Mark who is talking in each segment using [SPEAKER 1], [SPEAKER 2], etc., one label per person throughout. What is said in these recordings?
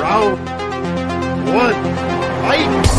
[SPEAKER 1] Round 1, fight!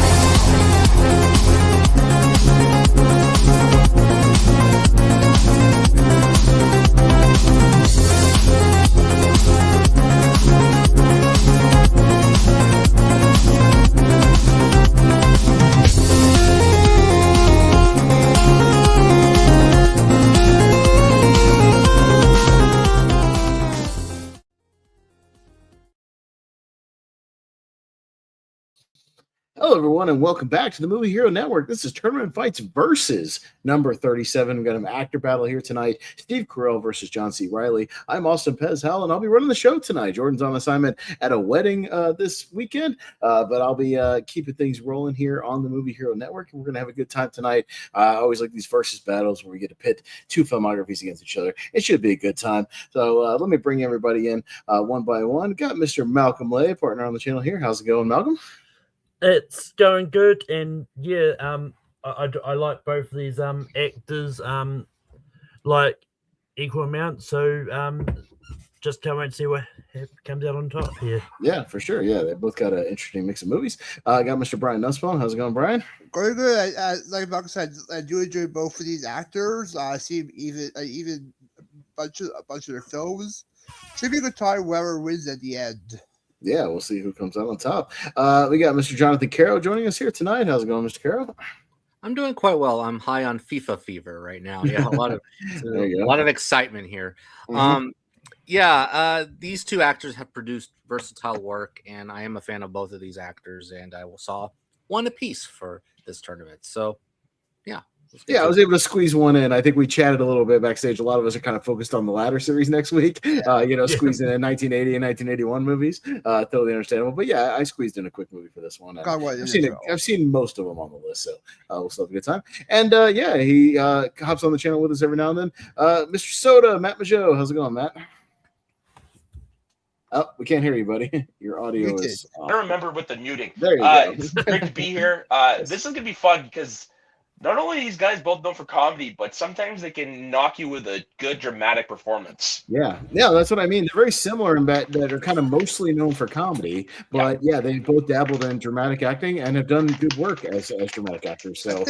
[SPEAKER 1] Hello, everyone, and welcome back to the Movie Hero Network. This is Tournament Fights versus number 37. We've got an actor battle here tonight. Steve Carell versus John C. Reilly. I'm Austin Pez Howell, and I'll be running the show tonight. Jordan's on assignment at a wedding this weekend, but I'll be keeping things rolling here on the Movie Hero Network, and we're going to have a good time tonight. I always like these versus battles where we get to pit two filmographies against each other. It should be a good time. So let me bring everybody in one by one. Got Mr. Malcolm Lay, partner on the channel here. How's it going, Malcolm?
[SPEAKER 2] It's going good, and yeah, I like both of these actors like equal amount. So just can't wait to see what comes out on top here.
[SPEAKER 1] Yeah, for sure. Yeah, they both got an interesting mix of movies. I got Mr. Brian Nussbaum. How's it going, Brian?
[SPEAKER 3] Very good. Like Malcolm said, I do enjoy both of these actors. I see even a bunch of their films. Should be a good time whoever wins at the end.
[SPEAKER 1] Yeah, we'll see who comes out on top. We got Mr. Jonathan Caro joining us here tonight. How's it going, Mr. Caro?
[SPEAKER 4] I'm doing quite well. I'm high on FIFA fever right now. Yeah, a lot of excitement here.
[SPEAKER 1] Mm-hmm.
[SPEAKER 4] These two actors have produced versatile work, and I am a fan of both of these actors, and I saw one apiece for this tournament. So, yeah.
[SPEAKER 1] Yeah, I was able to squeeze one in. I think we chatted a little bit backstage. A lot of us are kind of focused on the ladder series next week, squeezing in 1980 and 1981 movies. Totally understandable. But yeah, I squeezed in a quick movie for this one. I've seen most of them on the list, so we'll still have a good time. And he hops on the channel with us every now and then. Mr. Soda, Matt Mageau. How's it going, Matt? Oh, we can't hear you, buddy. Your audio is off.
[SPEAKER 5] I remember with the muting.
[SPEAKER 1] There you go.
[SPEAKER 5] It's great to be here. This is going to be fun because not only are these guys both known for comedy, but sometimes they can knock you with a good dramatic performance.
[SPEAKER 1] Yeah, that's what I mean. They're very similar in that are kind of mostly known for comedy, but they both dabbled in dramatic acting and have done good work as dramatic actors. So I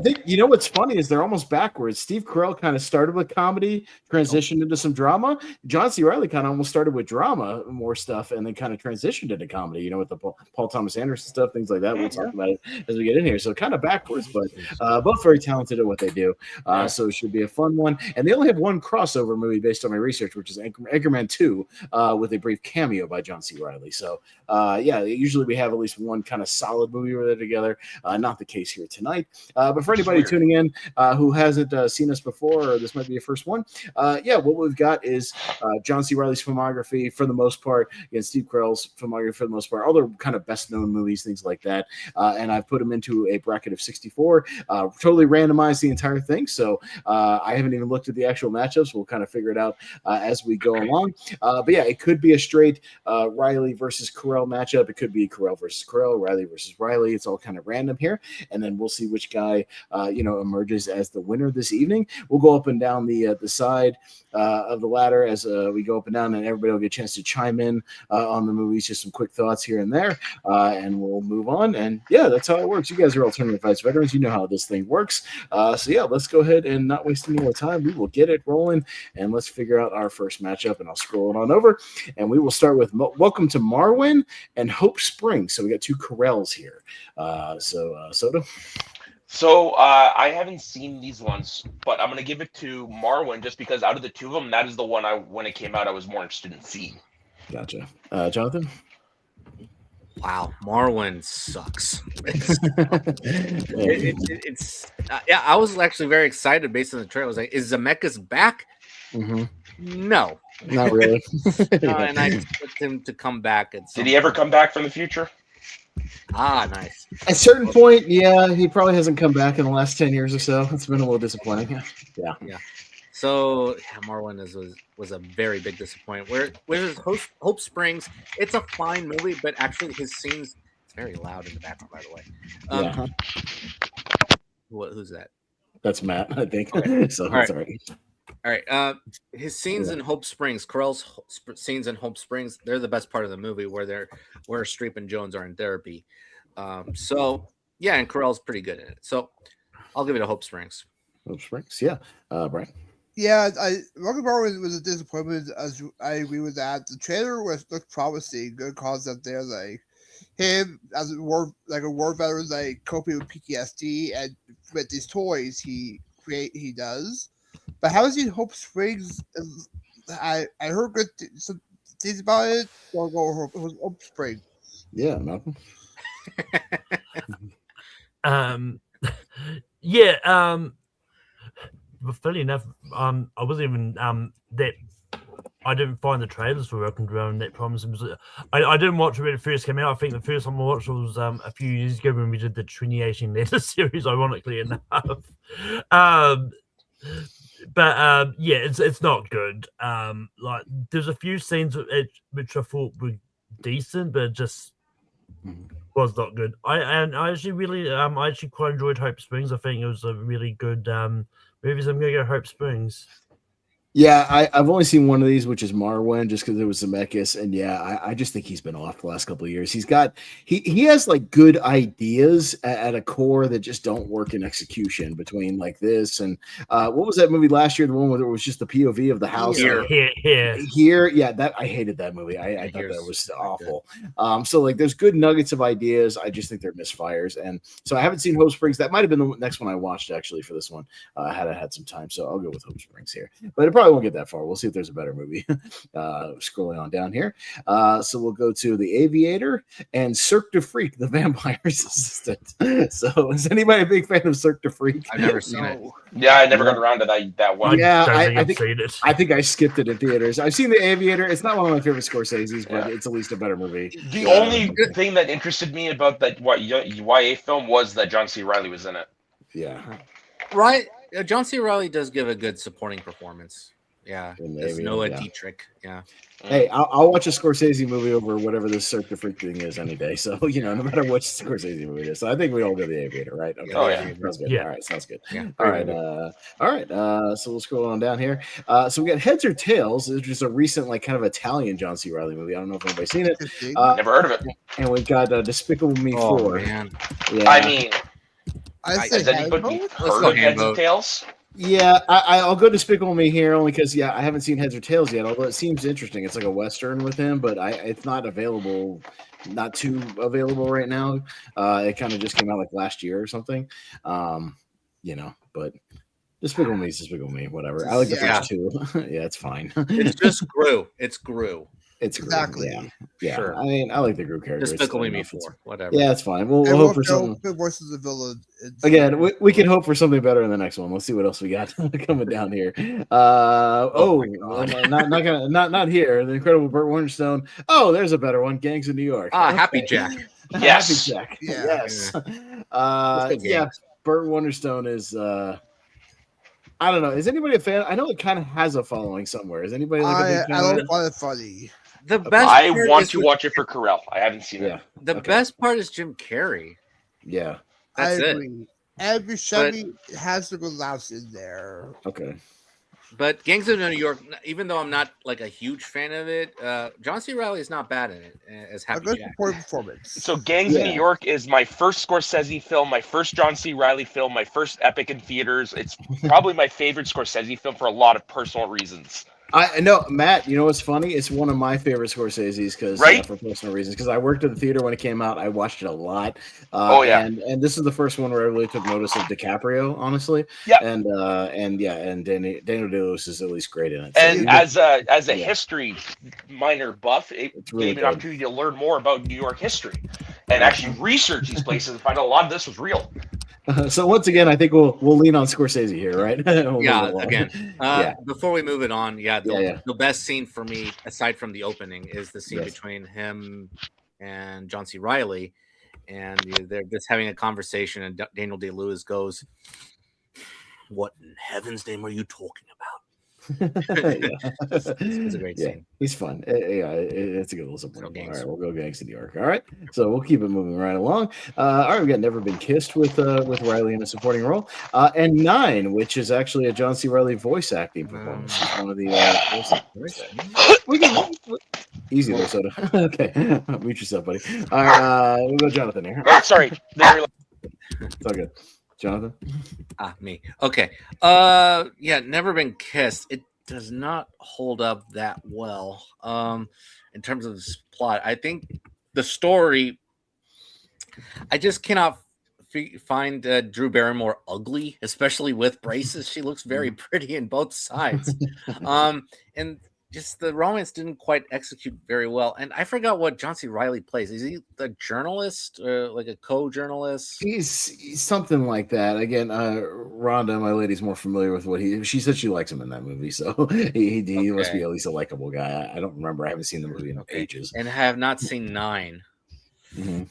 [SPEAKER 1] think what's funny is they're almost backwards. Steve Carell kind of started with comedy, transitioned into some drama. John C. Reilly kind of almost started with drama, more stuff, and then kind of transitioned into comedy. With the Paul Thomas Anderson stuff, things like that. We'll talk about it as we get in here. So kind of backwards, but both very talented at what they do. So it should be a fun one. And they only have one crossover movie based on my research, which is Anchorman 2 with a brief cameo by John C. Reilly. So usually we have at least one kind of solid movie where they're together. Not the case here tonight. But for anybody tuning in who hasn't seen us before, or this might be your first one, what we've got is John C. Reilly's filmography for the most part, against Steve Carell's filmography for the most part, all their kind of best known movies, things like that. And I've put them into a bracket of 64, totally randomized the entire thing. So I haven't even looked at the actual matchups. We'll kind of figure it out as we go along. But yeah, it could be a straight Reilly versus Carell matchup. It could be Carell versus Carell, Reilly versus Reilly. It's all kind of random here. And then we'll see which guy, emerges as the winner this evening. We'll go up and down the side of the ladder as we go up and down, and everybody will get a chance to chime in on the movies, just some quick thoughts here and there, and we'll move on. And yeah, that's how it works. You guys are Alternative Fights veterans. You know how this thing works. Let's go ahead and not waste any more time. We will get it rolling, and let's figure out our first matchup, and I'll scroll it on over, and we will start with Welcome to Marwin and Hope Springs. So we got two Carells here. Soda?
[SPEAKER 5] So I haven't seen these ones, but I'm going to give it to Marwin just because out of the two of them, that is the one when it came out, I was more interested in seeing.
[SPEAKER 1] Gotcha. Jonathan?
[SPEAKER 4] Wow, Marwin sucks. I was actually very excited based on the trailer. I was like, is Zemeckis back?
[SPEAKER 1] Mm-hmm.
[SPEAKER 4] No.
[SPEAKER 1] Not really.
[SPEAKER 4] And I expect him to come back.
[SPEAKER 5] Did he ever come back from the future?
[SPEAKER 4] Ah, nice.
[SPEAKER 1] At a certain point, yeah, he probably hasn't come back in the last 10 years or so. It's been a little disappointing. Yeah.
[SPEAKER 4] So Marwin was a very big disappointment. Whereas Hope Springs, it's a fine movie, but actually his scenes, it's very loud in the background, by the way. Who's that?
[SPEAKER 1] That's Matt, I think.
[SPEAKER 4] Okay.
[SPEAKER 1] So
[SPEAKER 4] all right.
[SPEAKER 1] Sorry.
[SPEAKER 4] All right. His scenes in Hope Springs, Carell's scenes in Hope Springs, they're the best part of the movie where Streep and Jones are in therapy. So yeah, and Carell's pretty good in it. So I'll give it a Hope Springs.
[SPEAKER 1] Hope Springs, yeah. Brian.
[SPEAKER 3] Yeah, Rocky Bar was a disappointment. As I agree with that. The trailer looked promising, good concept there. Like him as a war veteran, like coping with PTSD, and with these toys he does. But how is he Hope Springs? I heard good some things about it. So I'll go Hope Springs.
[SPEAKER 1] Yeah, Malcolm.
[SPEAKER 2] Yeah. But funny enough, I wasn't even that. I didn't find the trailers for Rock and Roll that promising. I didn't watch it when it first came out. I think the first time I watched it was a few years ago when we did the 2018 Letter series, ironically enough. But yeah, it's not good. Like there's a few scenes which I thought were decent, but it just was not good. I actually quite enjoyed Hope Springs. I think it was a really good movie. So I'm gonna go Hope Springs.
[SPEAKER 1] Yeah, I've only seen one of these, which is Marwan, just because it was Zemeckis, and yeah, I just think he's been off the last couple of years. He has like good ideas at a core that just don't work in execution. Between like this and what was that movie last year? The one where it was just the POV of the house.
[SPEAKER 2] Here.
[SPEAKER 1] Yeah, that I hated that movie. I thought that was awful. So like, there's good nuggets of ideas. I just think they're misfires, and so I haven't seen Hope Springs. That might have been the next one I watched actually for this one. Had I had some time, so I'll go with Hope Springs here, but it probably won't get that far. We'll see if there's a better movie. Scrolling on down here. So we'll go to The Aviator and Cirque du Freak, the vampire's assistant. So is anybody a big fan of Cirque du Freak?
[SPEAKER 4] I've never seen it.
[SPEAKER 5] Yeah, I never got around to that one.
[SPEAKER 1] Yeah, I think I skipped it in theaters. I've seen The Aviator. It's not one of my favorite Scorsese's, but it's at least a better movie.
[SPEAKER 5] The only thing that interested me about that YA film was that John C. Reilly was in it.
[SPEAKER 1] Yeah.
[SPEAKER 4] Right. John C. Reilly does give a good supporting performance. Yeah, there's Noah Dietrich. Yeah.
[SPEAKER 1] Hey, I'll watch a Scorsese movie over whatever this Cirque du Freak thing is any day. So, no matter which Scorsese movie it is. So I think we all go The Aviator, right? Okay.
[SPEAKER 5] Oh, yeah.
[SPEAKER 1] Sounds good.
[SPEAKER 2] Yeah.
[SPEAKER 1] All right. Sounds good.
[SPEAKER 4] Yeah.
[SPEAKER 1] All right. So we'll scroll on down here. So we got Heads or Tails, which is a recent, like, kind of Italian John C. Reilly movie. I don't know if anybody's seen it.
[SPEAKER 5] Never heard of it.
[SPEAKER 1] And we've got Despicable Me 4.
[SPEAKER 4] Man.
[SPEAKER 1] Yeah.
[SPEAKER 5] I mean, has anybody
[SPEAKER 4] Let's
[SPEAKER 5] heard
[SPEAKER 4] go
[SPEAKER 5] of Heads
[SPEAKER 4] Handboat.
[SPEAKER 5] and Tails?
[SPEAKER 1] Yeah, I'll go Despicable Me here only because I haven't seen Heads or Tails yet. Although it seems interesting, it's like a western with him, but it's not too available right now. It kind of just came out like last year or something, But Despicable Me is Despicable Me, whatever. I like the first two. Yeah, it's fine.
[SPEAKER 4] It's just Gru. It's Gru.
[SPEAKER 1] It's Gru.
[SPEAKER 3] Exactly.
[SPEAKER 1] Yeah.
[SPEAKER 4] Sure.
[SPEAKER 1] I mean, I like the Gru character.
[SPEAKER 4] Despicable Me 4. Whatever.
[SPEAKER 1] Yeah, it's fine. We'll hope for something.
[SPEAKER 3] Good voice of the villain.
[SPEAKER 1] Again, we can hope for something better in the next one. Let's see what else we got coming down here. Not here. The Incredible Burt Wonderstone. Oh, there's a better one. Gangs of New York.
[SPEAKER 4] Happy Jack.
[SPEAKER 5] Yes.
[SPEAKER 1] Happy Jack.
[SPEAKER 3] Yeah.
[SPEAKER 1] Yes.
[SPEAKER 4] Let's go Gangs.
[SPEAKER 1] Burt Wonderstone is. I don't know. Is anybody a fan? I know it kind of has a following somewhere. Is anybody like a big fan
[SPEAKER 3] I
[SPEAKER 1] of
[SPEAKER 3] don't
[SPEAKER 1] it?
[SPEAKER 3] find it funny.
[SPEAKER 4] The best.
[SPEAKER 5] I
[SPEAKER 4] part
[SPEAKER 5] want
[SPEAKER 4] is
[SPEAKER 5] to watch it for Carell. I haven't seen it.
[SPEAKER 1] Yeah.
[SPEAKER 4] The best part is Jim Carrey.
[SPEAKER 1] Yeah.
[SPEAKER 4] That's
[SPEAKER 3] I
[SPEAKER 4] it.
[SPEAKER 3] agree. And Buscemi has the good laughs in there.
[SPEAKER 1] Okay.
[SPEAKER 4] But Gangs of New York, even though I'm not like a huge fan of it, John C. Reilly is not bad in it as
[SPEAKER 3] A
[SPEAKER 4] Happy
[SPEAKER 3] good
[SPEAKER 4] Jack.
[SPEAKER 3] supporting performance.
[SPEAKER 5] So Gangs of New York is my first Scorsese film, my first John C. Reilly film, my first epic in theaters. It's probably my favorite Scorsese film for a lot of personal reasons.
[SPEAKER 1] I know, Matt. You know what's funny? It's one of my favorite Scorsese's because for personal reasons. Because I worked at the theater when it came out. I watched it a lot. And this is the first one where I really took notice of DiCaprio, honestly.
[SPEAKER 5] Yeah.
[SPEAKER 1] And Daniel Day-Lewis is at least great in it.
[SPEAKER 5] And as a history minor buff, it
[SPEAKER 1] really
[SPEAKER 5] gave me an opportunity to learn more about New York history and actually research these places and find out a lot of this was real.
[SPEAKER 1] So once again, I think we'll lean on Scorsese here, right?
[SPEAKER 4] Before we move it on, the best scene for me, aside from the opening, is the scene between him and John C. Reilly, and they're just having a conversation, and Daniel Day-Lewis goes, "What in heaven's name are you talking about?" It's a great scene.
[SPEAKER 1] He's fun. It's a good little support.
[SPEAKER 4] So
[SPEAKER 1] All right, we'll go Gangs of New York. All right, so we'll keep it moving right along. All right, we got Never Been Kissed with Reilly in a supporting role, and 9, which is actually a John C. Reilly voice acting performance. He's one of the we can easy there, Soda. Okay, mute yourself, buddy. All right, we'll go Jonathan here.
[SPEAKER 5] Oh, sorry.
[SPEAKER 1] It's all good. Jonathan?
[SPEAKER 4] Me. Okay. Yeah, Never Been Kissed. It does not hold up that well. In terms of this plot, I think the story. I just cannot find Drew Barrymore ugly, especially with braces. She looks very pretty in both sides. And just the romance didn't quite execute very well. And I forgot what John C. Reilly plays. Is he the journalist, like a co-journalist?
[SPEAKER 1] He's something like that. Again, Rhonda, my lady's more familiar with what she said she likes him in that movie. So he must be at least a likable guy. I don't remember. I haven't seen the movie in ages.
[SPEAKER 4] And have not seen 9.
[SPEAKER 1] Mm-hmm.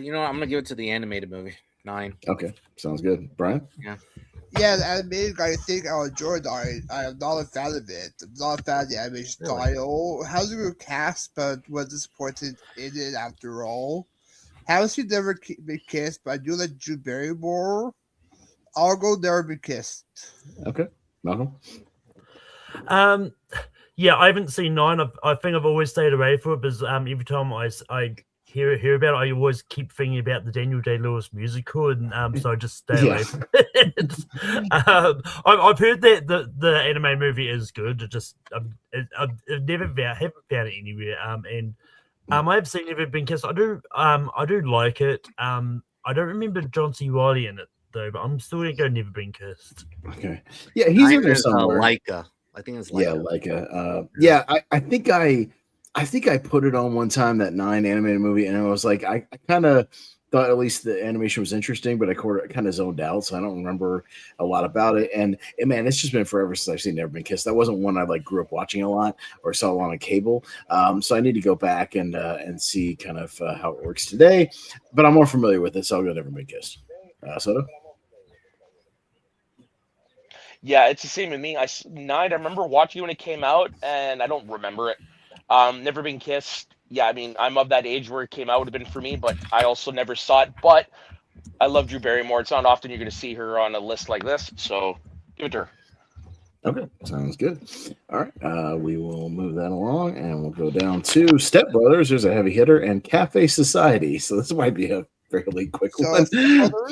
[SPEAKER 4] You know what? I'm going to give it to the animated movie. 9.
[SPEAKER 1] Okay. Sounds good. Brian?
[SPEAKER 4] Yeah.
[SPEAKER 3] Yeah, the animated guy, I think I'll enjoy it. I am not a fan of it. I'm not a fan of the animation style. How's a good cast, but was disappointed in it after all. Haven't seen Never Been Kissed, but I do like Drew Barrymore. I'll go Never Been Kissed.
[SPEAKER 1] Okay. Malcolm?
[SPEAKER 2] Yeah, I haven't seen 9. I think I've always stayed away from it because every time I hear about it, I always keep thinking about the Daniel Day-Lewis musical, and so I just stay away from it. I've heard that the anime movie is good. I've never haven't found it anywhere. And I have seen Never Been Kissed. I do like it. I don't remember John C. Reilly in it though, but I'm still gonna go Never Been Kissed.
[SPEAKER 1] Okay. Yeah, he's in there somewhere.
[SPEAKER 4] Leica. I think it's Leica.
[SPEAKER 1] Yeah, Leica. I think I put it on one time, that 9 animated movie, and I was like, I kind of thought at least the animation was interesting, but I kind of zoned out, so I don't remember a lot about it. And man, it's just been forever since I've seen Never Been Kissed. That wasn't one I grew up watching a lot or saw a lot on cable. So I need to go back and see kind of how it works today. But I'm more familiar with it, so I'll go Never Been Kissed. Soda?
[SPEAKER 5] Yeah, it's the same with me. 9, I remember watching it when it came out, and I don't remember it. Never Been Kissed. Yeah, I mean, I'm of that age where it came out would have been for me, but I also never saw it. But I love Drew Barrymore. It's not often you're going to see her on a list like this, so give it to her.
[SPEAKER 1] Okay, sounds good. All right, we will move that along, and we'll go down to Step Brothers. There's a heavy hitter, and Cafe Society. So this might be a fairly quick one.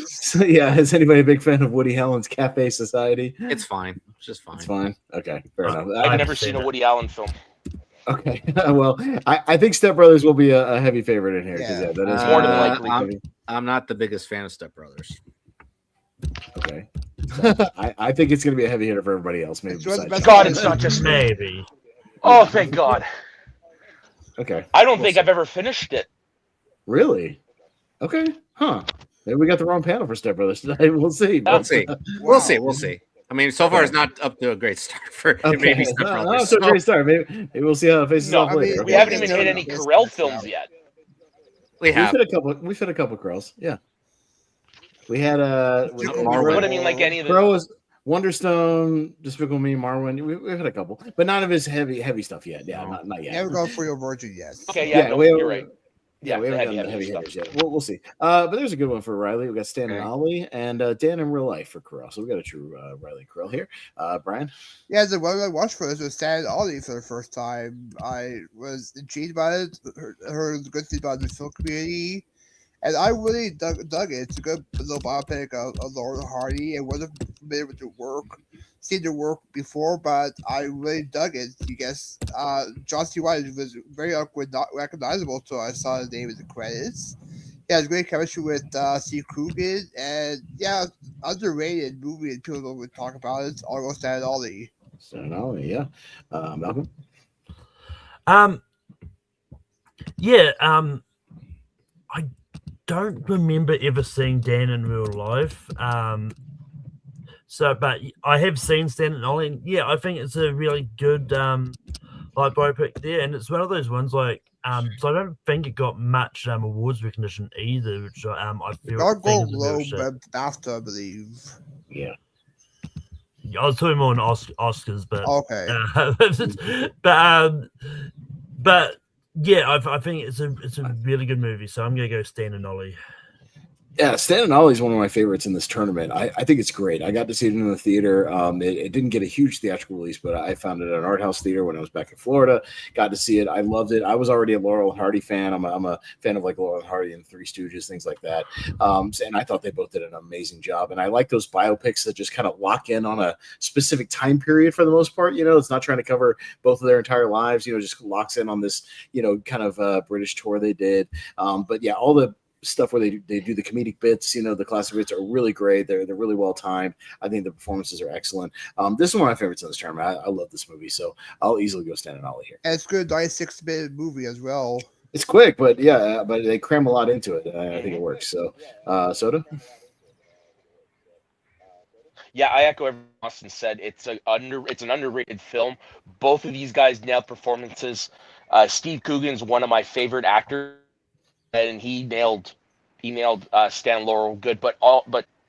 [SPEAKER 1] So yeah, is anybody a big fan of Woody Allen's Cafe Society?
[SPEAKER 4] It's fine. It's just fine.
[SPEAKER 1] It's fine. Okay, fair enough.
[SPEAKER 5] I've never seen a Woody Allen film.
[SPEAKER 1] Okay, well, I think Step Brothers will be a heavy favorite in here because that is
[SPEAKER 5] more than likely.
[SPEAKER 4] I'm not the biggest fan of Step Brothers.
[SPEAKER 1] Okay, I think it's going to be a heavy hitter for everybody else. Maybe.
[SPEAKER 5] God, it's not just
[SPEAKER 2] maybe.
[SPEAKER 5] Oh, thank God.
[SPEAKER 1] Okay.
[SPEAKER 5] I don't think I've ever finished it.
[SPEAKER 1] Really? Okay. Huh. Maybe we got the wrong panel for Step Brothers tonight. We'll see.
[SPEAKER 4] We'll see. We'll see. I mean, so far it's not up to a great start for maybe Step Brothers.
[SPEAKER 1] No, it's a great start. Maybe we'll see how it faces off later.
[SPEAKER 5] We haven't even hit any Carell films yet.
[SPEAKER 4] We've hit
[SPEAKER 1] a couple Carells. Yeah. We had
[SPEAKER 5] What I mean, like any of the
[SPEAKER 1] Carell was Wonderstone, Despicable Me, Marwen. We've had a couple, but none of his heavy stuff yet. Yeah, not yet.
[SPEAKER 3] Never gone for your virgin yet.
[SPEAKER 5] Okay, you're right.
[SPEAKER 1] Yeah, we haven't done the heavy hitters yet. We'll see. But there's a good one for Reilly. We got Stan and Ollie, and Dan in Real Life for Carell. So we got a true Reilly Carell here. Brian?
[SPEAKER 3] Yeah, the one I watched for this was Stan and Ollie for the first time. I was intrigued by it, heard good things about the film community, and I really dug it. It's a good little biopic of Laurel Hardy. and wasn't familiar with seen their work before, but I really dug it. You guess John C. Reilly was very not recognizable, so I saw the name in the credits. Yeah, it's great chemistry with Steve Coogan, and yeah, underrated movie, and people don't really talk about it. I'll go Stan and Ollie.
[SPEAKER 1] Stan and Ollie, yeah. Malcolm?
[SPEAKER 2] I don't remember ever seeing Dan in real life. But I have seen Stan and Ollie, and yeah, I think it's a really good biopic there, and it's one of those ones so I don't think it got much awards recognition either, which I feel
[SPEAKER 3] I'll go low, but after I believe.
[SPEAKER 1] Yeah.
[SPEAKER 2] I was talking more on Oscars, but
[SPEAKER 3] Okay.
[SPEAKER 2] but yeah, I think it's a really good movie. So I'm gonna go Stan and Ollie.
[SPEAKER 1] Yeah, Stan and Ollie is one of my favorites in this tournament. I think it's great. I got to see it in the theater. It didn't get a huge theatrical release, but I found it at an art house theater when I was back in Florida. Got to see it. I loved it. I was already a Laurel and Hardy fan. I'm a fan of like Laurel and Hardy and Three Stooges, things like that. And I thought they both did an amazing job. And I like those biopics that just kind of lock in on a specific time period for the most part. You know, it's not trying to cover both of their entire lives. You know, just locks in on this, you know, kind of British tour they did. But yeah, all the stuff where they do the comedic bits, you know, the classic bits are really great. They're really well timed. I think the performances are excellent. This is one of my favorites in this tournament. I love this movie, so I'll easily go Stan and Ollie here.
[SPEAKER 3] And it's good, 96-minute movie as well.
[SPEAKER 1] It's quick, but yeah, but they cram a lot into it. I think it works. So, Soda.
[SPEAKER 5] Yeah, I echo everything Austin said. It's an underrated film. Both of these guys nailed performances. Steve Coogan's one of my favorite actors, and he nailed Stan Laurel good. But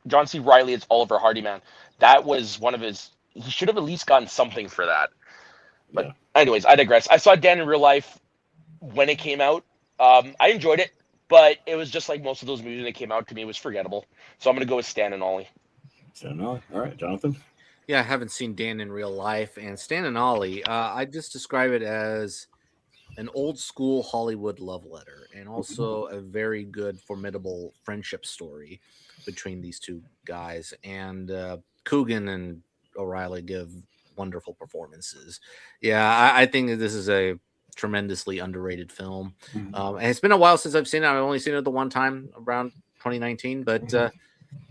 [SPEAKER 5] John C. Reilly is Oliver Hardy, man. That was one of his. He should have at least gotten something for that. But anyways, I digress. I saw Dan in real life when it came out. I enjoyed it, but it was just like most of those movies when they came out. To me, it was forgettable. So I'm gonna go with Stan and Ollie.
[SPEAKER 1] Stan and Ollie. All right, Jonathan.
[SPEAKER 4] Yeah, I haven't seen Dan in real life, and Stan and Ollie. I just describe it as an old school Hollywood love letter, and also a very good, formidable friendship story between these two guys. And Coogan and O'Reilly give wonderful performances. Yeah, I think this is a tremendously underrated film. And it's been a while since I've seen it. I've only seen it the one time around 2019, but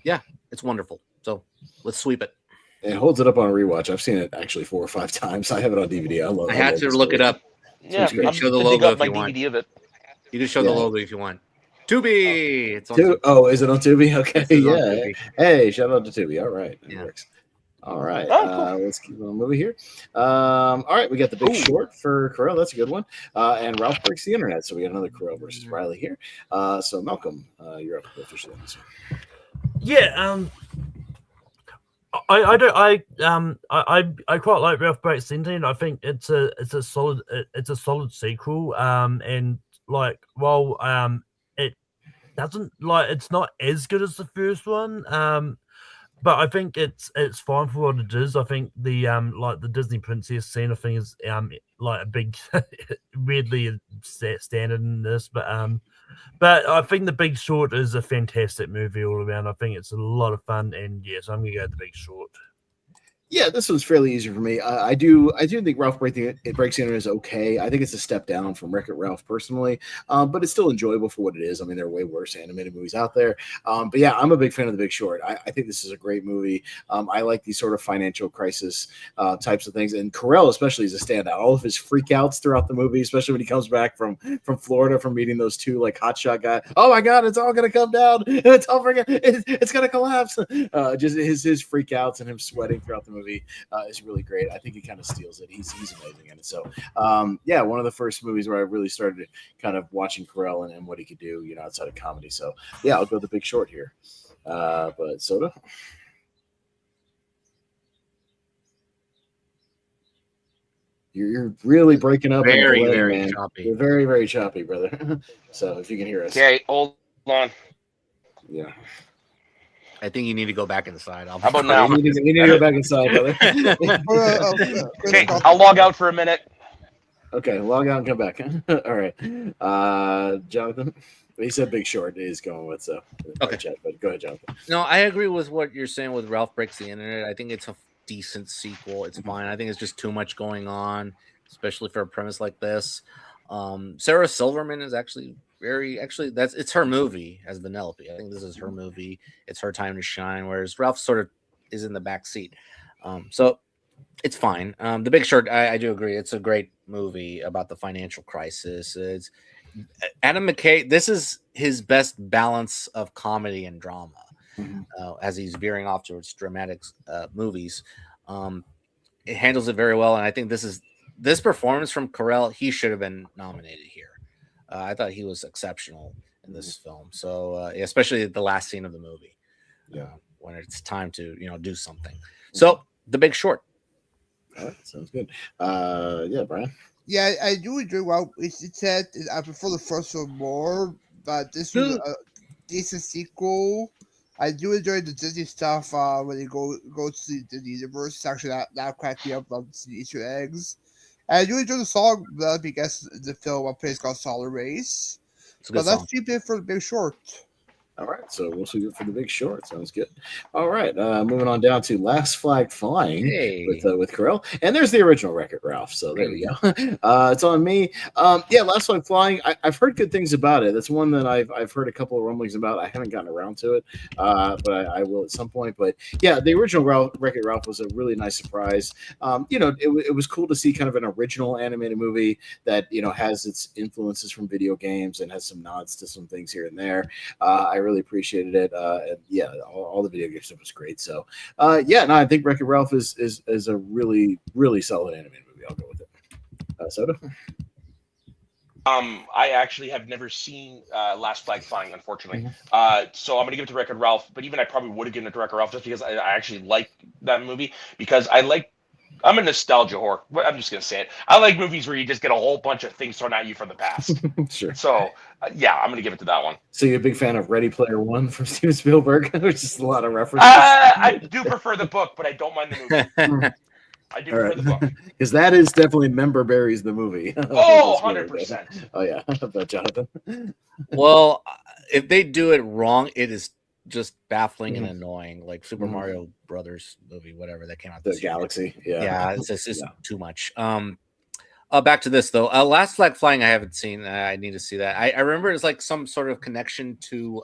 [SPEAKER 4] yeah, it's wonderful. So let's sweep it.
[SPEAKER 1] It holds it up on a rewatch. I've seen it actually 4 or 5 times. I have it on DVD. I
[SPEAKER 4] had to look it up.
[SPEAKER 5] Yeah,
[SPEAKER 4] you can show the logo if you want.
[SPEAKER 5] DVD of it.
[SPEAKER 4] You can show the logo if you want. Tubi. It's on
[SPEAKER 1] Tubi. Oh, is it on Tubi? Okay, yeah.
[SPEAKER 4] Tubi.
[SPEAKER 1] Hey, shout out to Tubi. All right, it
[SPEAKER 4] Yeah.
[SPEAKER 1] works. All right,
[SPEAKER 5] Oh, cool.
[SPEAKER 1] let's keep on moving here. All right, we got the Big Short for Carell. That's a good one. And Ralph Breaks the Internet. So we got another Carell versus Reilly here. So Malcolm, you're up officially on this one.
[SPEAKER 2] Yeah, I quite like Ralph Breaks the Internet. I think it's a solid sequel. And like while it doesn't it's not as good as the first one. But I think it's fine for what it is. I think the like the Disney princess scene I think is like a big weirdly standard in this, but I think The Big Short is a fantastic movie all around. I think it's a lot of fun, and yes, I'm gonna go with The Big Short.
[SPEAKER 1] Yeah, this one's fairly easy for me. I do think Ralph Breaks the Internet is okay. I think it's a step down from Wreck-It Ralph personally, but it's still enjoyable for what it is. I mean, there are way worse animated movies out there. But yeah, I'm a big fan of The Big Short. I think this is a great movie. I like these sort of financial crisis types of things, and Carell especially is a standout. All of his freakouts throughout the movie, especially when he comes back from Florida from meeting those two like hotshot guys. Oh my God, it's all gonna come down. It's all it's gonna collapse. Just his freakouts and him sweating throughout the movie is really great. I think he kind of steals it. He's amazing in it. So yeah, one of the first movies where I really started kind of watching Carell and what he could do, you know, outside of comedy. So yeah, I'll go The Big Short here. But Soda. You're really breaking up.
[SPEAKER 4] Very,
[SPEAKER 1] delay,
[SPEAKER 4] very
[SPEAKER 1] man.
[SPEAKER 4] choppy.
[SPEAKER 1] You're very, very choppy, brother. So if you can hear us.
[SPEAKER 5] Okay, hold on.
[SPEAKER 1] Yeah.
[SPEAKER 4] I think you need to go back inside.
[SPEAKER 5] How about now?
[SPEAKER 1] You need to go back inside, brother.
[SPEAKER 5] Okay, I'll log out for a minute.
[SPEAKER 1] Okay, log out and come back. All right. Jonathan, he said Big Short is going with, so
[SPEAKER 4] Okay.
[SPEAKER 1] chat, but go ahead, Jonathan.
[SPEAKER 4] No, I agree with what you're saying with Ralph Breaks the Internet. I think it's a decent sequel. It's fine. I think it's just too much going on, especially for a premise like this. Sarah Silverman is actually it's her movie as Vanellope. I think this is her movie. It's her time to shine, whereas Ralph sort of is in the back seat. So it's fine. The Big Short, I do agree. It's a great movie about the financial crisis. It's Adam McKay. This is his best balance of comedy and drama. As he's veering off towards dramatic movies. It handles it very well, and I think this performance from Carell, he should have been nominated here. I thought he was exceptional in this film. So especially the last scene of the movie, when it's time to do something. So The Big Short.
[SPEAKER 1] All right, sounds good. Yeah, Brian.
[SPEAKER 3] Yeah, I do enjoy. Well, it's said I prefer the first one more, but this was a decent sequel. I do enjoy the Disney stuff when they go to the universe. It's actually that cracked me up. Love to see the Easter eggs. And I do enjoy the song because the film a place called Solar Race.
[SPEAKER 4] It's a good
[SPEAKER 3] But that's
[SPEAKER 4] song.
[SPEAKER 3] cheap it for the Big Short.
[SPEAKER 1] All right, so we'll see it for the Big Short. Sounds good. All right, moving on down to Last Flag Flying with Carell, and there's the original Wreck-It Ralph. So there we go. It's on me. Yeah, Last Flag Flying. I've heard good things about it. That's one that I've heard a couple of rumblings about. I haven't gotten around to it, but I will at some point. But yeah, the original Wreck-It Ralph was a really nice surprise. You know, it was cool to see kind of an original animated movie that has its influences from video games and has some nods to some things here and there. I really appreciated it. And yeah, all the video game stuff was great. So yeah, no, I think Wreck-It Ralph is a really, really solid animated movie. I'll go with it. Soda?
[SPEAKER 5] I actually have never seen Last Flag Flying, unfortunately. So I'm gonna give it to Wreck-It Ralph, but even I probably would have given it to Wreck-It Ralph just because I actually like that movie, because I'm a nostalgia whore. I'm just gonna say it. I like movies where you just get a whole bunch of things thrown at you from the past.
[SPEAKER 1] Sure.
[SPEAKER 5] So yeah, I'm gonna give it to that one.
[SPEAKER 1] So you're a big fan of Ready Player One from Steven Spielberg, which is a lot of references.
[SPEAKER 5] I do prefer the book, but I don't mind the movie. I do prefer the book.
[SPEAKER 1] Because that is definitely Member Berries the movie.
[SPEAKER 5] Oh, 100%.
[SPEAKER 1] Oh yeah, but Jonathan.
[SPEAKER 4] Well, if they do it wrong, it is just baffling and annoying, like Super Mario Brothers movie, whatever that came out
[SPEAKER 1] this year. Galaxy. Yeah,
[SPEAKER 4] it's just too much. Back to this though. Last Flag Flying I haven't seen. I need to see that. I remember it's like some sort of connection to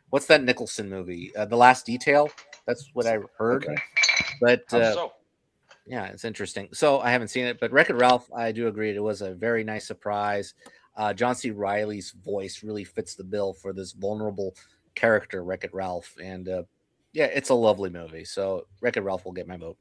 [SPEAKER 4] what's that Nicholson movie, The Last Detail. That's what I heard.
[SPEAKER 1] Okay.
[SPEAKER 4] But
[SPEAKER 5] So
[SPEAKER 4] yeah, it's interesting. So I haven't seen it, but Wreck-It Ralph, I do agree, it was a very nice surprise. John C. Reilly's voice really fits the bill for this vulnerable character, Wreck-It Ralph, and yeah, it's a lovely movie. So Wreck-It Ralph will get my vote.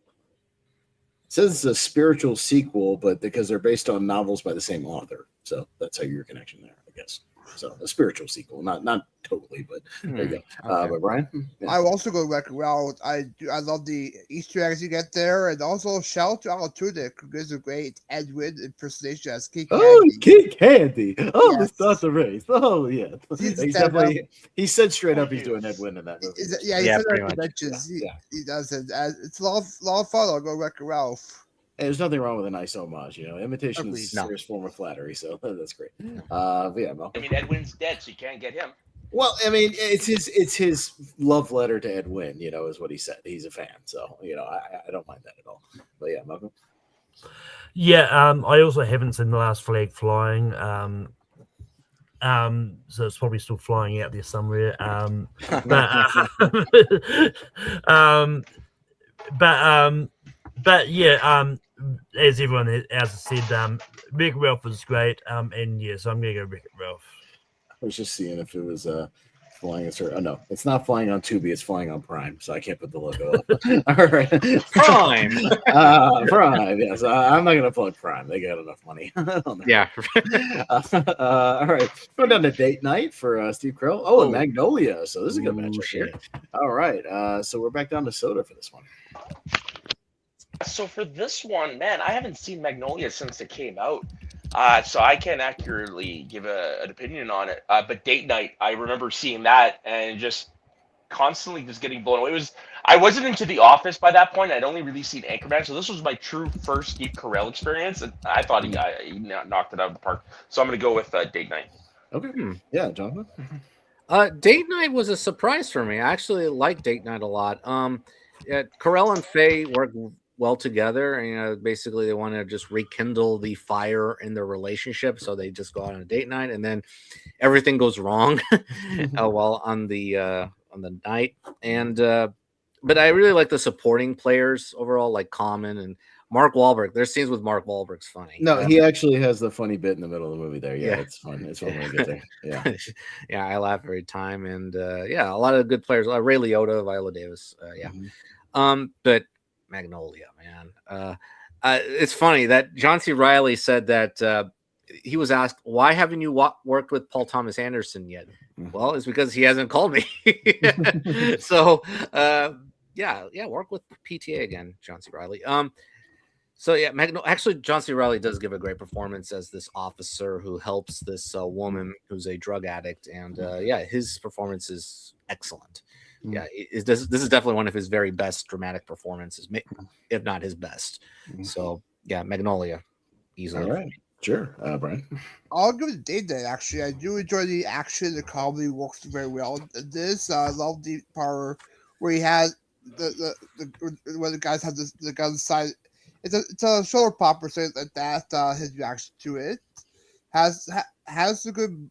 [SPEAKER 1] It says it's a spiritual sequel, but because they're based on novels by the same author, so that's how your connection there, I guess. So a spiritual sequel, not totally, but there you go.
[SPEAKER 4] Okay.
[SPEAKER 1] But Brian, yeah.
[SPEAKER 3] I will also go Wreck-It Ralph. I love the Easter eggs you get there, and also shout out to Dick, who gives a great Edwin impersonation as King Candy.
[SPEAKER 1] Oh, King Candy! Oh,
[SPEAKER 3] Yes.
[SPEAKER 1] it's not the race. Oh, yeah. He's definitely. He said straight up he's doing Edwin in that movie.
[SPEAKER 3] He said
[SPEAKER 4] pretty
[SPEAKER 3] that
[SPEAKER 4] much.
[SPEAKER 3] conventions.
[SPEAKER 1] Yeah.
[SPEAKER 3] He does it. It's a lot of fun. I'll go Wreck-It Ralph.
[SPEAKER 1] And there's nothing wrong with a nice homage, Imitation is a serious form of flattery, so that's great. But yeah, Mel.
[SPEAKER 5] I mean, Edwin's dead, so you can't get him.
[SPEAKER 1] Well, I mean, it's his love letter to Edwin, is what he said. He's a fan, so I don't mind that at all. But yeah, Malcolm.
[SPEAKER 2] Yeah, I also haven't seen The Last Flag Flying. So it's probably still flying out there somewhere. But yeah, as everyone else has said, Wreck-It Ralph was great. And yeah, so I'm gonna go Wreck-It Ralph.
[SPEAKER 1] I was just seeing if it was flying. Oh no, it's not flying on Tubi. It's flying on Prime, so I can't put the logo up. All right,
[SPEAKER 4] Prime.
[SPEAKER 1] Prime. Yes, I'm not gonna plug Prime. They got enough money.
[SPEAKER 4] Yeah.
[SPEAKER 1] All right, going down to Date Night for Steve Carell. Oh, and Magnolia. So this is a good matchup here. All right, so we're back down to Soda for this one.
[SPEAKER 5] So for this one, man, I haven't seen Magnolia since it came out. So I can't accurately give an opinion on it. But Date Night, I remember seeing that and just constantly just getting blown away. I wasn't into The Office by that point. I'd only really seen Anchorman. So this was my true first Steve Carell experience. And I thought he knocked it out of the park. So I'm going to go with Date Night.
[SPEAKER 1] Okay. Yeah, Jonathan.
[SPEAKER 4] Date Night was a surprise for me. I actually like Date Night a lot. Carell and Faye work well together, and basically they want to just rekindle the fire in their relationship, so they just go out on a date night, and then everything goes wrong while on the night. And but I really like the supporting players overall, like Common and Mark Wahlberg. Their scenes with Mark Wahlberg's funny.
[SPEAKER 1] No, he actually has the funny bit in the middle of the movie there. Yeah, it's fun. It's fun when we get there. Yeah,
[SPEAKER 4] yeah, I laugh every time, and yeah, a lot of good players. Ray Liotta, Viola Davis. But Magnolia, man. It's funny that John C. Reilly said that he was asked, why haven't you worked with Paul Thomas Anderson yet? Well, it's because he hasn't called me. So Yeah, work with PTA again, John C. Reilly. So yeah, actually, John C. Reilly does give a great performance as this officer who helps this woman who's a drug addict, and yeah, his performance is excellent. Yeah, this is definitely one of his very best dramatic performances, if not his best. So yeah, Magnolia, easily.
[SPEAKER 1] All right, sure, Brian.
[SPEAKER 3] I'll give it Date Night. Actually, I do enjoy the action. The comedy works very well. This I love the part where he has the where the guys have the gun side. It's a shoulder popper, so like that. His reaction to it has a good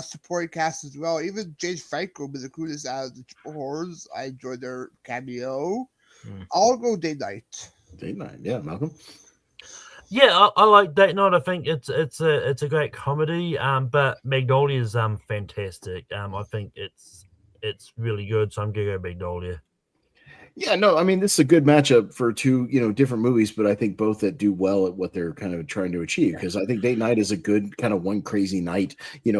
[SPEAKER 3] supporting cast as well. Even James Franco was the coolest out of the Triple Horrors. I enjoyed their cameo. I'll go Date Night.
[SPEAKER 1] Date Night, yeah, Malcolm.
[SPEAKER 2] Yeah, I like Date Night. I think it's a great comedy. But Magnolia is fantastic. I think it's really good. So I'm gonna go Magnolia.
[SPEAKER 1] Yeah, no, I mean, this is a good matchup for two, different movies, but I think both that do well at what they're kind of trying to achieve. Because I think Date Night is a good kind of one crazy night,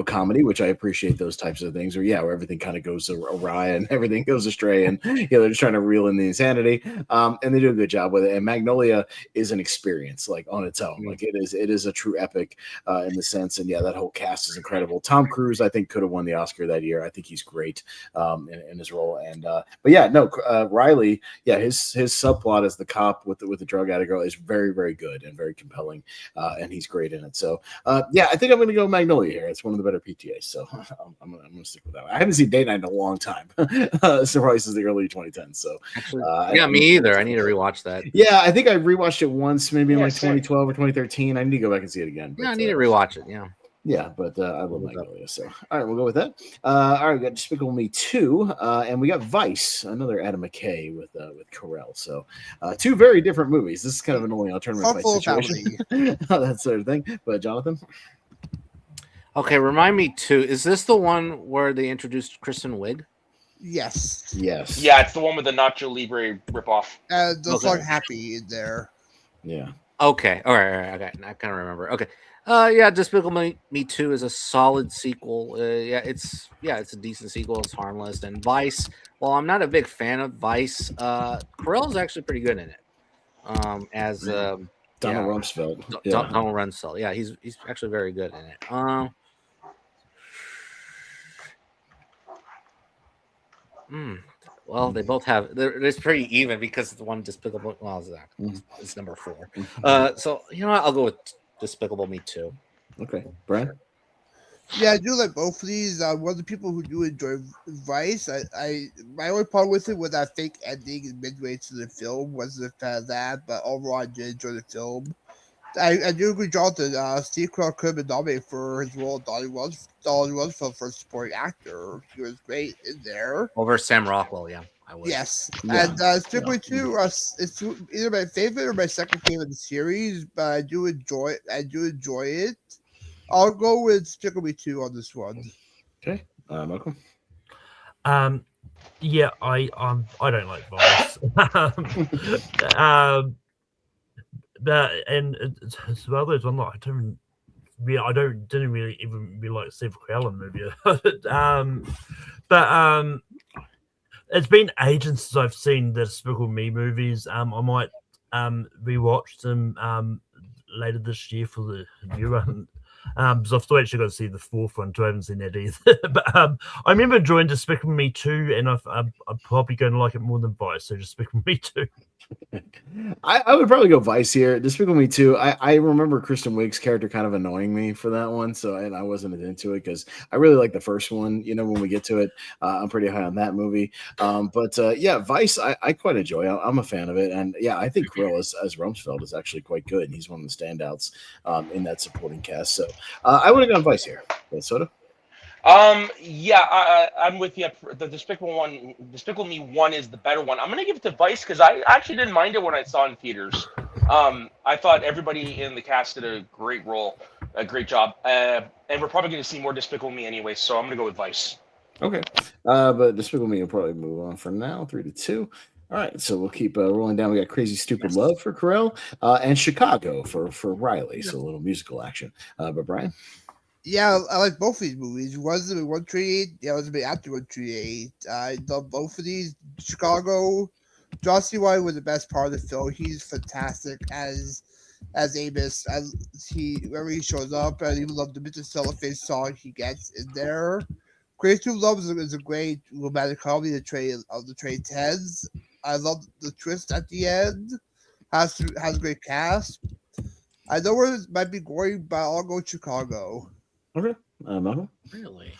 [SPEAKER 1] comedy, which I appreciate those types of things. Where everything kind of goes awry and everything goes astray, and they're just trying to reel in the insanity, and they do a good job with it. And Magnolia is an experience, like on its own, like it is a true epic in the sense. And yeah, that whole cast is incredible. Tom Cruise, I think, could have won the Oscar that year. I think he's great in his role. And but yeah, no, Reilly. Yeah, his subplot as the cop with the drug addict girl is very, very good and very compelling, and he's great in it. So, yeah, I think I'm going to go Magnolia here. It's one of the better PTAs, so I'm going to stick with that. I haven't seen Date Night in a long time, so probably since the early 2010s. So,
[SPEAKER 4] yeah, me either. I need to rewatch that.
[SPEAKER 1] Yeah, I think I rewatched it once, maybe in like 2012 or 2013. I need to go back and see it again.
[SPEAKER 4] But, I need to rewatch it. Yeah.
[SPEAKER 1] Yeah, but I love Magnolia. So, all right, we'll go with that. All right, we got Despicable Me 2, and we got Vice, another Adam McKay with Carell. So, two very different movies. This is kind of an only tournament fight situation, that sort of thing. But Jonathan,
[SPEAKER 4] okay, remind me too. Is this the one where they introduced Kristen Wiig?
[SPEAKER 3] Yes.
[SPEAKER 1] Yes.
[SPEAKER 5] Yeah, it's the one with the Nacho Libre ripoff.
[SPEAKER 3] The song "Happy" in there.
[SPEAKER 1] Yeah.
[SPEAKER 4] Okay. All right. Okay. I kind of remember. Okay. Yeah, Despicable Me 2 is a solid sequel. Yeah, it's a decent sequel. It's harmless. And Vice, while I'm not a big fan of Vice, Carell's actually pretty good in it. As
[SPEAKER 1] Donald Rumsfeld.
[SPEAKER 4] Donald Rumsfeld. Yeah, he's actually very good in it. Well, they both have. It's pretty even because the one Despicable. Well, it's number 4. So you know what? I'll go with Despicable Me 2.
[SPEAKER 1] Okay, Brian.
[SPEAKER 3] Yeah, I do like both of these. One of the people who do enjoy Vice, my only problem with it was that fake ending midway to the film. Wasn't a fan of that, but overall I did enjoy the film. I do agree, Jonathan. Steve Carell could have been nominated for his role. Donnie Rumsfeld for supporting actor. He was great in there.
[SPEAKER 4] Over Sam Rockwell, yeah. I would.
[SPEAKER 3] Yes, and Despicable Me 2, it's either my favorite or my second game of the series, but I do enjoy it. I'll go with Despicable Me 2 on this one.
[SPEAKER 1] Okay, Malcolm.
[SPEAKER 2] Yeah, I don't like Vice. But and it's well, there's one that I didn't really even be like Steve Carell movie. But it's been ages since I've seen the Despicable Me movies. I might rewatch them later this year for the new one. So I've still actually got to see the fourth one too. I haven't seen that either. But I remember enjoying Despicable Me 2, and I'm probably going to like it more than Vice. So Despicable Me 2.
[SPEAKER 1] I would probably go Vice here. Despicable Me 2. I remember Kristen Wiig's character kind of annoying me for that one, so I wasn't into it because I really like the first one. When we get to it, I'm pretty high on that movie. But yeah, Vice I quite enjoy. I'm a fan of it, and yeah, I think Carell as Rumsfeld is actually quite good, and he's one of the standouts in that supporting cast. So I would have gone Vice here. Soda.
[SPEAKER 5] Yeah, I'm with you. The Despicable Me 1 is the better one. I'm gonna give it to Vice because I actually didn't mind it when I saw it in theaters. I thought everybody in the cast did a great job, and we're probably gonna see more Despicable Me anyway. So I'm gonna go with Vice.
[SPEAKER 1] Okay, but Despicable Me will probably move on for now, 3-2. All right, so we'll keep rolling down. We got Crazy Stupid Love for Carell and Chicago for Reilly. So a little musical action. But Brian.
[SPEAKER 3] Yeah, I like both of these movies. One's a bit 138, the other's a bit after 138. I love both of these. Chicago John C. Reilly was the best part of the film. He's fantastic as Amos. As whenever he shows up, and even love the Mr. Cellophane song he gets in there. Crazy Stupid Love is a great romantic comedy. The Trade Teds. I love the twist at the end. Has a great cast. I know where this might be going, but I'll go Chicago.
[SPEAKER 1] Okay.
[SPEAKER 4] Really?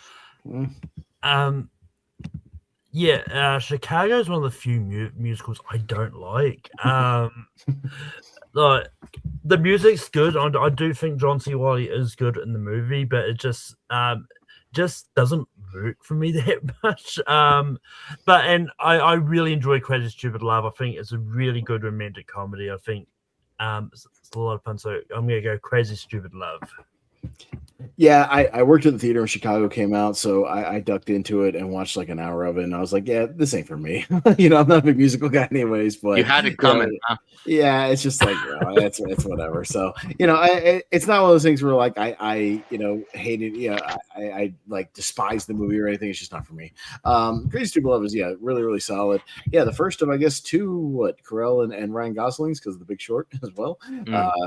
[SPEAKER 2] Chicago is one of the few musicals I don't like. Like the music's good. I do think John C. Reilly is good in the movie, but it just doesn't work for me that much. But I really enjoy Crazy Stupid Love. I think it's a really good romantic comedy. I think it's a lot of fun. So I'm gonna go Crazy Stupid Love.
[SPEAKER 1] Yeah, I worked at the theater when Chicago came out, so I ducked into it and watched like an hour of it, and I was like, yeah, this ain't for me. I'm not a big musical guy anyways, but
[SPEAKER 4] You had it coming, huh?
[SPEAKER 1] Yeah, it's just like, it's whatever. So, it's not one of those things where like I hate it. I like despise the movie or anything. It's just not for me. Crazy Stupid Love is, really, really solid. Yeah, the first of, I guess, two, Carell and Ryan Gosling's because of The Big Short as well.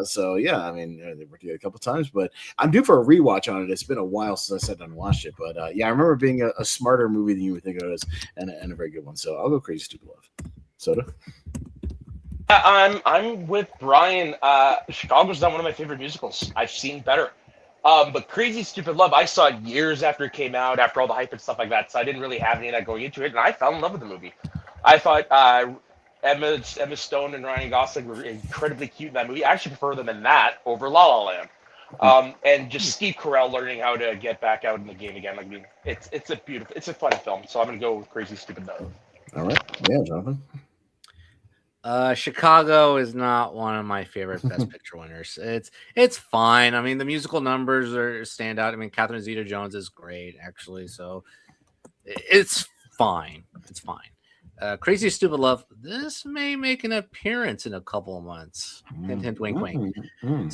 [SPEAKER 1] So, yeah, I mean, they worked together a couple times, but I'm due for a rewatch on it. It's been a while since I sat down and watched it, but I remember it being a smarter movie than you would think of it as, and a very good one. So I'll go Crazy Stupid Love. Soda?
[SPEAKER 5] I'm with Brian. Chicago's not one of my favorite musicals. I've seen better. But Crazy Stupid Love, I saw it years after it came out, after all the hype and stuff like that. So I didn't really have any of that going into it, and I fell in love with the movie. I thought Emma Stone and Ryan Gosling were incredibly cute in that movie. I actually prefer them in that over La La Land. And just Steve Carell learning how to get back out in the game again. It's a fun film. So I'm gonna go with Crazy Stupid Love.
[SPEAKER 1] All right, yeah, Jonathan.
[SPEAKER 4] Chicago is not one of my favorite Best Picture winners. It's fine. I mean, the musical numbers stand out. I mean, Catherine Zeta-Jones is great, actually. So it's fine. It's fine. Crazy Stupid Love. This may make an appearance in a couple of months. Hint, hint, wink, wink.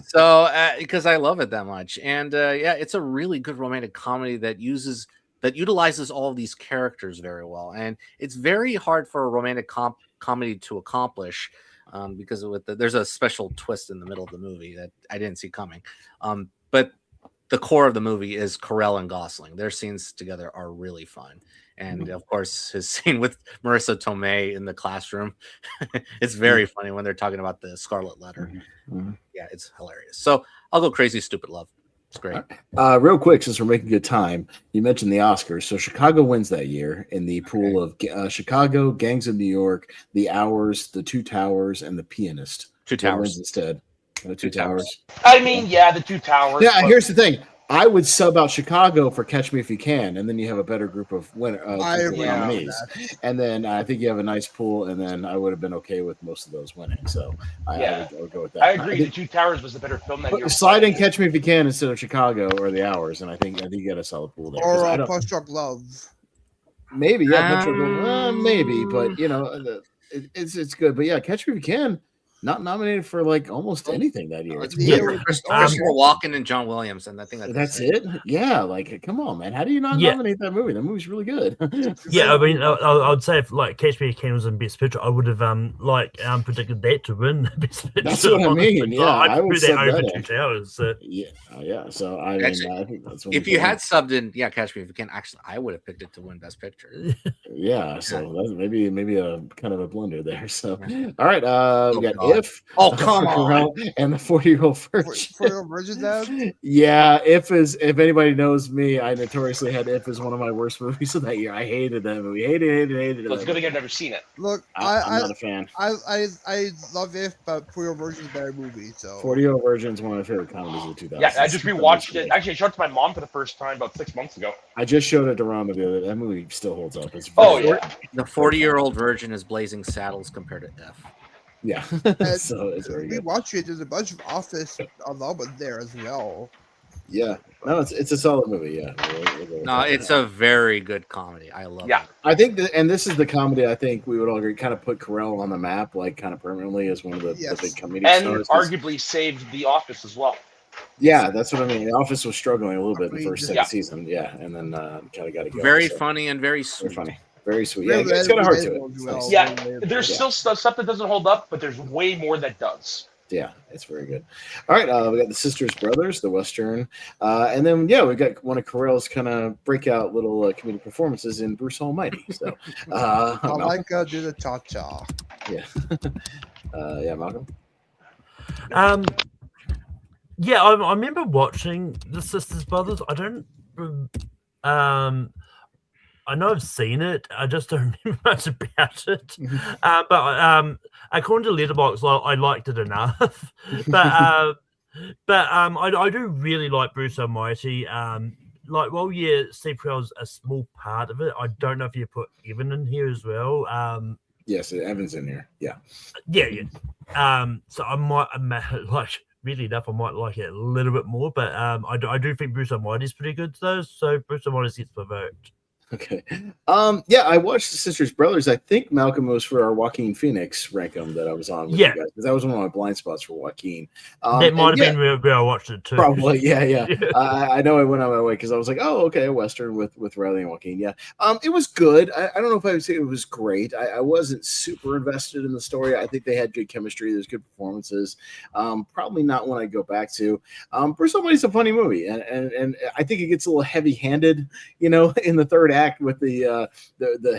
[SPEAKER 4] So because I love it that much, and it's a really good romantic comedy that utilizes all of these characters very well, and it's very hard for a romantic comedy to accomplish because there's a special twist in the middle of the movie that I didn't see coming. But the core of the movie is Carell and Gosling. Their scenes together are really fun. And of course, his scene with Marissa Tomei in the classroom, it's very funny when they're talking about the Scarlet Letter. Yeah, it's hilarious. So I'll go Crazy Stupid Love. It's great.
[SPEAKER 1] Real quick, since we're making good time, you mentioned the Oscars. So Chicago wins that year in the pool of Chicago, Gangs of New York, The Hours, The Two Towers, and The Pianist.
[SPEAKER 4] Two Towers
[SPEAKER 1] instead. The Two Towers.
[SPEAKER 5] I mean, The Two Towers.
[SPEAKER 1] Yeah, here's the thing. I would sub out Chicago for Catch Me If You Can, and then you have a better group of nominees. And then I think you have a nice pool, and then I would have been okay with most of those winning. So I would go with that.
[SPEAKER 5] I agree. The Two Towers was the better film that year.
[SPEAKER 1] Slide in Catch Me If You Can instead of Chicago or The Hours, and I think you get a solid pool there.
[SPEAKER 3] Or Punch Drunk Love.
[SPEAKER 1] Maybe, maybe, but it's good. But yeah, Catch Me If You Can. Not nominated for like almost anything that year. It's weird.
[SPEAKER 4] Christopher Walken and John Williams, and I think
[SPEAKER 1] that's it. Yeah, like come on, man. How do you not nominate that movie? That movie's really good.
[SPEAKER 2] Yeah, I mean, I would say if like Catch Me If You Can was in Best Picture, I would have predicted that to win Best Picture.
[SPEAKER 1] That's what I mean. Yeah, I would say
[SPEAKER 2] that over Two Towers. So.
[SPEAKER 1] Yeah. So I think that's
[SPEAKER 4] if you had subbed in, Catch Me If You Can. Actually, I would have picked it to win Best Picture.
[SPEAKER 1] Yeah, so that's maybe a kind of a blunder there. So all right, we got If.
[SPEAKER 4] Oh, come on.
[SPEAKER 1] And the 40-Year-Old Virgin.
[SPEAKER 3] 40-Year-Old Virgin, Dad?
[SPEAKER 1] Yeah, if anybody knows me, I notoriously had If as one of my worst movies of that year. I hated that movie. Hated it.
[SPEAKER 5] Well, it's good to get never seen it.
[SPEAKER 3] Look,
[SPEAKER 1] I'm not a fan.
[SPEAKER 3] I love If, but 40-Year-Old Virgin is a better movie. So
[SPEAKER 1] 40-Year-Old Virgin is one of my favorite comedies of the 2000s.
[SPEAKER 5] Yeah, I just rewatched it. Actually, I showed it to my mom for the first time about 6 months ago.
[SPEAKER 1] I just showed it to Rama the other day. That movie still holds up.
[SPEAKER 5] The
[SPEAKER 4] 40-Year-Old Virgin is Blazing Saddles compared to F.
[SPEAKER 1] Yeah, so it's very good.
[SPEAKER 3] Watch it. There's a bunch of Office alum there as well.
[SPEAKER 1] Yeah, no, it's a solid movie. Yeah,
[SPEAKER 4] no, it's a very good comedy. I love it.
[SPEAKER 1] I think and this is the comedy I think we would all agree kind of put Carell on the map, like kind of permanently as one of the big comedic stars.
[SPEAKER 5] And arguably saved The Office as well.
[SPEAKER 1] Yeah, that's what I mean. The Office was struggling a little bit in the second season. Yeah, and then kind of got to go.
[SPEAKER 4] Very funny and very sweet.
[SPEAKER 1] Very funny. Very sweet. Yeah, it's got a heart to it. It's nice.
[SPEAKER 5] Yeah, there's still stuff that doesn't hold up, but there's way more that does.
[SPEAKER 1] Yeah, it's very good. All right, we got the Sisters Brothers, the Western, and then we got one of Carell's kind of breakout little comedic performances in Bruce Almighty. So
[SPEAKER 3] I like do the cha cha.
[SPEAKER 1] Yeah, yeah, Malcolm.
[SPEAKER 2] Yeah, I remember watching the Sisters Brothers. I don't. I know I've seen it. I just don't remember much about it. But according to Letterboxd, I liked it enough. but I do really like Bruce Almighty. Steve Carell's a small part of it. I don't know if you put Evan in here as well.
[SPEAKER 1] Yes, Evan's in here. Yeah.
[SPEAKER 2] So I might really enough, I might like it a little bit more. But I do think Bruce Almighty's pretty good though. So Bruce Almighty gets my vote.
[SPEAKER 1] Okay. I watched the Sisters Brothers. I think Malcolm was for our Joaquin Phoenix rankum that I was on with you guys, because that was one of my blind spots for Joaquin.
[SPEAKER 2] That might have been where I watched it too.
[SPEAKER 1] Probably, yeah. I know I went on my way because I was like, oh, okay, a Western with Reilly and Joaquin. Yeah. It was good. I don't know if I would say it was great. I wasn't super invested in the story. I think they had good chemistry. There's good performances. Probably not one I'd go back to. Bruce Almighty's a funny movie, and I think it gets a little heavy-handed, in the third act with the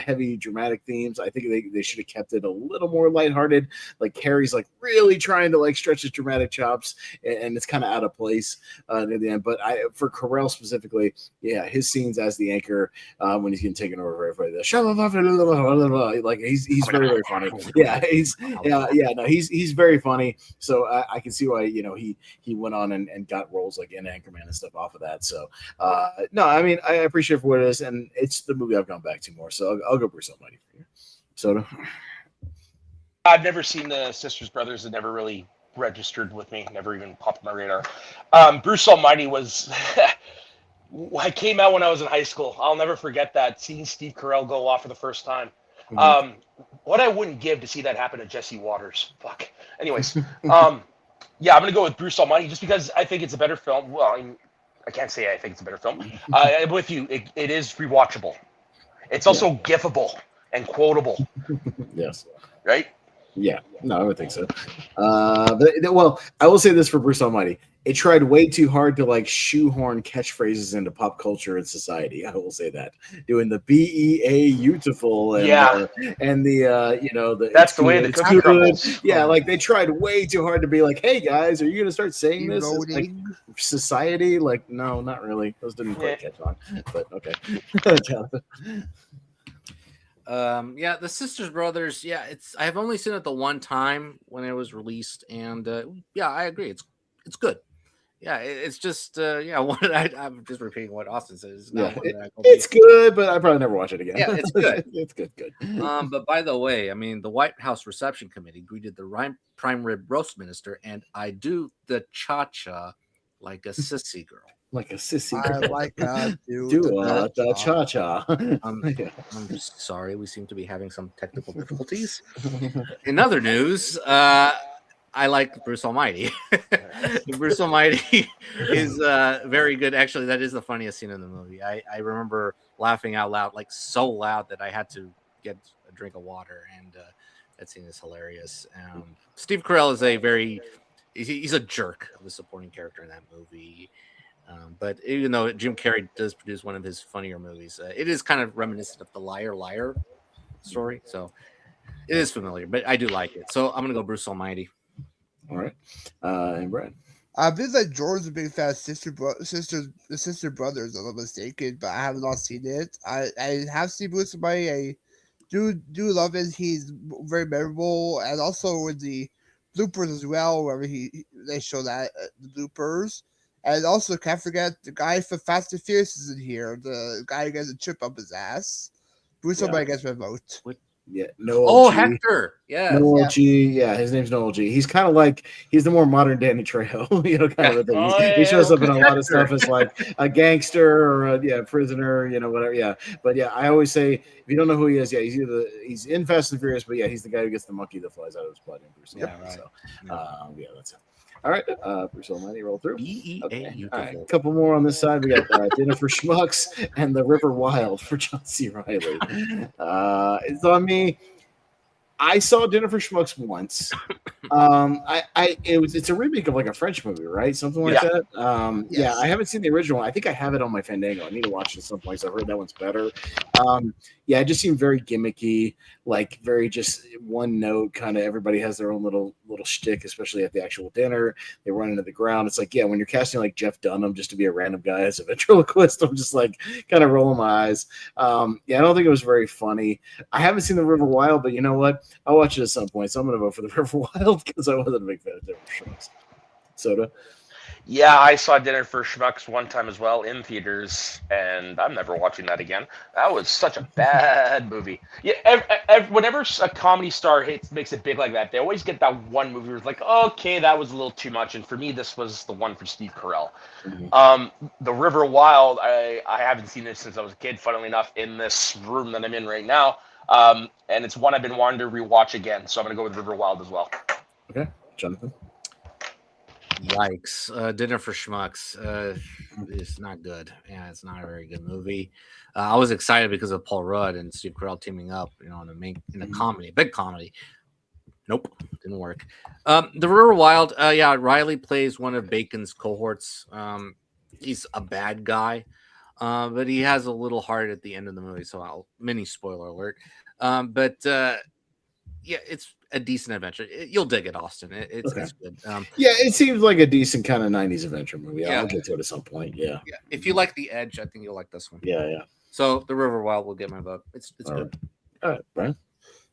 [SPEAKER 1] heavy dramatic themes. I think they should have kept it a little more lighthearted. Like Carrie's like really trying to like stretch his dramatic chops, and it's kind of out of place near the end. But for Carell specifically, his scenes as the anchor when he's getting taken over for everybody, like he's very, very funny. He's very funny. So I can see why he went on and got roles like in Anchorman and stuff off of that. So no, I mean I appreciate it for what it is, and it's the movie I've gone back to more. So I'll go Bruce Almighty for you. Soda.
[SPEAKER 5] I've never seen the Sisters Brothers. It never really registered with me. Never even popped on my radar. Bruce Almighty was. I came out when I was in high school. I'll never forget that, seeing Steve Carell go off for the first time. What I wouldn't give to see that happen to Jesse Waters. Fuck. Anyways, I'm gonna go with Bruce Almighty just because I think it's a better film. Well, I can't say I think it's a better film. I'm with you. It is rewatchable. It's also gifable and quotable.
[SPEAKER 1] Yes.
[SPEAKER 5] Right?
[SPEAKER 1] Yeah. No, I would think so. But I will say this for Bruce Almighty. It tried way too hard to like shoehorn catchphrases into pop culture and society. I will say that. Doing the BEA beautiful and the
[SPEAKER 5] that's the way the cookie crumbles.
[SPEAKER 1] Yeah, like they tried way too hard to be like, hey guys, are you gonna start saying this? Like, society? Like, no, not really. Those didn't quite catch on. But okay. Jonathan.
[SPEAKER 4] The Sisters Brothers. Yeah, I have only seen it the one time when it was released, and I agree. It's good. Yeah, it's just I'm just repeating what Austin says.
[SPEAKER 1] It's good, but I probably never watch it again.
[SPEAKER 4] Yeah, it's good.
[SPEAKER 1] It's good.
[SPEAKER 4] But by the way, I mean the White House reception committee greeted the prime rib roast minister, and I do the cha-cha like a sissy girl.
[SPEAKER 1] Like a sissy
[SPEAKER 3] girl. I like
[SPEAKER 1] the cha-cha.
[SPEAKER 4] I'm sorry, we seem to be having some technical difficulties. In other news, I like Bruce Almighty. Bruce Almighty is very good. Actually, that is the funniest scene in the movie. I remember laughing out loud, like so loud that I had to get a drink of water, and that scene is hilarious. Steve Carell is he's a jerk of a supporting character in that movie. But even though Jim Carrey does produce one of his funnier movies, it is kind of reminiscent of the Liar story. So it is familiar, but I do like it. So I'm going to go Bruce Almighty.
[SPEAKER 1] All right. And Brad.
[SPEAKER 3] I believe that George's a big fan of the Sister Brothers, if I'm not mistaken, but I have not seen it. I have seen Bruce Almighty. I do love it. He's very memorable, and also with the bloopers as well, where they show that the bloopers. And also, can't forget the guy for Fast and Furious is in here. The guy who gets a chip up his ass. Bruce Almighty gets my vote.
[SPEAKER 1] Yeah, Noel G.
[SPEAKER 4] Hector. Yeah.
[SPEAKER 1] Noel G. Yeah, his name's Noel G. He's kind of like, he's the more modern Danny Trejo, kind of a thing. He shows up in a lot of stuff as like a gangster or a prisoner, whatever. Yeah. But I always say, if you don't know who he is, he's in Fast and Furious, but he's the guy who gets the monkey that flies out of his butt in Bruce.
[SPEAKER 4] Yeah, right.
[SPEAKER 1] So, that's it. All right, Bruce Almighty, roll through.
[SPEAKER 4] B-E-A-U.
[SPEAKER 1] All right, a couple more on this side. We got Dinner for Schmucks and The River Wild for John C. Reilly. It's on me. I saw Dinner for Schmucks once. It's a remake of like a French movie, right? Something like that. Yeah, I haven't seen the original. I think I have it on my Fandango. I need to watch it at some point. I've heard that one's better. Yeah, it just seemed very gimmicky, like very just one note. Kind of everybody has their own little shtick, especially at the actual dinner. They run into the ground. It's like, yeah, when you're casting like Jeff Dunham just to be a random guy as a ventriloquist, I'm just like kind of rolling my eyes. Yeah, I don't think it was very funny. I haven't seen The River Wild, but you know what? I'll watch it at some point. So I'm going to vote for The River Wild because I wasn't a big fan of Dinner for Schmucks. Soda?
[SPEAKER 5] Yeah, I saw Dinner for Schmucks one time as well in theaters, and I'm never watching that again. That was such a bad movie. Yeah, whenever a comedy star makes it big like that, they always get that one movie where it's like, okay, that was a little too much. And for me, this was the one for Steve Carell. Mm-hmm. The River Wild, I haven't seen it since I was a kid, funnily enough, in this room that I'm in right now. And it's one I've been wanting to rewatch again, so I'm going to go with River Wild as well.
[SPEAKER 1] Okay, Jonathan?
[SPEAKER 4] Yikes. Dinner for Schmucks. It's not good. Yeah, it's not a very good movie. I was excited because of Paul Rudd and Steve Carell teaming up, in a comedy, big comedy. Nope, didn't work. The River Wild, yeah, Reilly plays one of Bacon's cohorts. He's a bad guy, but he has a little heart at the end of the movie, so mini spoiler alert. Yeah, it's a decent adventure. You'll dig it, Austin. It's good.
[SPEAKER 1] Yeah, it seems like a decent kind of 90s adventure movie. I'll get to it at some point. Yeah.
[SPEAKER 4] If you like The Edge, I think you'll like this one.
[SPEAKER 1] Yeah.
[SPEAKER 4] So The River Wild will get my vote. It's good.
[SPEAKER 1] Right. All right, Brian.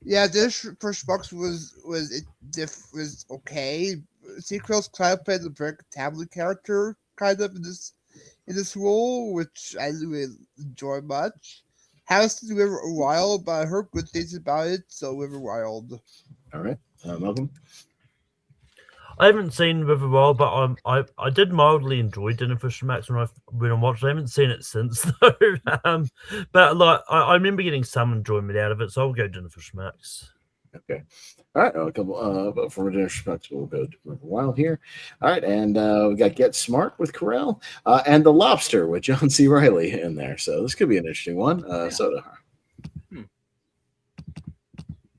[SPEAKER 3] Yeah, this for Schmucks was okay. Sequels kind of played the very tablet character kind of in this role, which I didn't really enjoy much. Haven't seen River Wild, but I heard good things about it, so River Wild.
[SPEAKER 1] All right, Malcolm.
[SPEAKER 2] I haven't seen River Wild, but I did mildly enjoy Dinner for Schmucks when I watched it. I haven't seen it since though. But like I remember getting some enjoyment out of it, so I'll go Dinner for Schmucks.
[SPEAKER 1] Okay. All right, a couple for Dinner for Schmucks. We'll go to River Wild here. All right, and we got Get Smart with Carell and The Lobster with John C. Reilly in there. So this could be an interesting one. Soda.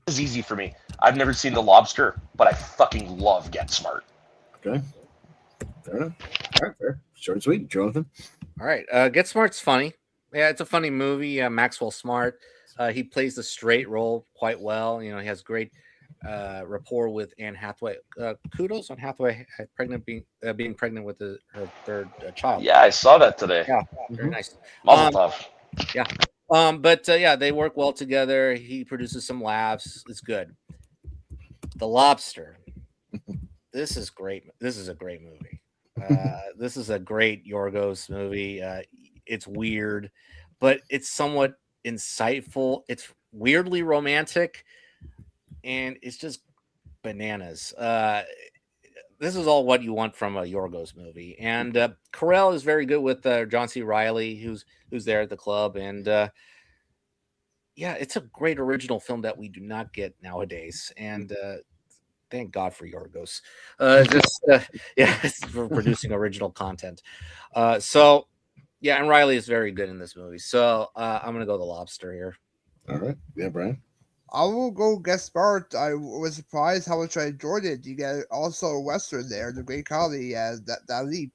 [SPEAKER 5] It's easy for me. I've never seen The Lobster, but I fucking love Get Smart.
[SPEAKER 1] Okay. Fair enough. All right, fair. Short and sweet. Jonathan?
[SPEAKER 4] All right. Get Smart's funny. Yeah, it's a funny movie. Maxwell Smart. He plays the straight role quite well. He has great rapport with Anne Hathaway. Kudos on Hathaway being pregnant with her third child.
[SPEAKER 5] Yeah, I saw that today.
[SPEAKER 4] Yeah, very nice.
[SPEAKER 5] Mazel tov.
[SPEAKER 4] Yeah. Yeah, they work well together. He produces some laughs. It's good. The Lobster. This is great. This is a great movie. This is a great Yorgos movie. It's weird, but it's somewhat insightful. It's weirdly romantic, and it's just bananas. This is all what you want from a Yorgos movie. And Carell is very good with John C. Reilly, who's there at the club. And yeah, it's a great original film that we do not get nowadays. And thank God for Yorgos. For producing original content. So yeah, and Reilly is very good in this movie. So I'm gonna go The Lobster here.
[SPEAKER 1] All right. Yeah, Brian.
[SPEAKER 3] I will go Get Smart. I was surprised how much I enjoyed it. You get also a Western there, the great comedy as that leap.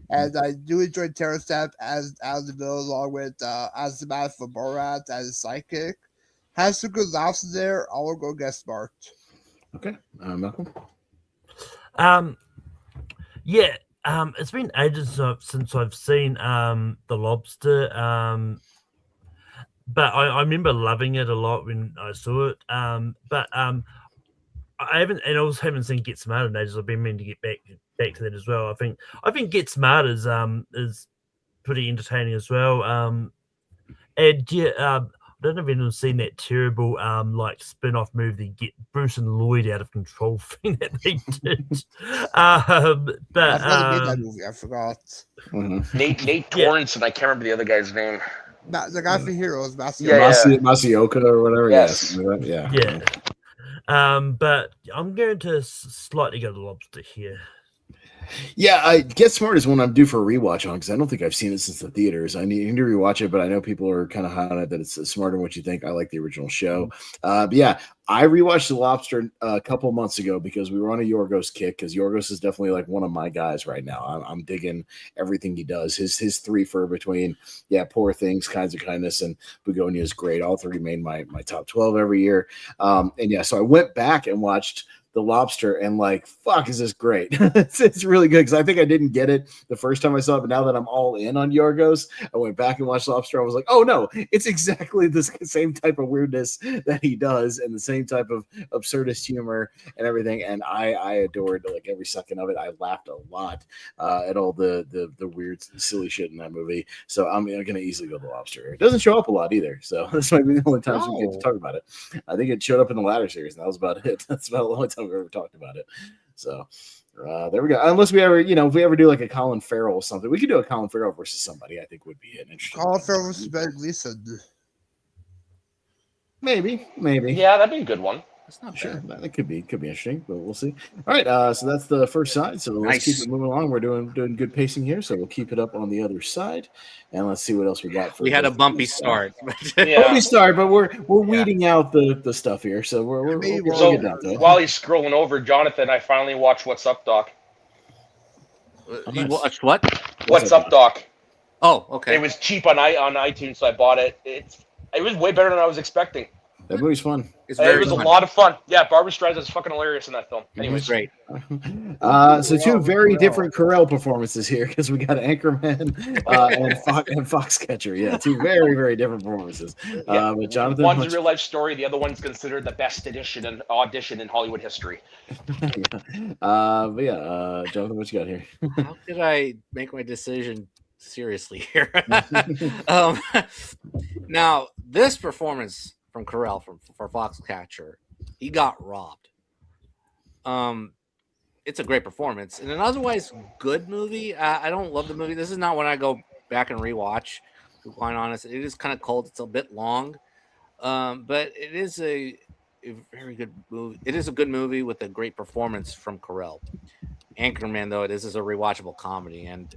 [SPEAKER 3] And I do enjoy Terrence Stamp as the villain, along with as the man from Borat as a psychic. Has some good laughs in there. I will go Get Smart.
[SPEAKER 1] Okay. Malcolm?
[SPEAKER 2] Yeah. It's been ages since I've seen The Lobster. But I remember loving it a lot when I saw it. But I also haven't seen Get Smart in ages. I've been meaning to get back to that as well. I think Get Smart is pretty entertaining as well. And yeah, I don't know if anyone's seen that terrible spin-off movie, Get Bruce and Lloyd Out of Control thing that they did. But
[SPEAKER 3] I've never that movie. I forgot.
[SPEAKER 1] Mm-hmm.
[SPEAKER 5] Nate Torrance, and I can't remember the other guy's name.
[SPEAKER 3] The guy for Heroes,
[SPEAKER 1] Masioka or whatever.
[SPEAKER 5] Yes.
[SPEAKER 1] Yeah.
[SPEAKER 2] But I'm going to slightly go to The Lobster here.
[SPEAKER 1] Yeah, Get Smart is one I'm due for a rewatch on because I don't think I've seen it since the theaters. I need to rewatch it, but I know people are kind of high on it that it's smarter than what you think. I like the original show. But yeah, I rewatched The Lobster a couple months ago because we were on a Yorgos kick because Yorgos is definitely like one of my guys right now. I'm digging everything he does. His three for between, Poor Things, Kinds of Kindness, and Begonia is great. All three made my top 12 every year. And yeah, so I went back and watched The Lobster and like, fuck, is this great? It's really good because I think I didn't get it the first time I saw it, but now that I'm all in on Yorgos, I went back and watched Lobster. I was like, oh no, it's exactly the same type of weirdness that he does and the same type of absurdist humor and everything. And I adored like every second of it. I laughed a lot at all the weird, silly shit in that movie. So I'm gonna easily go The Lobster. It doesn't show up a lot either, so this might be the only times we get to talk about it. I think it showed up in the latter series, and that was about it. That's about the only time we've ever talked about it. So there we go. Unless we ever, if we ever do like a Colin Farrell or something, we could do a Colin Farrell versus somebody. I think would be an interesting.
[SPEAKER 3] Colin Farrell versus Ben Gleeson.
[SPEAKER 1] Maybe.
[SPEAKER 5] Yeah, that'd be a good one.
[SPEAKER 4] That's not
[SPEAKER 1] Sure,
[SPEAKER 4] bad.
[SPEAKER 1] that could be interesting, but we'll see. All right, so that's the first side. So let's keep it moving along. We're doing good pacing here, so we'll keep it up on the other side, and let's see what else we got.
[SPEAKER 4] We had a bumpy start.
[SPEAKER 1] Bumpy start, but we're weeding out the stuff here, so we're
[SPEAKER 5] So
[SPEAKER 1] get down to it.
[SPEAKER 5] while he's scrolling over, Jonathan, I finally watched What's Up, Doc.
[SPEAKER 4] You watched what?
[SPEAKER 5] What's Up, Doc?
[SPEAKER 4] Oh, okay.
[SPEAKER 5] It was cheap on iTunes, so I bought it. It was way better than I was expecting.
[SPEAKER 1] That movie's fun.
[SPEAKER 4] It's very
[SPEAKER 5] It was
[SPEAKER 4] fun.
[SPEAKER 5] a lot of fun. Yeah, Barbra Streisand is fucking hilarious in that film. Anyways,
[SPEAKER 4] Great.
[SPEAKER 1] So two very different Carell performances here because we got Anchorman and Foxcatcher. Yeah, two very, very different performances. But Jonathan,
[SPEAKER 5] one's a real life story. The other one's considered the best audition in Hollywood history.
[SPEAKER 1] But yeah, Jonathan, what you got here?
[SPEAKER 4] How could I make my decision seriously here? Now, this performance from Carell for Foxcatcher, he got robbed. It's a great performance. In an otherwise good movie, I don't love the movie. This is not one I go back and rewatch, to be quite honest. It is kind of cold. It's a bit long. But it is a very good movie. It is a good movie with a great performance from Carell. Anchorman, though, this is a rewatchable comedy, and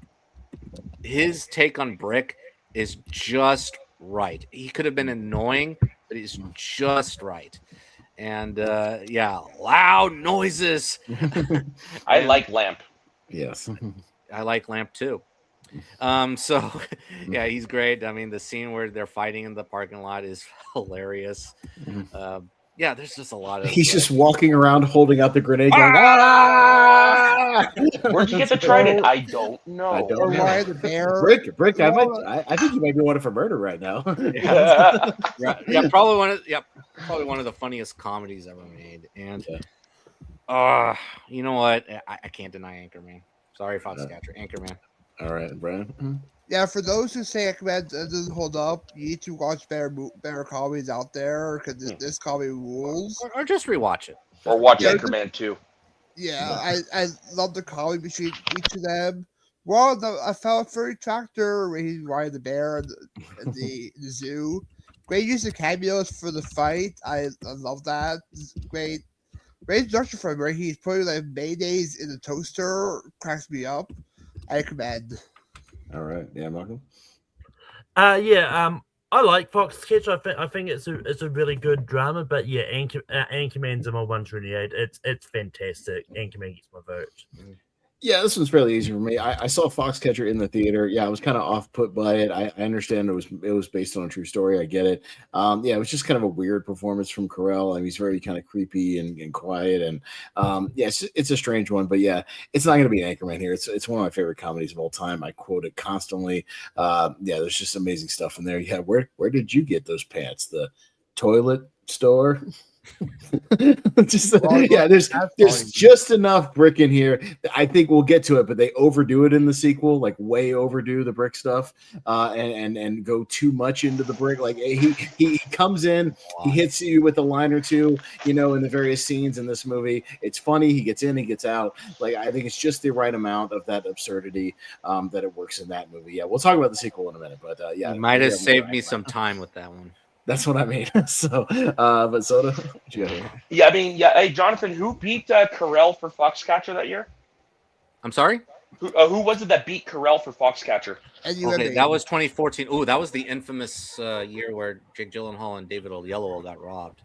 [SPEAKER 4] his take on Brick is just right. He could have been annoying, but he's just right. And loud noises.
[SPEAKER 5] I like Lamp.
[SPEAKER 1] Yes.
[SPEAKER 4] I like Lamp too. So yeah, he's great. I mean, the scene where they're fighting in the parking lot is hilarious. Yeah, there's just a lot of.
[SPEAKER 1] He's just walking around holding out the grenade, going, "Ah!"
[SPEAKER 5] Where'd you get the trident? I don't know.
[SPEAKER 1] I don't
[SPEAKER 3] Or
[SPEAKER 1] know.
[SPEAKER 3] why the bear?
[SPEAKER 1] Brick. I think you might be wanted for murder right now.
[SPEAKER 4] Probably one of the funniest comedies ever made. And you know what? I can't deny Anchorman. Sorry, Foxcatcher. Anchorman.
[SPEAKER 1] All right, Brian.
[SPEAKER 3] Yeah, for those who say Anchorman doesn't hold up, you need to watch better comedies out there because this comedy rules.
[SPEAKER 4] Or just rewatch it.
[SPEAKER 5] Or watch Anchorman 2.
[SPEAKER 3] Yeah, I love the comedy between each of them. Well, I found Furry Tractor where he's riding the bear in the zoo. Great use of cameos for the fight. I love that. Great instruction from him where he's putting like mayonnaise in the toaster. Cracks me up. I recommend.
[SPEAKER 1] All right, yeah, Malcolm.
[SPEAKER 2] I like Foxcatcher. I think it's a really good drama, but yeah, Anchorman's in my 128. It's fantastic. Anchorman gets my vote.
[SPEAKER 1] Yeah, this one's fairly easy for me. I saw Foxcatcher in the theater. Yeah, I was kind of off put by it. I understand it was based on a true story. I get it. It was just kind of a weird performance from Carell. I mean, he's very kind of creepy and quiet, and it's a strange one. But yeah, it's not going to be an Anchorman here. It's one of my favorite comedies of all time. I quote it constantly. There's just amazing stuff in there. Yeah, where did you get those pants? The toilet store. There's just enough Brick in here. I think we'll get to it, but they overdo it in the sequel, like way overdo the Brick stuff, and go too much into the Brick. Like he comes in, he hits you with a line or two, in the various scenes in this movie. It's funny. He gets in, he gets out. Like I think it's just the right amount of that absurdity that it works in that movie. Yeah, we'll talk about the sequel in a minute, but
[SPEAKER 4] you might have saved me some time with that one.
[SPEAKER 1] That's what I mean. So, but Soda, what you got here?
[SPEAKER 5] Yeah, I mean, hey, Jonathan, who beat Carell for Foxcatcher that year?
[SPEAKER 4] I'm sorry.
[SPEAKER 5] Who was it that beat Carell for Foxcatcher?
[SPEAKER 3] And you
[SPEAKER 4] Okay, that was 2014. Oh, that was the infamous year where Jake Gyllenhaal and David Oyelowo got robbed.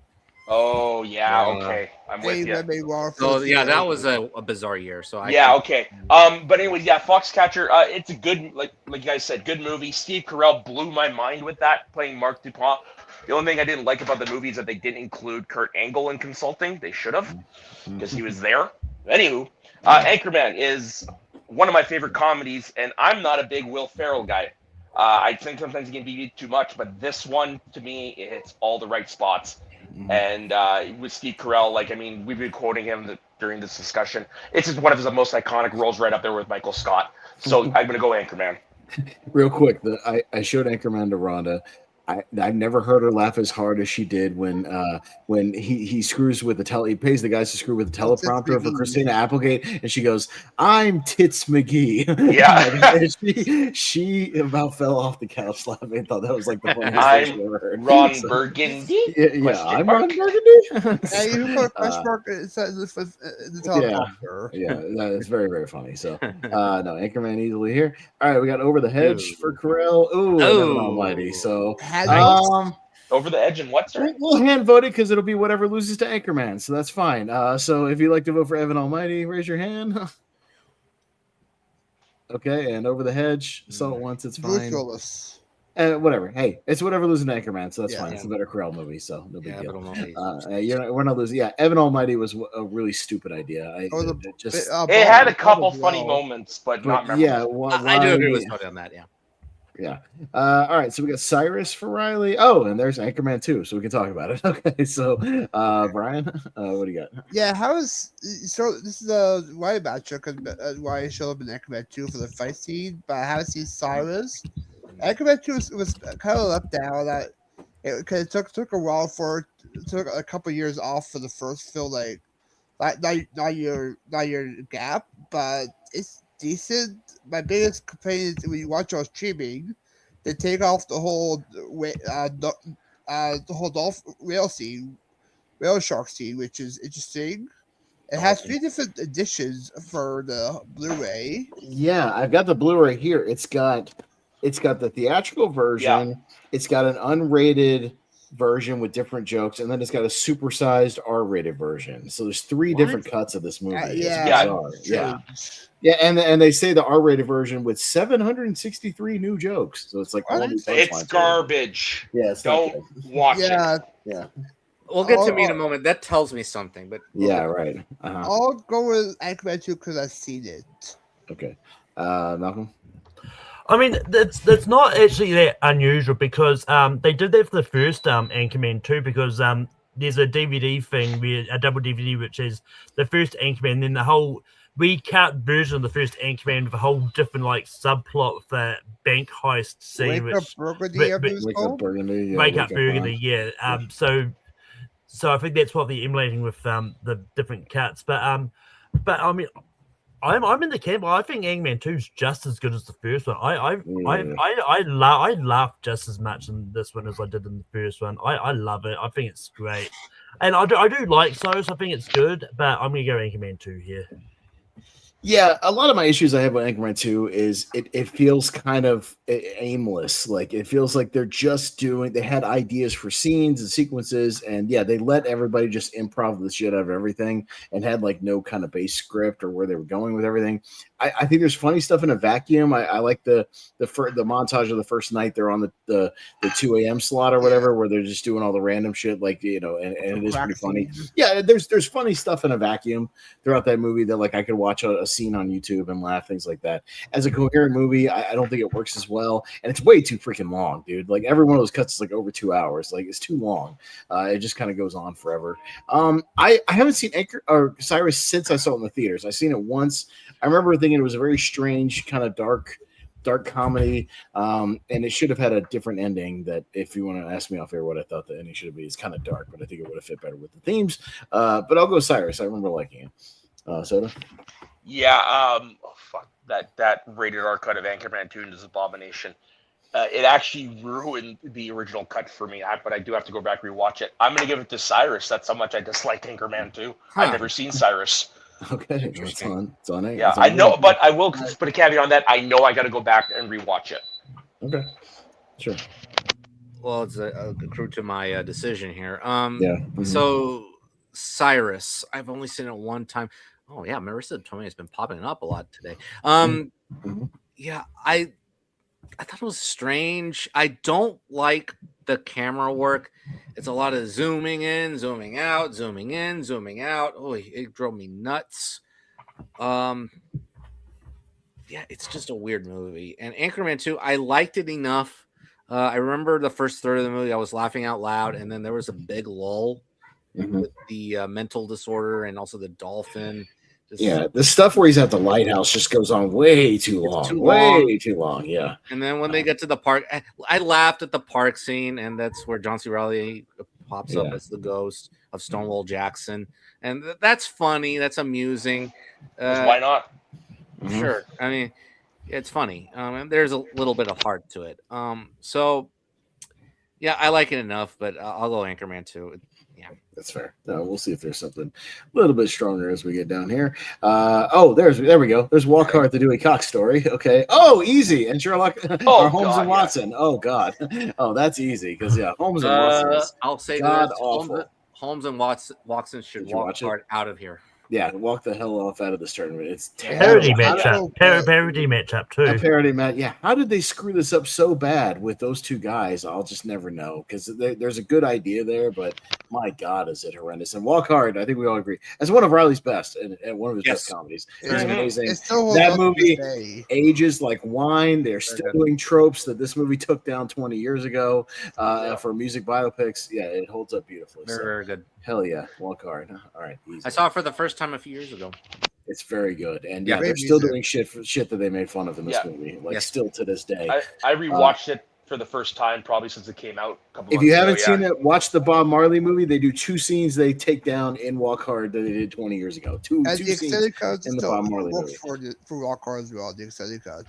[SPEAKER 5] Oh yeah,
[SPEAKER 4] Yeah.
[SPEAKER 5] okay, I'm with you.
[SPEAKER 4] So yeah, that was a bizarre year. So
[SPEAKER 5] Okay. But anyways, yeah, Foxcatcher. It's a good, like you guys said, good movie. Steve Carell blew my mind with that, playing Mark Dupont. The only thing I didn't like about the movie is that they didn't include Kurt Angle in consulting. They should have, because he was there. Anywho, Anchorman is one of my favorite comedies, and I'm not a big Will Ferrell guy. I think sometimes he can be too much, but this one, to me, it hits all the right spots. And with Steve Carell, like, I mean, we've been quoting him during this discussion. It's just one of his most iconic roles, right up there with Michael Scott. So I'm going to go Anchorman.
[SPEAKER 1] Real quick, I showed Anchorman to Rhonda. I've never heard her laugh as hard as she did when he screws with he pays the guys to screw with the teleprompter for Christina Applegate, and she goes, "I'm Tits McGee."
[SPEAKER 5] Yeah.
[SPEAKER 1] she about fell off the couch laughing. I thought that was like the funniest thing she ever heard.
[SPEAKER 5] Ron Burgundy.
[SPEAKER 1] Yeah, I'm Ron Burgundy.
[SPEAKER 3] Yeah, you put a question mark inside the teleprompter.
[SPEAKER 1] Yeah, it's very, very funny. So no, Anchorman easily here. All right, we got Over the Hedge for Carell. Ooh, Evan Almighty. So
[SPEAKER 5] Over the Edge and what, sir?
[SPEAKER 1] We'll hand vote it because it'll be whatever loses to Anchorman, so that's fine. So if you'd like to vote for Evan Almighty, raise your hand. Okay, and Over the Hedge, saw it once, it's fine. Whatever. Hey, it's whatever losing to Anchorman, so that's fine. It's a better Carell movie, so no big deal. We're not losing. Yeah, Evan Almighty was a really stupid idea.
[SPEAKER 5] It had a couple funny moments, but not memorable.
[SPEAKER 1] Yeah,
[SPEAKER 4] I do agree with Tony on that. Yeah.
[SPEAKER 1] Yeah. All right. So we got Cyrus for Reilly. Oh, and there's Anchorman too, so we can talk about it. Okay. So, Brian, what do you got?
[SPEAKER 3] Yeah. This is a why matchup because why I showed up in Anchorman 2 for the fight scene, but I haven't seen Cyrus. Anchorman 2 was kind of left down that it took a while it took a couple years off for the first film, like not your gap, but it's decent. My biggest complaint is when you watch on streaming, they take off the whole whale shark scene, which is interesting. It has 3 different editions for the Blu-ray.
[SPEAKER 1] Yeah, I've got the Blu-ray here. It's got the theatrical version. Yeah. It's got an unrated version with different jokes, and then it's got a supersized R-rated version. So there's 3 different cuts of this movie. Yeah, and they say the R-rated version with 763 new jokes. So it's like
[SPEAKER 5] it's garbage.
[SPEAKER 1] Yeah,
[SPEAKER 5] don't watch it.
[SPEAKER 1] Yeah.
[SPEAKER 4] We'll get to me in a moment. That tells me something, but
[SPEAKER 1] right.
[SPEAKER 3] I'll go with Anchorman 2 because I've seen it.
[SPEAKER 1] Okay, Malcolm.
[SPEAKER 2] I mean, that's not actually that unusual because they did that for the first Anchorman 2 because there's a DVD thing, a double DVD, which is the first Anchorman, then the whole recut version of the first Anchorman with a whole different like subplot with the bank heist scene.
[SPEAKER 3] Wake Up Burgundy.
[SPEAKER 2] Wake Up Burgundy, yeah. So I think that's what they're emulating with the different cuts. But I mean, I'm in the camp. I think Anchorman 2 is just as good as the first one. I laughed just as much in this one as I did in the first one. I love it. I think it's great, and I do like Cyrus. I think it's good, but I'm gonna go Anchorman 2 here.
[SPEAKER 1] Yeah, a lot of my issues I have with Anchorman 2 is it feels kind of aimless. Like it feels like they're just they had ideas for scenes and sequences, and yeah, they let everybody just improv the shit out of everything and had like no kind of base script or where they were going with everything. I think there's funny stuff in a vacuum. I like the montage of the first night they're on the 2 a.m. slot or whatever, where they're just doing all the random shit, like and it is pretty funny. Yeah, there's funny stuff in a vacuum throughout that movie that like I could watch a scene on YouTube and laugh, things like that. As a coherent movie, I don't think it works as well, and it's way too freaking long, dude. Like every one of those cuts is like over 2 hours. Like it's too long. It just kind of goes on forever. I haven't seen Cyrus since I saw it in the theaters. I've seen it once. I remember thinking it was a very strange kind of dark comedy, and it should have had a different ending. That if you want to ask me off air what I thought the ending should be, it's kind of dark, but I think it would have fit better with the themes. But I'll go Cyrus. I remember liking it. Soda.
[SPEAKER 5] Yeah. Fuck that rated R cut of Anchorman 2 is abomination. It actually ruined the original cut for me, but I do have to go back and rewatch it. I'm gonna give it to Cyrus. That's how much I dislike Anchorman 2. I've never seen Cyrus.
[SPEAKER 1] Okay, it's
[SPEAKER 4] Interesting.
[SPEAKER 1] on.
[SPEAKER 5] Yeah,
[SPEAKER 1] it's on
[SPEAKER 5] I know,
[SPEAKER 1] A.
[SPEAKER 5] but I will put a caveat on that. I know I got to go back and rewatch it.
[SPEAKER 1] Okay, sure.
[SPEAKER 4] Well, it's accrued to my decision here.
[SPEAKER 1] Yeah.
[SPEAKER 4] So Cyrus, I've only seen it one time. Oh yeah, Marissa Tomei has been popping up a lot today.
[SPEAKER 1] Mhm.
[SPEAKER 4] Yeah, I thought it was strange. I don't like the camera work. It's a lot of zooming in, zooming out, zooming in, zooming out. Oh, it drove me nuts. Yeah, it's just a weird movie. And Anchorman 2, I liked it enough. I remember the first third of the movie, I was laughing out loud, and then there was a big lull with the mental disorder and also the dolphin.
[SPEAKER 1] Yeah, the stuff where he's at the lighthouse just goes on way too long. Way too long. Yeah.
[SPEAKER 4] And then when they get to the park, I laughed at the park scene, and that's where John C. Reilly pops up as the ghost of Stonewall Jackson. And that's funny. That's amusing.
[SPEAKER 5] Why not?
[SPEAKER 4] Sure. I mean, it's funny. And there's a little bit of heart to it. So yeah, I like it enough, but I'll go Anchorman 2. Yeah,
[SPEAKER 1] that's fair. We'll see if there's something a little bit stronger as we get down here. There we go. There's Walk Hard, the Dewey Cox story. Okay. Oh, easy. And Sherlock or Holmes and Watson. Yeah. Oh God. Oh, that's easy because Holmes and Watson.
[SPEAKER 4] I'll say
[SPEAKER 1] God
[SPEAKER 4] this:
[SPEAKER 1] awful.
[SPEAKER 4] Holmes and Watson should walk hard out of here.
[SPEAKER 1] Yeah, walk the hell off out of this tournament. It's
[SPEAKER 2] parody matchup. Parody matchup too.
[SPEAKER 1] A parody match. Yeah. How did they screw this up so bad with those two guys? I'll just never know because there's a good idea there, but my God, is it horrendous? And Walk Hard, I think we all agree, as one of Riley's best and one of his best comedies. It's amazing. That movie ages like wine. They're still doing tropes that this movie took down 20 years ago for music biopics. Yeah, it holds up beautifully.
[SPEAKER 4] Very good.
[SPEAKER 1] Hell yeah, Walk Hard. All right, easy.
[SPEAKER 4] I saw it for the first time a few years ago.
[SPEAKER 1] It's very good, and they're still doing shit that they made fun of in this movie, still to this day.
[SPEAKER 5] I rewatched it for the first time probably since it came out.
[SPEAKER 1] If you haven't seen it, watch the Bob Marley movie. They do two scenes they take down in Walk Hard that they did 20 years ago. Two scenes in the Bob Marley movie.
[SPEAKER 3] For Walk Hard as well, the extended cut.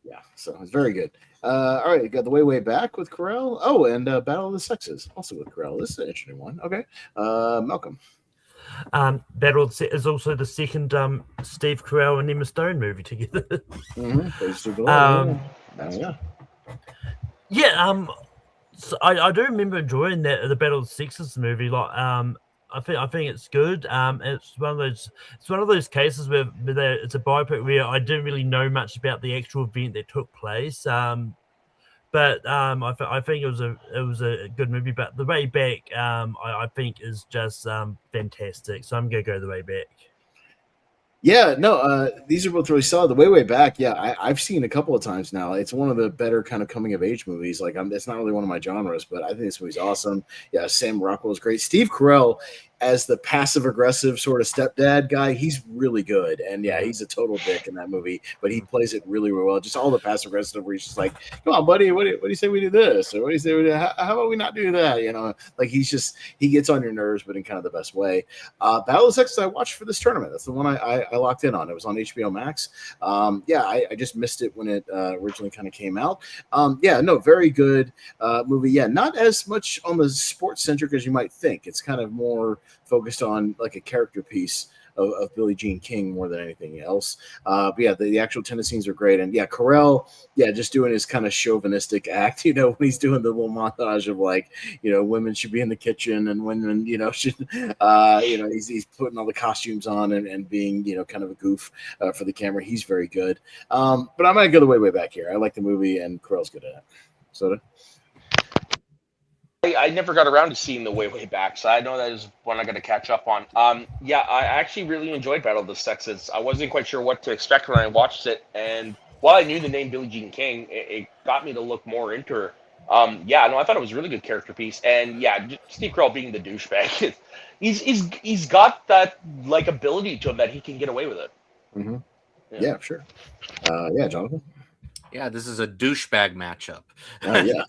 [SPEAKER 1] Yeah, so it's very good. All right, you got the way back with Carell. Oh, and Battle of the Sexes also with Carell. This is an interesting one. Okay, Malcolm.
[SPEAKER 2] Battle is also the second Steve Carell and Emma Stone movie together. So I do remember enjoying the Battle of the Sexes movie. Like, I think it's good. It's one of those cases where it's a biopic where I didn't really know much about the actual event that took place. But I think it was a good movie. But The Way Back, I think is just fantastic. So I'm gonna go The Way Back.
[SPEAKER 1] Yeah, no, these are both really solid. The Way Back, yeah, I've seen a couple of times now. It's one of the better kind of coming of age movies. Like, it's not really one of my genres, but I think this movie's awesome. Yeah, Sam Rockwell's great. Steve Carell as the passive aggressive sort of stepdad guy, he's really good. And yeah, he's a total dick in that movie, but he plays it really, really well. Just all the passive aggressive where he's just like, "Come on, buddy, what do you say we do this? Or what do you say how about we not do that?" You know, like he gets on your nerves, but in kind of the best way. Battle of the Sexes I watched for this tournament. That's the one I locked in on. It was on HBO Max. I just missed it when it originally kind of came out. Very good movie. Yeah, not as much on the sports centric as you might think. It's kind of more focused on like a character piece of Billie Jean King more than anything else. But yeah, the actual tennis scenes are great. And yeah, Carell, just doing his kind of chauvinistic act, when he's doing the little montage of like, women should be in the kitchen and women, should, he's putting all the costumes on and being, kind of a goof for the camera. He's very good. But I'm going to go the way back here. I like the movie and Carell's good at it. Soda?
[SPEAKER 5] I never got around to seeing The Way Back, so I know that is one I got to catch up on. I actually really enjoyed Battle of the Sexes. I wasn't quite sure what to expect when I watched it, and while I knew the name Billie Jean King, it got me to look more into her. I thought it was a really good character piece, and Steve Carell being the douchebag, he's got that like ability to him that he can get away with it.
[SPEAKER 1] Mm-hmm. Yeah, sure. Jonathan.
[SPEAKER 4] Yeah, this is a douchebag matchup.
[SPEAKER 1] Yeah.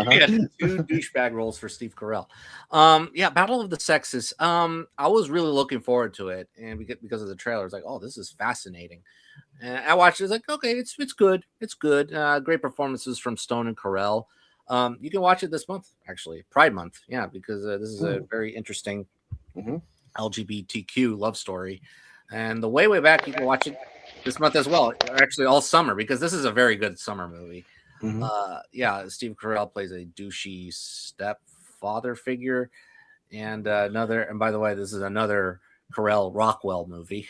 [SPEAKER 4] We had two douchebag roles for Steve Carell. Battle of the Sexes. I was really looking forward to it, and because of the trailer, I was like, "Oh, this is fascinating." And I watched it. I was like, "Okay, it's good. It's good. Great performances from Stone and Carell." You can watch it this month, actually, Pride Month. Yeah, because this is a very interesting LGBTQ love story. And the way back, you can watch it this month as well, or actually all summer, because this is a very good summer movie. Yeah, Steve Carell plays a douchey stepfather figure, and and by the way, this is another Carell Rockwell movie.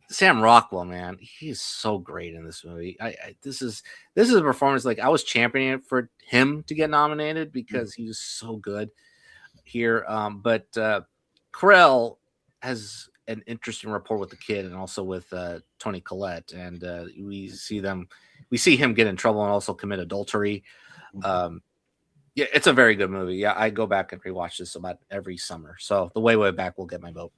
[SPEAKER 4] Sam Rockwell, man, he's so great in this movie. This is a performance like I was championing it for him to get nominated because he was so good here. But Carell has an interesting rapport with the kid and also with Tony Collette, and we see him get in trouble and also commit adultery. Yeah, it's a very good movie. Yeah, I go back and rewatch this about every summer. So the way back will get my vote.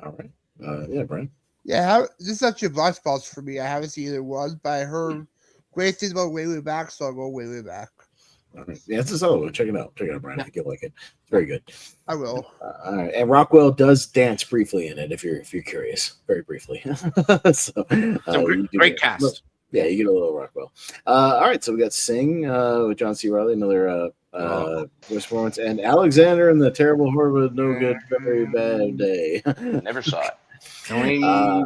[SPEAKER 1] All right. Yeah, Brian.
[SPEAKER 3] Yeah, this is actually blind spots for me. I haven't seen either one, but I heard great things about Way Back, so I'll go Way Back.
[SPEAKER 1] All right. Yeah, it's a solid one. Check it out. Brian. I think you'll like it. It's very good.
[SPEAKER 3] I will.
[SPEAKER 1] All right. And Rockwell does dance briefly in it if you're curious, very briefly. So
[SPEAKER 4] great cast.
[SPEAKER 1] Yeah, you get a little Rockwell. All right, so we got Sing with John C. Reilly, another voice performance, and Alexander in the Terrible, Horrible, No Good, Very Bad Day.
[SPEAKER 5] Never saw it.
[SPEAKER 4] Can we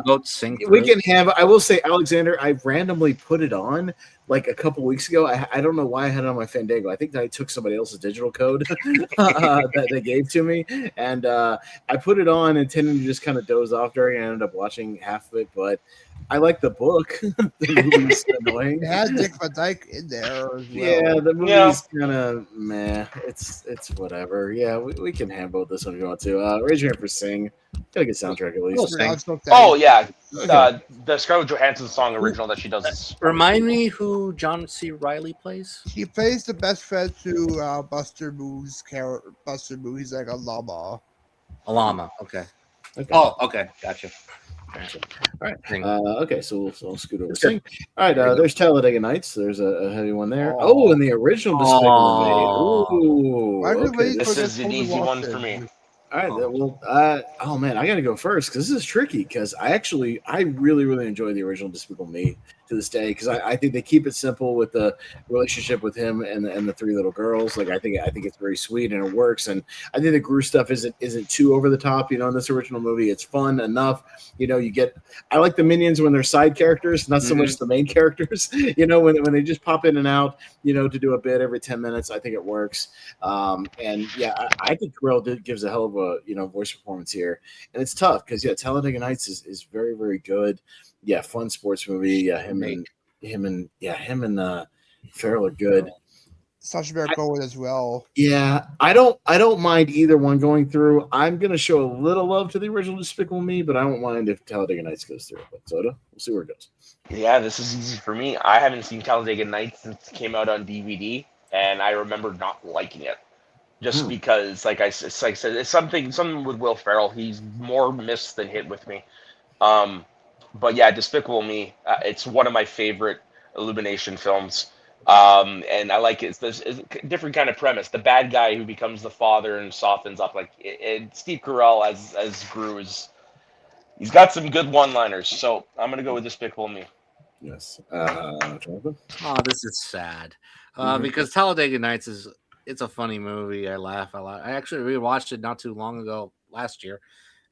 [SPEAKER 4] vote Sing?
[SPEAKER 1] We can have. I will say, Alexander. I randomly put it on like a couple weeks ago. I don't know why I had it on my Fandango. I think that I took somebody else's digital code that they gave to me, and I put it on intending to just kind of doze off during. I ended up watching half of it, but I like the book. The movie's annoying.
[SPEAKER 3] It has Dick Van Dyke in there as well.
[SPEAKER 1] Yeah, the movie's kind of meh. It's whatever. Yeah, we can handle this one if you want to. Raise your hand for Sing. Got a good soundtrack at least.
[SPEAKER 5] Oh yeah, the Scarlett Johansson song original that she does. Is
[SPEAKER 4] Remind me who John C. Reilly plays.
[SPEAKER 3] He plays the best friend to Buster Moo's character. Buster Moo. He's like a llama.
[SPEAKER 4] A llama. Okay. Oh, okay. Gotcha.
[SPEAKER 1] All right. Okay, so we'll scoot over. Sing. All right. There's Talladega Nights. There's a heavy one there. Oh, and the original Despicable Me. Ooh. Okay.
[SPEAKER 5] This is an easy one for me.
[SPEAKER 1] All right. Well, oh man, I got to go first because this is tricky because I really, really enjoy the original Despicable Me to this day because I think they keep it simple with the relationship with him and the three little girls. Like I think it's very sweet and it works. And I think the Gru stuff isn't too over the top. You know, in this original movie, it's fun enough. You know, I like the Minions when they're side characters, not so much the main characters. You know, when they just pop in and out, you know, to do a bit every 10 minutes, I think it works. And yeah, I think Carell gives a hell of a voice performance here, and it's tough because Talladega Nights is very, very good. Yeah, fun sports movie. Yeah, him and Farrell are good.
[SPEAKER 3] Sacha Baron Cohen as well.
[SPEAKER 1] Yeah, I don't mind either one going through. I'm gonna show a little love to the original Despicable Me, but I don't mind if Talladega Nights goes through. But Soda, we'll see where it goes.
[SPEAKER 5] Yeah, this is easy for me. I haven't seen Talladega Nights since it came out on DVD, and I remember not liking it. Just because, like I said, it's something with Will Ferrell. He's more missed than hit with me. But yeah, Despicable Me. It's one of my favorite Illumination films. And I like it. It's a different kind of premise. The bad guy who becomes the father and softens up. Like Steve Carell as Gru he's got some good one-liners. So I'm gonna go with Despicable Me.
[SPEAKER 1] Yes.
[SPEAKER 4] Oh, this is sad. Because Talladega Nights it's a funny movie. I laugh a lot. I actually rewatched it not too long ago, last year,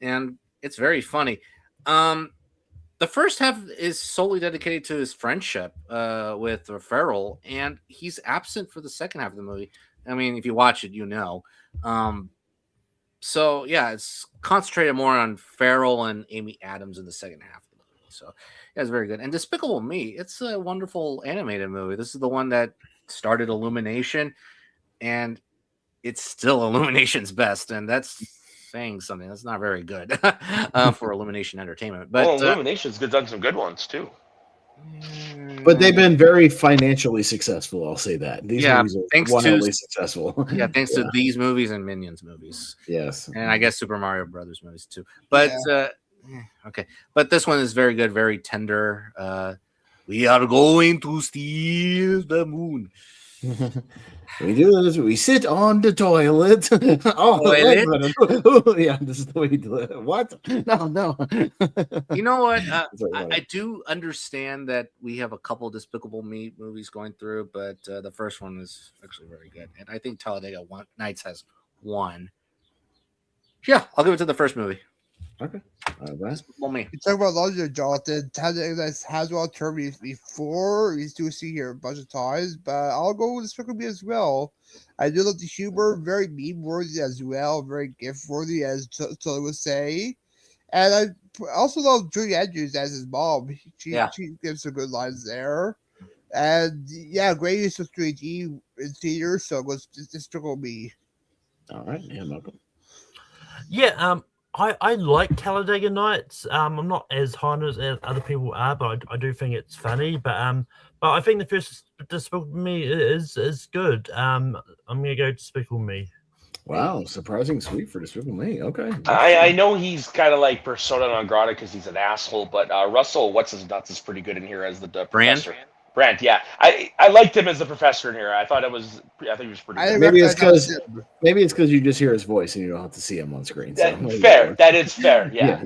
[SPEAKER 4] and it's very funny. The first half is solely dedicated to his friendship with Farrell, and he's absent for the second half of the movie. I mean, if you watch it, you know. So yeah, it's concentrated more on Farrell and Amy Adams in the second half of the movie. So yeah, it's very good. And Despicable Me, it's a wonderful animated movie. This is the one that started Illumination. And it's still Illumination's best, and that's saying something. That's not very good for Illumination Entertainment. But
[SPEAKER 5] Illumination's done some good ones too.
[SPEAKER 1] But they've been very financially successful. I'll say that. These movies are wildly successful.
[SPEAKER 4] Yeah, thanks to these movies and Minions movies.
[SPEAKER 1] Yes,
[SPEAKER 4] and I guess Super Mario Brothers movies too. But okay, but this one is very good, very tender. We are going to steal the moon.
[SPEAKER 1] We do this. We sit on the toilet. Yeah, this is the way we do it. What? No.
[SPEAKER 4] You know what? I do understand that we have a couple Despicable Me movies going through, but the first one is actually very good, and I think Talladega Nights has one. Yeah, I'll give it to the first movie.
[SPEAKER 1] Okay. Brian?
[SPEAKER 4] Well, me.
[SPEAKER 3] You talk about London, Jonathan. Haswell term before. We do see here a bunch of times, but I'll go with Despicable Me as well. I do love the humor, very meme worthy as well, very gift worthy, as Tully would say. And I also love Julie Andrews as his mom. She gives some good lines there. And yeah, great use of 3D in theater, so it was Despicable Me.
[SPEAKER 1] All right. Yeah, Malcolm.
[SPEAKER 2] Yeah, I like Talladega Nights. I'm not as high as other people are, but I do think it's funny. But I think the first Despicable Me is good. I'm gonna go Despicable Me.
[SPEAKER 1] Wow, surprising sweep for Despicable Me. Okay.
[SPEAKER 5] I know he's kind of like persona non grata because he's an asshole, but Russell, what's his nuts, is pretty good in here as the professor. Brand, yeah, I liked him as the professor in here. I think he was pretty good.
[SPEAKER 1] Maybe it's because you just hear his voice and you don't have to see him on screen. So
[SPEAKER 5] fair. That is fair. Yeah.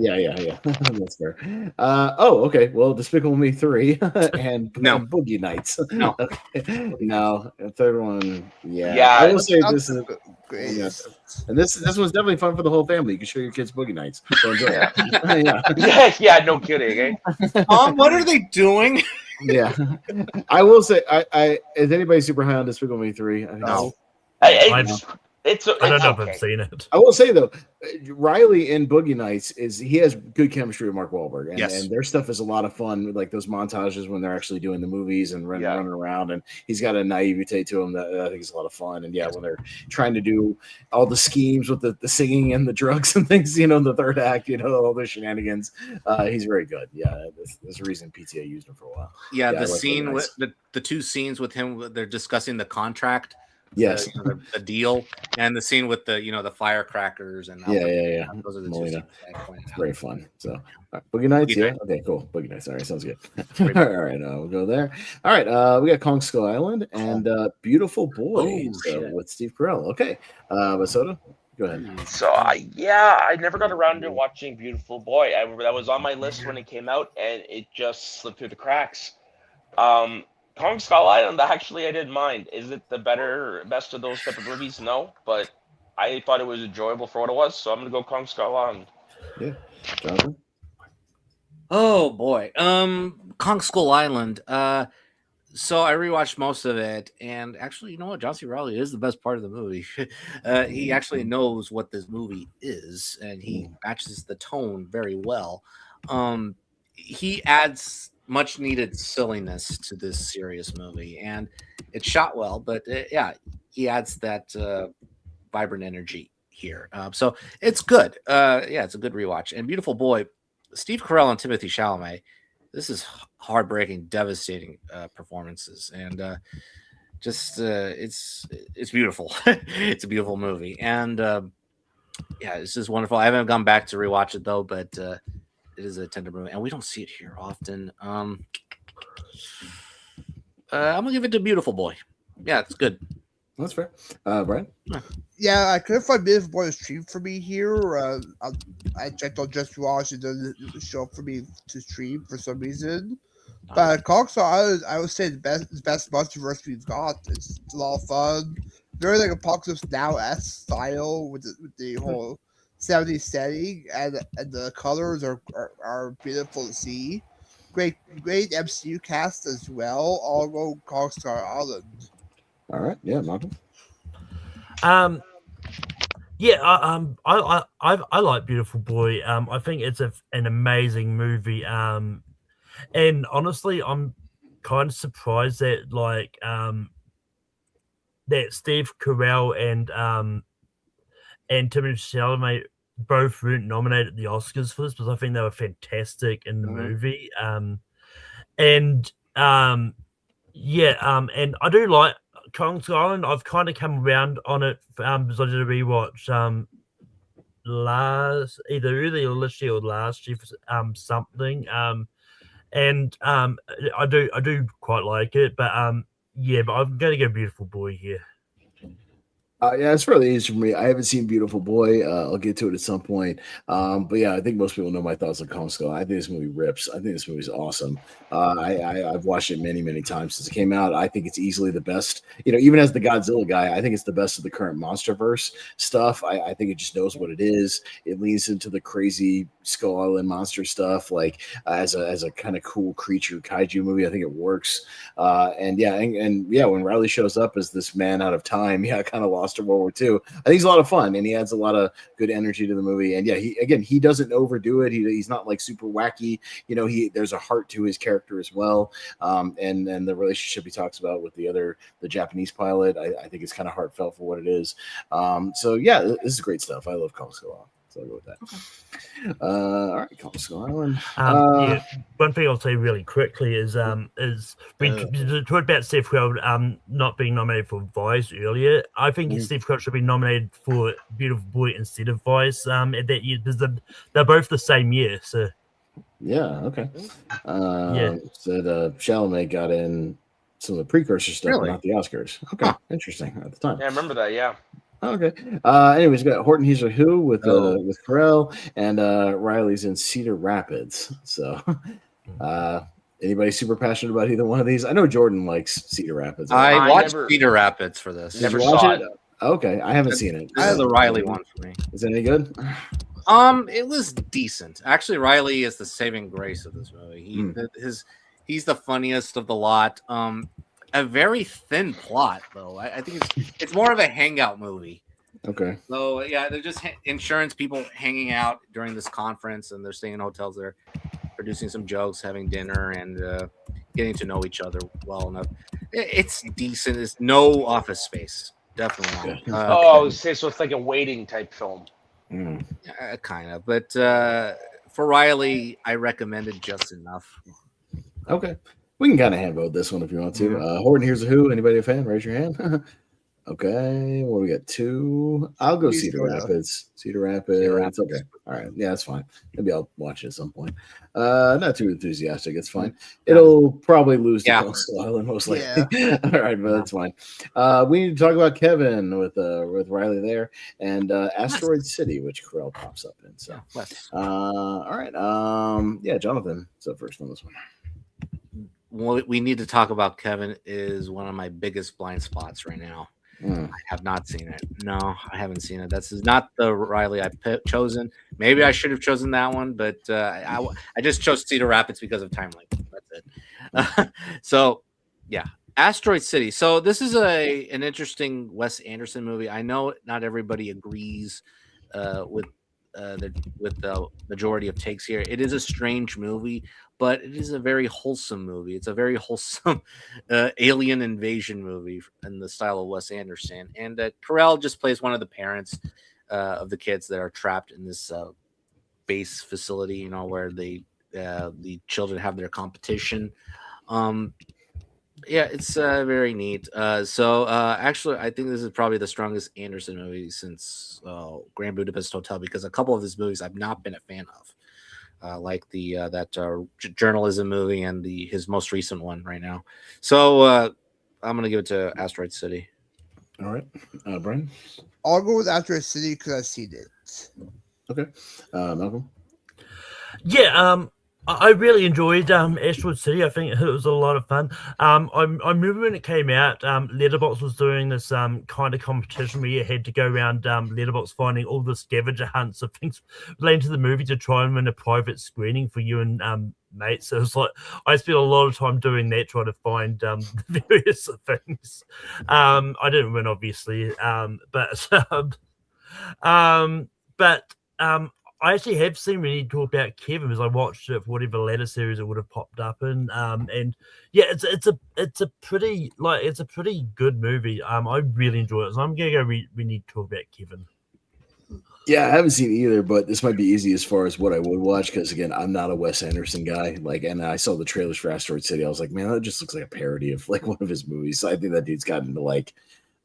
[SPEAKER 1] That's fair. Okay. Well, Despicable Me 3 and Boogie Nights.
[SPEAKER 4] No.
[SPEAKER 1] Okay. No. The third one.
[SPEAKER 5] Yeah.
[SPEAKER 1] I will say this is
[SPEAKER 3] great.
[SPEAKER 1] Yes. And this one's definitely fun for the whole family. You can show your kids Boogie Nights. So enjoy
[SPEAKER 5] it. Yeah, no kidding, eh?
[SPEAKER 4] What are they doing?
[SPEAKER 1] Yeah, I will say, I is anybody super high on Despicable Me 3? I think
[SPEAKER 4] No.
[SPEAKER 5] It's
[SPEAKER 2] I don't know if
[SPEAKER 5] okay.
[SPEAKER 2] I've seen it.
[SPEAKER 1] I will say though, Reilly in Boogie Nights he has good chemistry with Mark Wahlberg, and their stuff is a lot of fun, like those montages when they're actually doing the movies and running around, and he's got a naivete to him that I think is a lot of fun. And when they're trying to do all the schemes with the singing and the drugs and things, in the third act, all those shenanigans, he's very good. Yeah, there's a reason PTA used him for a while.
[SPEAKER 4] Yeah, the scene with the two scenes with him, they're discussing the contract.
[SPEAKER 1] Yes,
[SPEAKER 4] the deal, and the scene with the firecrackers and
[SPEAKER 1] yeah.
[SPEAKER 4] Those are the two scenes.
[SPEAKER 1] It's very fun. So Boogie Nights, Okay, cool. Boogie Nights. All right, sounds good. All right, we'll go there. All right, we got Kong Skull Island and Beautiful Boy with Steve Carell. Okay, Basoda, go ahead.
[SPEAKER 5] So I never got around to watching Beautiful Boy. That was on my list when it came out, and it just slipped through the cracks. Kong Skull Island, actually, I didn't mind. Is it the best of those type of movies? No, but I thought it was enjoyable for what it was, so I'm gonna go Kong Skull Island.
[SPEAKER 1] Yeah, Jonathan.
[SPEAKER 4] Oh boy, Kong Skull Island. So I rewatched most of it, and actually, you know what? John C. Reilly is the best part of the movie. He actually knows what this movie is, and he matches the tone very well. He adds much needed silliness to this serious movie, and it's shot well, but he adds that vibrant energy here. So it's good. It's a good rewatch. And Beautiful Boy, Steve Carell and Timothée Chalamet. This is heartbreaking, devastating performances, and it's beautiful. It's a beautiful movie, and this is wonderful. I haven't gone back to rewatch it though, but it is a tender movie, and we don't see it here often. I'm gonna give it to Beautiful Boy. Yeah, it's good.
[SPEAKER 1] That's fair. Brian?
[SPEAKER 3] Yeah, I couldn't find Beautiful Boy to stream for me here. I checked on Just Watch, it doesn't show up for me to stream for some reason. But Kong Skull Island, I would say the best multiverse we've got. It's a lot of fun. Very like Apocalypse Now-esque style with the whole 70s setting, and the colors are beautiful to see. Great MCU cast as well. I'll go Kong Skull Island.
[SPEAKER 1] All right, Malcolm.
[SPEAKER 2] I like Beautiful Boy. I think it's an amazing movie. And honestly, I'm kind of surprised that that Steve Carell and Timothée Chalamet both weren't nominated at the Oscars for this, because I think they were fantastic in the movie. And I do like Kong Skull Island. I've kind of come around on it because I did a rewatch either earlier this year or last year for something. And I do quite like it, but but I'm gonna go Beautiful Boy here.
[SPEAKER 1] Yeah, it's fairly easy for me. I haven't seen Beautiful Boy. I'll get to it at some point. But yeah, I think most people know my thoughts on Kong Skull. I think this movie rips. I think this movie's awesome. I've watched it many, many times since it came out. I think it's easily the best. Even as the Godzilla guy, I think it's the best of the current MonsterVerse stuff. I think it just knows what it is. It leans into the crazy Skull Island monster stuff, like as a kind of cool creature kaiju movie. I think it works. And yeah, when Reilly shows up as this man out of time, I kind of lost in World War II. I think he's a lot of fun, and he adds a lot of good energy to the movie. And yeah, he doesn't overdo it. He's not like super wacky. There's a heart to his character as well. And the relationship he talks about with the Japanese pilot, I think it's kind of heartfelt for what it is. So yeah, this is great stuff. I love Kong Skull Island. So I'll go with that. Okay. All right, Kong Skull Island.
[SPEAKER 2] Yeah, one thing I'll say really quickly is we talked about Steve Carell not being nominated for Vice earlier. I think Steve Carell should be nominated for Beautiful Boy instead of Vice that year because they're both the same year. So
[SPEAKER 1] yeah, okay. Said Chalamet got in some of the precursor stuff,
[SPEAKER 4] Really?
[SPEAKER 1] but not the Oscars. Okay, interesting at the time.
[SPEAKER 5] Yeah, I remember that. Yeah.
[SPEAKER 1] Okay. Anyways, we got Horton Hears a Who with Carell, and Reilly's in Cedar Rapids. So, anybody super passionate about either one of these? I know Jordan likes Cedar Rapids.
[SPEAKER 4] I watched Cedar Rapids for this.
[SPEAKER 5] Never
[SPEAKER 1] Did you watch
[SPEAKER 5] saw
[SPEAKER 1] it? Okay, I haven't seen it.
[SPEAKER 4] This is the Reilly one for me.
[SPEAKER 1] Is it any good?
[SPEAKER 4] It was decent. Actually, Reilly is the saving grace of this movie. He's the funniest of the lot. A very thin plot, though. I think it's more of a hangout movie.
[SPEAKER 1] Okay.
[SPEAKER 4] So yeah, they're just insurance people hanging out during this conference, and they're staying in hotels. They're producing some jokes, having dinner, and getting to know each other well enough. It's decent. It's no Office Space. Definitely not.
[SPEAKER 5] I would say so. It's like a waiting type film.
[SPEAKER 4] Kind of. But for Reilly, I recommended just enough.
[SPEAKER 1] Okay. We can kind of hand vote this one if you want to. Horton Hears a Who. Anybody a fan? Raise your hand. Okay. Well, we got two. I'll go Cedar Rapids. Cedar Rapids. Okay. All right. Yeah, that's fine. Maybe I'll watch it at some point. Not too enthusiastic. It's fine. It'll probably lose to Coastal Island most likely. Yeah. All right, but that's fine. We need to talk about Kevin with Reilly there and Asteroid City, which Carell pops up in. So, all right. Yeah, Jonathan. So first on this one.
[SPEAKER 4] What we need to talk about Kevin is one of my biggest blind spots right now. I have not seen it. No, I haven't seen it. This is not the Reilly I chosen. Maybe I should have chosen that one, but I just chose Cedar Rapids because of time length. That's it. So, yeah, Asteroid City. So this is an interesting Wes Anderson movie. I know not everybody agrees with the majority of takes here. It is a strange movie, but it is a very wholesome movie. It's a very wholesome alien invasion movie in the style of Wes Anderson. And Carell just plays one of the parents of the kids that are trapped in this base facility, where the children have their competition. Yeah, it's very neat. Actually, I think this is probably the strongest Anderson movie since Grand Budapest Hotel, because a couple of his movies I've not been a fan of. Like that journalism movie and his most recent one right now. So I'm gonna give it to Asteroid City.
[SPEAKER 1] All right, Brian.
[SPEAKER 3] I'll go with Asteroid City because I've seen it.
[SPEAKER 1] Okay, Malcolm.
[SPEAKER 2] Yeah, I really enjoyed Asteroid City. I think it was a lot of fun. I remember when it came out, Letterboxd was doing this kind of competition where you had to go around Letterboxd finding all the scavenger hunts of things relating to the movie to try and win a private screening for you and mates. So it was like I spent a lot of time doing that, trying to find various things. I didn't win, obviously, but I actually have seen when you talk about Kevin, because I watched it for whatever latter series it would have popped up in, and yeah, it's a pretty good movie. I really enjoy it, so I'm gonna go. We need to talk about Kevin.
[SPEAKER 1] Yeah, I haven't seen it either, but this might be easy as far as what I would watch because again, I'm not a Wes Anderson guy. And I saw the trailers for Asteroid City. I was like, man, that just looks like a parody of like one of his movies. So I think that dude's gotten into like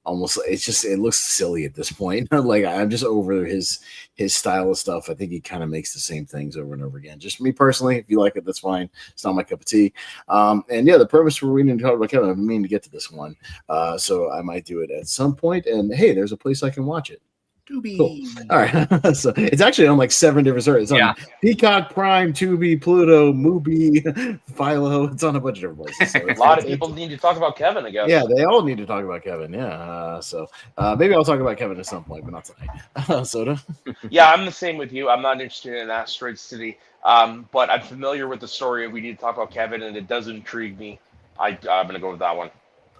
[SPEAKER 1] almost it looks silly at this point. Like I'm just over his style of stuff. I think he kind of makes the same things over and over again. Just me personally, if you like it, that's fine. It's not my cup of tea. And yeah, the purpose for reading to talk about Kevin, I've been meaning to get to this one. So I might do it at some point. And hey, there's a place I can watch it. Cool. All right. So it's actually on like 7 different services. It's on Peacock, Prime, Tubi, Pluto, Mubi, Philo. It's on a bunch of different places. So
[SPEAKER 5] A lot of people need to talk about Kevin, I guess.
[SPEAKER 1] Yeah, they all need to talk about Kevin. Yeah. So maybe I'll talk about Kevin at some point, but not tonight. Soda?
[SPEAKER 5] Yeah, I'm the same with you. I'm not interested in Asteroid City, but I'm familiar with the story. We need to talk about Kevin, and it does intrigue me. I'm going to go with that one.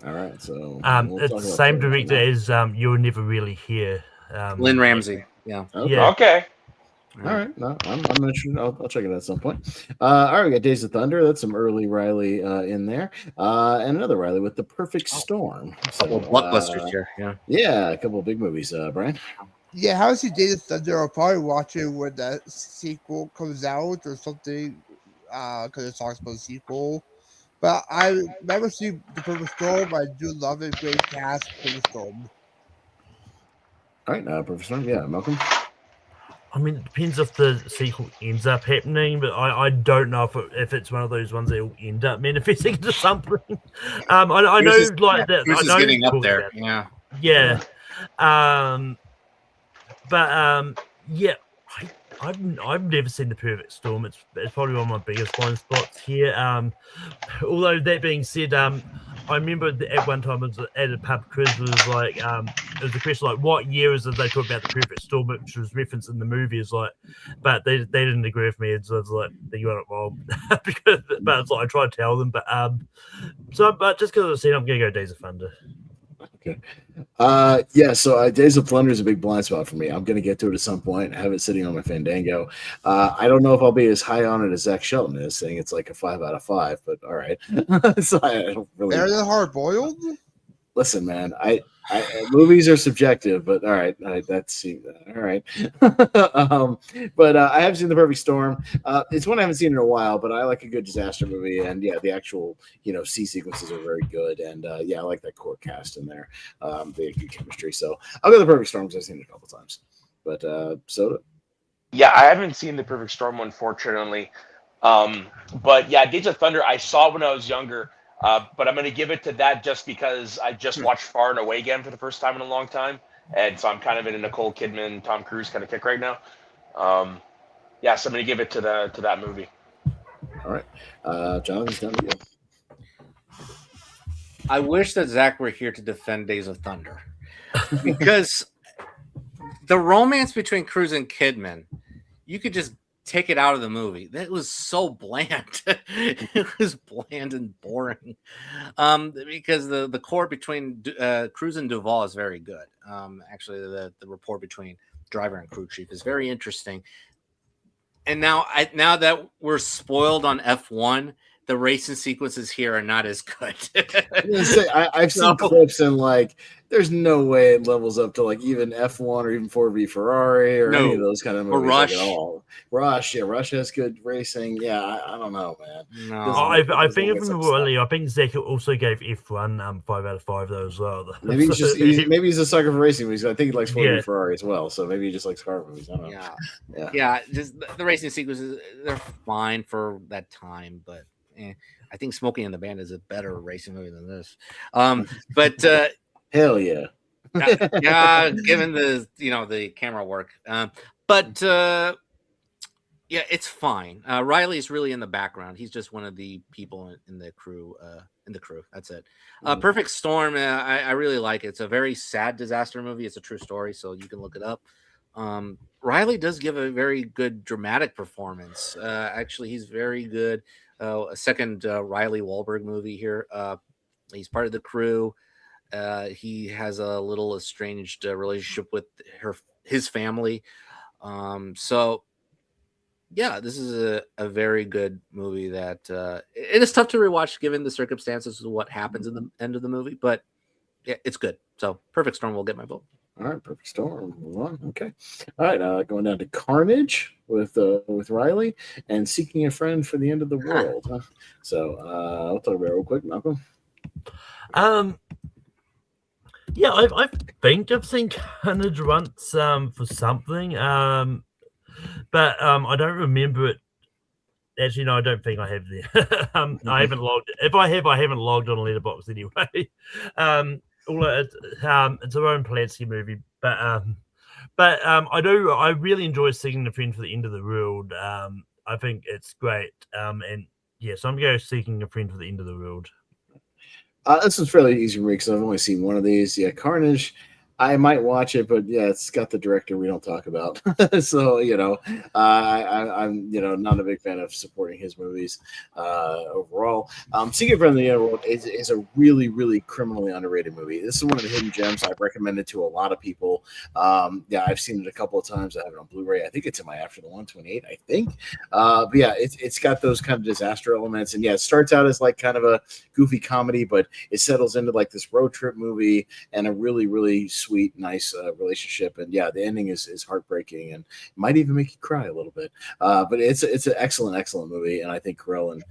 [SPEAKER 1] All right. So
[SPEAKER 2] it's the same director as You'll Never Really Hear.
[SPEAKER 4] Lynn Ramsey. Yeah.
[SPEAKER 1] Okay.
[SPEAKER 2] Yeah.
[SPEAKER 5] Okay.
[SPEAKER 1] All right. No, I'm interested. I'll check it out at some point. All right, we got Days of Thunder. That's some early Reilly in there. And another Reilly with The Perfect Storm. So,
[SPEAKER 4] blockbusters here. Yeah.
[SPEAKER 1] Yeah, a couple of big movies, Brian.
[SPEAKER 3] Yeah, how is he Days of Thunder? I'll probably watch it when that sequel comes out or something, because it talks about a sequel. But I never seen The Perfect Storm. I do love it. Great cast, Perfect Storm.
[SPEAKER 1] All right, Perfect Storm. Yeah, Malcolm.
[SPEAKER 2] I mean, it depends if the sequel ends up happening, but I don't know if it's one of those ones that will end up manifesting into something. I know
[SPEAKER 4] Bruce
[SPEAKER 2] like that.
[SPEAKER 4] Bruce
[SPEAKER 2] I
[SPEAKER 4] is
[SPEAKER 2] know
[SPEAKER 4] getting up there. Yeah.
[SPEAKER 2] Yeah. Yeah. I've never seen The Perfect Storm. It's probably one of my biggest blind spots here. Although that being said, I remember at one time I was at a pub quiz. It was like it was a question like, what year is it they talk about The Perfect Storm, which was referenced in the movie? Is like, but they didn't agree with me. So it's like you got it wrong. But it's like I tried to tell them, but just because I've seen, I'm gonna go Days of Thunder.
[SPEAKER 1] Okay. Yeah, so Days of Thunder is a big blind spot for me. I'm going to get to it at some point. I have it sitting on my Fandango. I don't know if I'll be as high on it as Zach Shelton is, saying it's like a 5 out of 5, but all right. So I don't really.
[SPEAKER 3] Better than Hard Boiled?
[SPEAKER 1] Listen, man, movies are subjective, but all right, that's all right. But I have seen The Perfect Storm. It's one I haven't seen in a while, but I like a good disaster movie, and yeah, the actual sea sequences are very good, and yeah, I like that core cast in there. They have good chemistry, so I'll go The Perfect Storm because I've seen it a couple times. But Soda.
[SPEAKER 5] Yeah, I haven't seen The Perfect Storm, unfortunately. But yeah, Days of Thunder, I saw when I was younger. But I'm going to give it to that just because I just watched Far and Away again for the first time in a long time. And so I'm kind of in a Nicole Kidman, Tom Cruise kind of kick right now. Yeah, so I'm going to give it to that movie.
[SPEAKER 1] All right. Jonathan's done with you.
[SPEAKER 4] I wish that Zach were here to defend Days of Thunder. Because the romance between Cruise and Kidman, you could just take it out of the movie. That was so bland. It was bland and boring. Because the core between Cruise and Duvall is very good. Actually, the rapport between driver and crew chief is very interesting. And now that we're spoiled on F1, the racing sequences here are not as good.
[SPEAKER 1] I've seen clips and like there's no way it levels up to like even F1 or even 4V Ferrari or any of those kind of movies. Or
[SPEAKER 4] Rush.
[SPEAKER 1] Like at all. Rush has good racing. Yeah, I don't know, man.
[SPEAKER 2] No. I think I think Zach also gave F1 5 out of 5 though as well.
[SPEAKER 1] Maybe he's a sucker for racing movies. I think he likes 4V Ferrari as well. So maybe he just likes car movies. I don't know.
[SPEAKER 4] Yeah. Just the racing sequences, they're fine for that time, but I think Smokey and the Bandit is a better racing movie than this. But
[SPEAKER 1] hell yeah.
[SPEAKER 4] Yeah, given the camera work. But yeah, it's fine. Reilly's really in the background. He's just one of the people in the crew. That's it. Perfect Storm. I really like it. It's a very sad disaster movie. It's a true story, so you can look it up. Reilly does give a very good dramatic performance. Actually, he's very good. A second Reilly Wahlberg movie here. He's part of the crew. He has a little estranged relationship with his family. So yeah, this is a very good movie that it is tough to rewatch given the circumstances of what happens in the end of the movie, but yeah, it's good. So Perfect Storm will get my vote.
[SPEAKER 1] All right, Perfect Storm. Okay. All right, going down to Carnage with Reilly and Seeking a Friend for the End of the World. So I'll talk about it real quick, Malcolm.
[SPEAKER 2] Yeah, I think I've seen Carnage once for something, but I don't remember it. Actually, no, I don't think I have there. I haven't logged. If I have, I haven't logged on Letterboxd anyway. Although it's a Roman Polanski movie, but I do. I really enjoy Seeking a Friend for the End of the World. I think it's great. And yes, I'm going Seeking a Friend for the End of the World.
[SPEAKER 1] This is fairly easy for me because I've only seen one of these. Yeah, Carnage. I might watch it, but yeah, it's got the director we don't talk about. So I'm not a big fan of supporting his movies overall. Secret Friend of the Underworld is a really, really criminally underrated movie. This is one of the hidden gems I've recommended to a lot of people. Yeah, I've seen it a couple of times. I have it on Blu-ray. I think it's in my After the 128. I think. But yeah, it's got those kind of disaster elements, and yeah, it starts out as like kind of a goofy comedy, but it settles into like this road trip movie and a really, really sweet, nice relationship. And yeah, the ending is heartbreaking and might even make you cry a little bit. But it's an excellent movie, and I think Carell and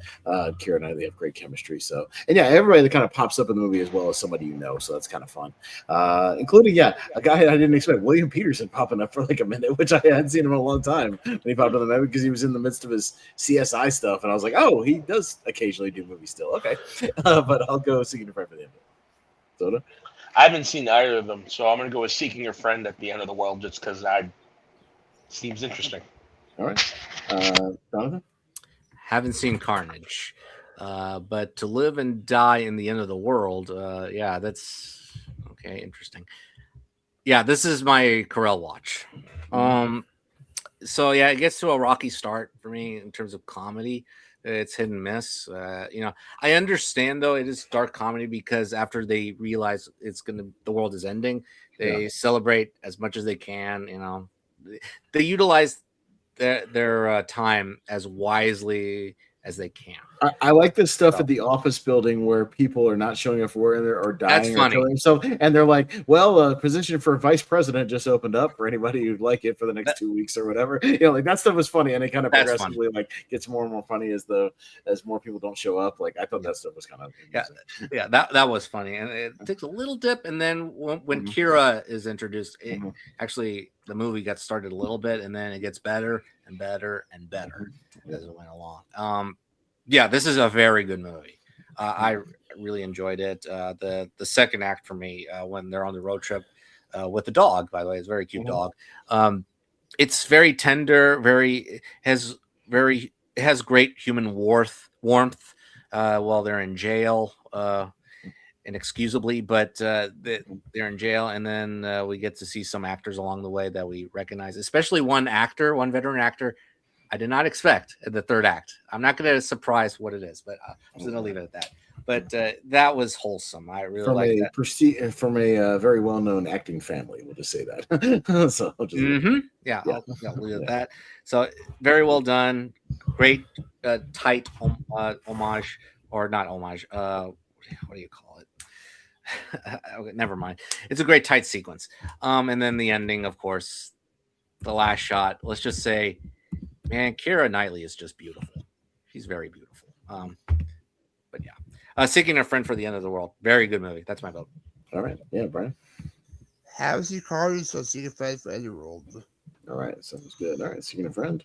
[SPEAKER 1] Keira Knightley have great chemistry. So, and yeah, everybody that kind of pops up in the movie as well as somebody you know, so that's kind of fun. Including a guy I didn't expect, William Peterson, popping up for like a minute, which I hadn't seen him in a long time when he popped in the movie because he was in the midst of his CSI stuff, and I was like, oh, he does occasionally do movies still. Okay, but I'll go Seeking a Friend for the End. Soda?
[SPEAKER 5] I haven't seen either of them, so I'm gonna go with Seeking Your Friend at the End of the World just because I seems interesting.
[SPEAKER 1] All right, Jonathan.
[SPEAKER 4] Haven't seen Carnage, but To Live and Die in the End of the World. Yeah, that's okay. Interesting. Yeah, this is my Carell watch. So yeah, it gets to a rocky start for me in terms of comedy. It's hit and miss. I understand though it is dark comedy because after they realize the world is ending, they celebrate as much as they can. They utilize their time as wisely as they can.
[SPEAKER 1] I like this stuff at the office building where people are not showing up for work or dying or killing themselves, and they're like, "Well, a position for vice president just opened up for anybody who'd like it for the next 2 weeks or whatever." Like that stuff was funny, and it kind of progressively like gets more and more funny as more people don't show up. Like I thought that stuff was kind of
[SPEAKER 4] that was funny, and it takes a little dip, and then when Keira is introduced, actually the movie got started a little bit, and then it gets better and better and better as it went along. Yeah, this is a very good movie. I really enjoyed it. The second act for me, when they're on the road trip with the dog, by the way, it's a very cute dog. It's very tender, has great human warmth while they're in jail, inexcusably, but they're in jail, and then we get to see some actors along the way that we recognize, especially one veteran actor. I did not expect the third act. I'm not going to surprise what it is, but I'm just going to leave it at that. But that was wholesome. I really like that.
[SPEAKER 1] From a very well-known acting family, we'll just say that. So I'll
[SPEAKER 4] leave it at that. So very well done. Great, tight homage, or not homage. What do you call it? Okay, never mind. It's a great tight sequence. And then the ending, of course, the last shot. Let's just say, man, Keira Knightley is just beautiful. She's very beautiful. But yeah, Seeking a Friend for the End of the World. Very good movie. That's my vote.
[SPEAKER 1] All right. Yeah, Brian.
[SPEAKER 3] Have seen Carnage, so Seeking a Friend for the End of the World.
[SPEAKER 1] All right. Sounds good. All right. Seeking a Friend.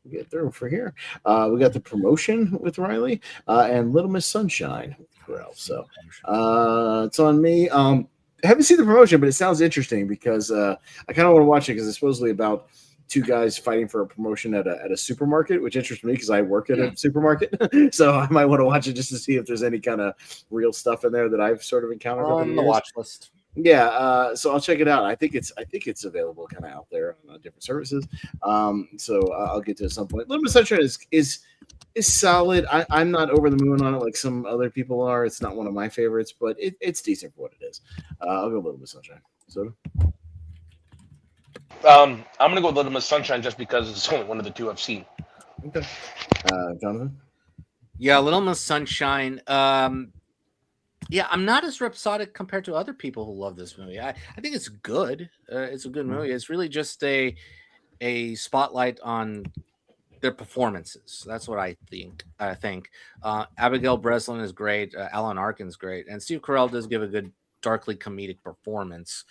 [SPEAKER 1] We'll get through for here. We got The Promotion with Reilly and Little Miss Sunshine with Carell. So it's on me. I haven't seen The Promotion, but it sounds interesting because I kind of want to watch it because it's supposedly about two guys fighting for a promotion at a supermarket, which interests me because I work at a supermarket. So I might want to watch it just to see if there's any kind of real stuff in there that I've sort of encountered
[SPEAKER 4] on the watch list.
[SPEAKER 1] Yeah, so I'll check it out. I think it's available kind of out there on different services. So I'll get to it at some point. Little Miss Sunshine is solid. I'm not over the moon on it like some other people are. It's not one of my favorites, but it's decent for what it is. I'll go Little Miss Sunshine. So.
[SPEAKER 5] I'm gonna go with Little Miss Sunshine just because it's only one of the two I've seen.
[SPEAKER 1] Okay. Jonathan?
[SPEAKER 4] Yeah, Little Miss Sunshine. Yeah, I'm not as rhapsodic compared to other people who love this movie. I think it's good. It's a good movie. It's really just a spotlight on their performances. That's what I think. Abigail Breslin is great. Alan Arkin's great, and Steve Carell does give a good darkly comedic performance.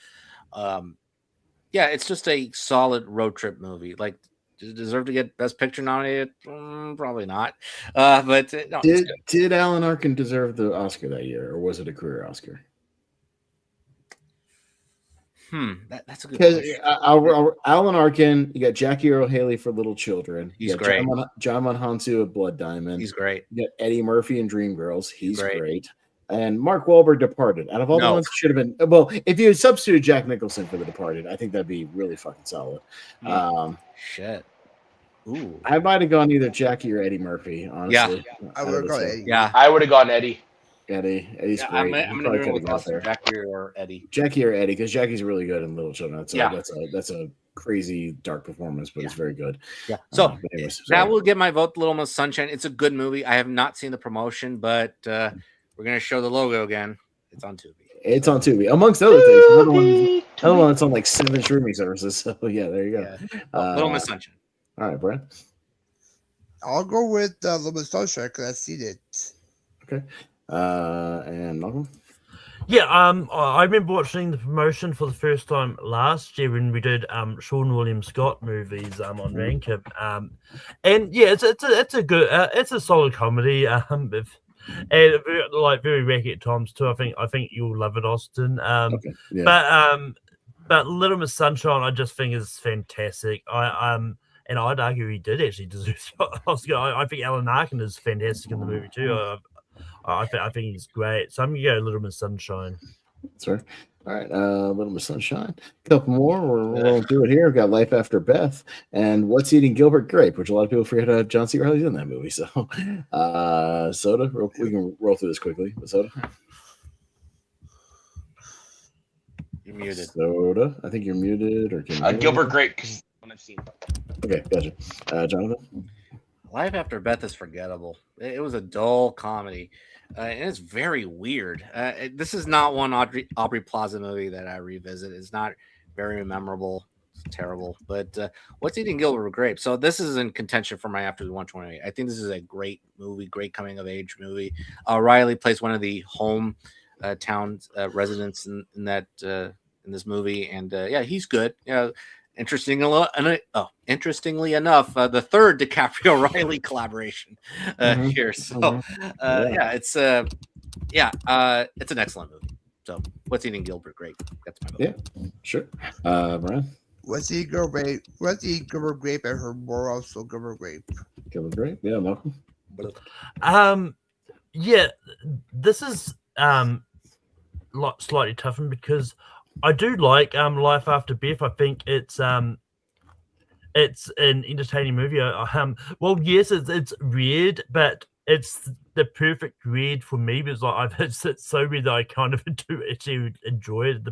[SPEAKER 4] Yeah, it's just a solid road trip movie. Like, does it deserve to get Best Picture nominated? Probably not. But no, it's good.
[SPEAKER 1] Did Alan Arkin deserve the Oscar that year, or was it a career Oscar?
[SPEAKER 4] That's a good
[SPEAKER 1] Because
[SPEAKER 4] question.
[SPEAKER 1] Alan Arkin, you got Jackie Earle Haley for Little Children.
[SPEAKER 4] He's
[SPEAKER 1] You got
[SPEAKER 4] great.
[SPEAKER 1] John Hansu of Blood Diamond.
[SPEAKER 4] He's great.
[SPEAKER 1] You got Eddie Murphy in Dreamgirls. He's
[SPEAKER 4] great.
[SPEAKER 1] great. And Mark Wahlberg, Departed. Out of all the ones that should have been, well, if you substitute Jack Nicholson for The Departed, I think that'd be really fucking solid.
[SPEAKER 4] Shit. Ooh.
[SPEAKER 1] I might have gone either Jackie or Eddie Murphy, honestly.
[SPEAKER 3] Yeah. I would have gone Eddie.
[SPEAKER 4] Yeah.
[SPEAKER 5] I would have gone Eddie.
[SPEAKER 1] Eddie's great.
[SPEAKER 4] I'm gonna go with Jackie or Eddie.
[SPEAKER 1] Jackie or Eddie, because Jackie's really good in Little Children. That's a crazy dark performance, but it's very good.
[SPEAKER 4] Yeah. So
[SPEAKER 1] anyways,
[SPEAKER 4] that will get my vote. Little Miss Sunshine. It's a good movie. I have not seen the promotion, but we're gonna show the logo again. It's on Tubi.
[SPEAKER 1] It's on Tubi, amongst other things. Another one that's on like 7 streaming services. So yeah, there you go.
[SPEAKER 4] Yeah. Little Miss Sunshine.
[SPEAKER 1] All right, Brad.
[SPEAKER 3] I'll go with Little Miss Sunshine because I've seen it.
[SPEAKER 1] Okay. And Malcolm?
[SPEAKER 2] Yeah, I remember watching the promotion for the first time last year when we did Sean William Scott movies on Rankin. And yeah, it's a good it's a solid comedy. And very wacky at times too. I think you'll love it, Austin.
[SPEAKER 1] Okay. Yeah.
[SPEAKER 2] But Little Miss Sunshine, I just think is fantastic. And I'd argue he did actually deserve the Oscar. I think Alan Arkin is fantastic in the movie too. I think he's great. So I'm gonna go Little Miss Sunshine.
[SPEAKER 1] That's right. All right, Little Miss Sunshine. A couple more. We're rolling through it here. We've got Life After Beth and What's Eating Gilbert Grape, which a lot of people forget John C. Reilly's in that movie. So, Soda. We can roll through this quickly. Soda.
[SPEAKER 4] You're muted.
[SPEAKER 1] Soda. I think you're muted. Or
[SPEAKER 5] Gilbert Grape, because I've seen.
[SPEAKER 1] Okay, gotcha. Jonathan.
[SPEAKER 4] Life After Beth is forgettable. It was a dull comedy, and it's very weird. This is not one Aubrey Plaza movie that I revisit. It's not very memorable. It's terrible. But What's Eating Gilbert Grape? So this is in contention for my After the 128. I think this is a great movie, great coming of age movie. Reilly plays one of the home town residents in this movie, and yeah, he's good. Interestingly enough, the third DiCaprio Reilly collaboration here. So it's an excellent movie. So What's Eating Gilbert Grape? That's my movie.
[SPEAKER 1] Yeah, sure. Brian.
[SPEAKER 3] What's Eating Gilbert Grape and her more also Gilbert Grape.
[SPEAKER 1] Gilbert Grape. Yeah, Malcolm.
[SPEAKER 2] Yeah, this is slightly tougher because I do like Life After Beth. I think it's an entertaining movie. Well, yes, it's weird, but it's the perfect read for me because it's so weird that I kind of do actually enjoy it.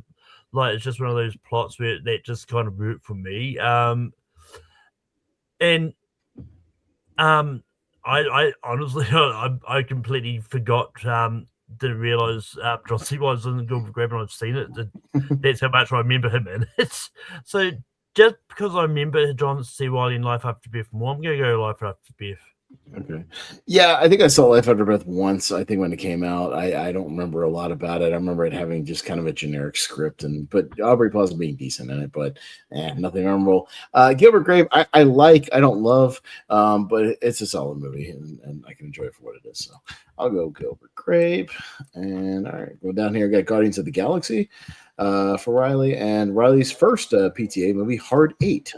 [SPEAKER 2] It's just one of those plots where that just kind of work for me. I honestly I completely forgot. Didn't realize John C. was in Gilbert Grape, and I've seen it. That's how much I remember him in it. So just because I remember John C. Reilly in Life After Beth more, I'm going to go Life After Beth.
[SPEAKER 1] Okay. Yeah, I think I saw Life After Beth once. I think when it came out, I don't remember a lot about it. I remember it having just kind of a generic script, but Aubrey Plaza being decent in it, but nothing memorable. Gilbert Grape, I don't love, but it's a solid movie, and I can enjoy it for what it is. So I'll go Gilbert Grape. And all right, go down here. Got Guardians of the Galaxy for Reilly, and Reilly's first PTA movie, Hard 8.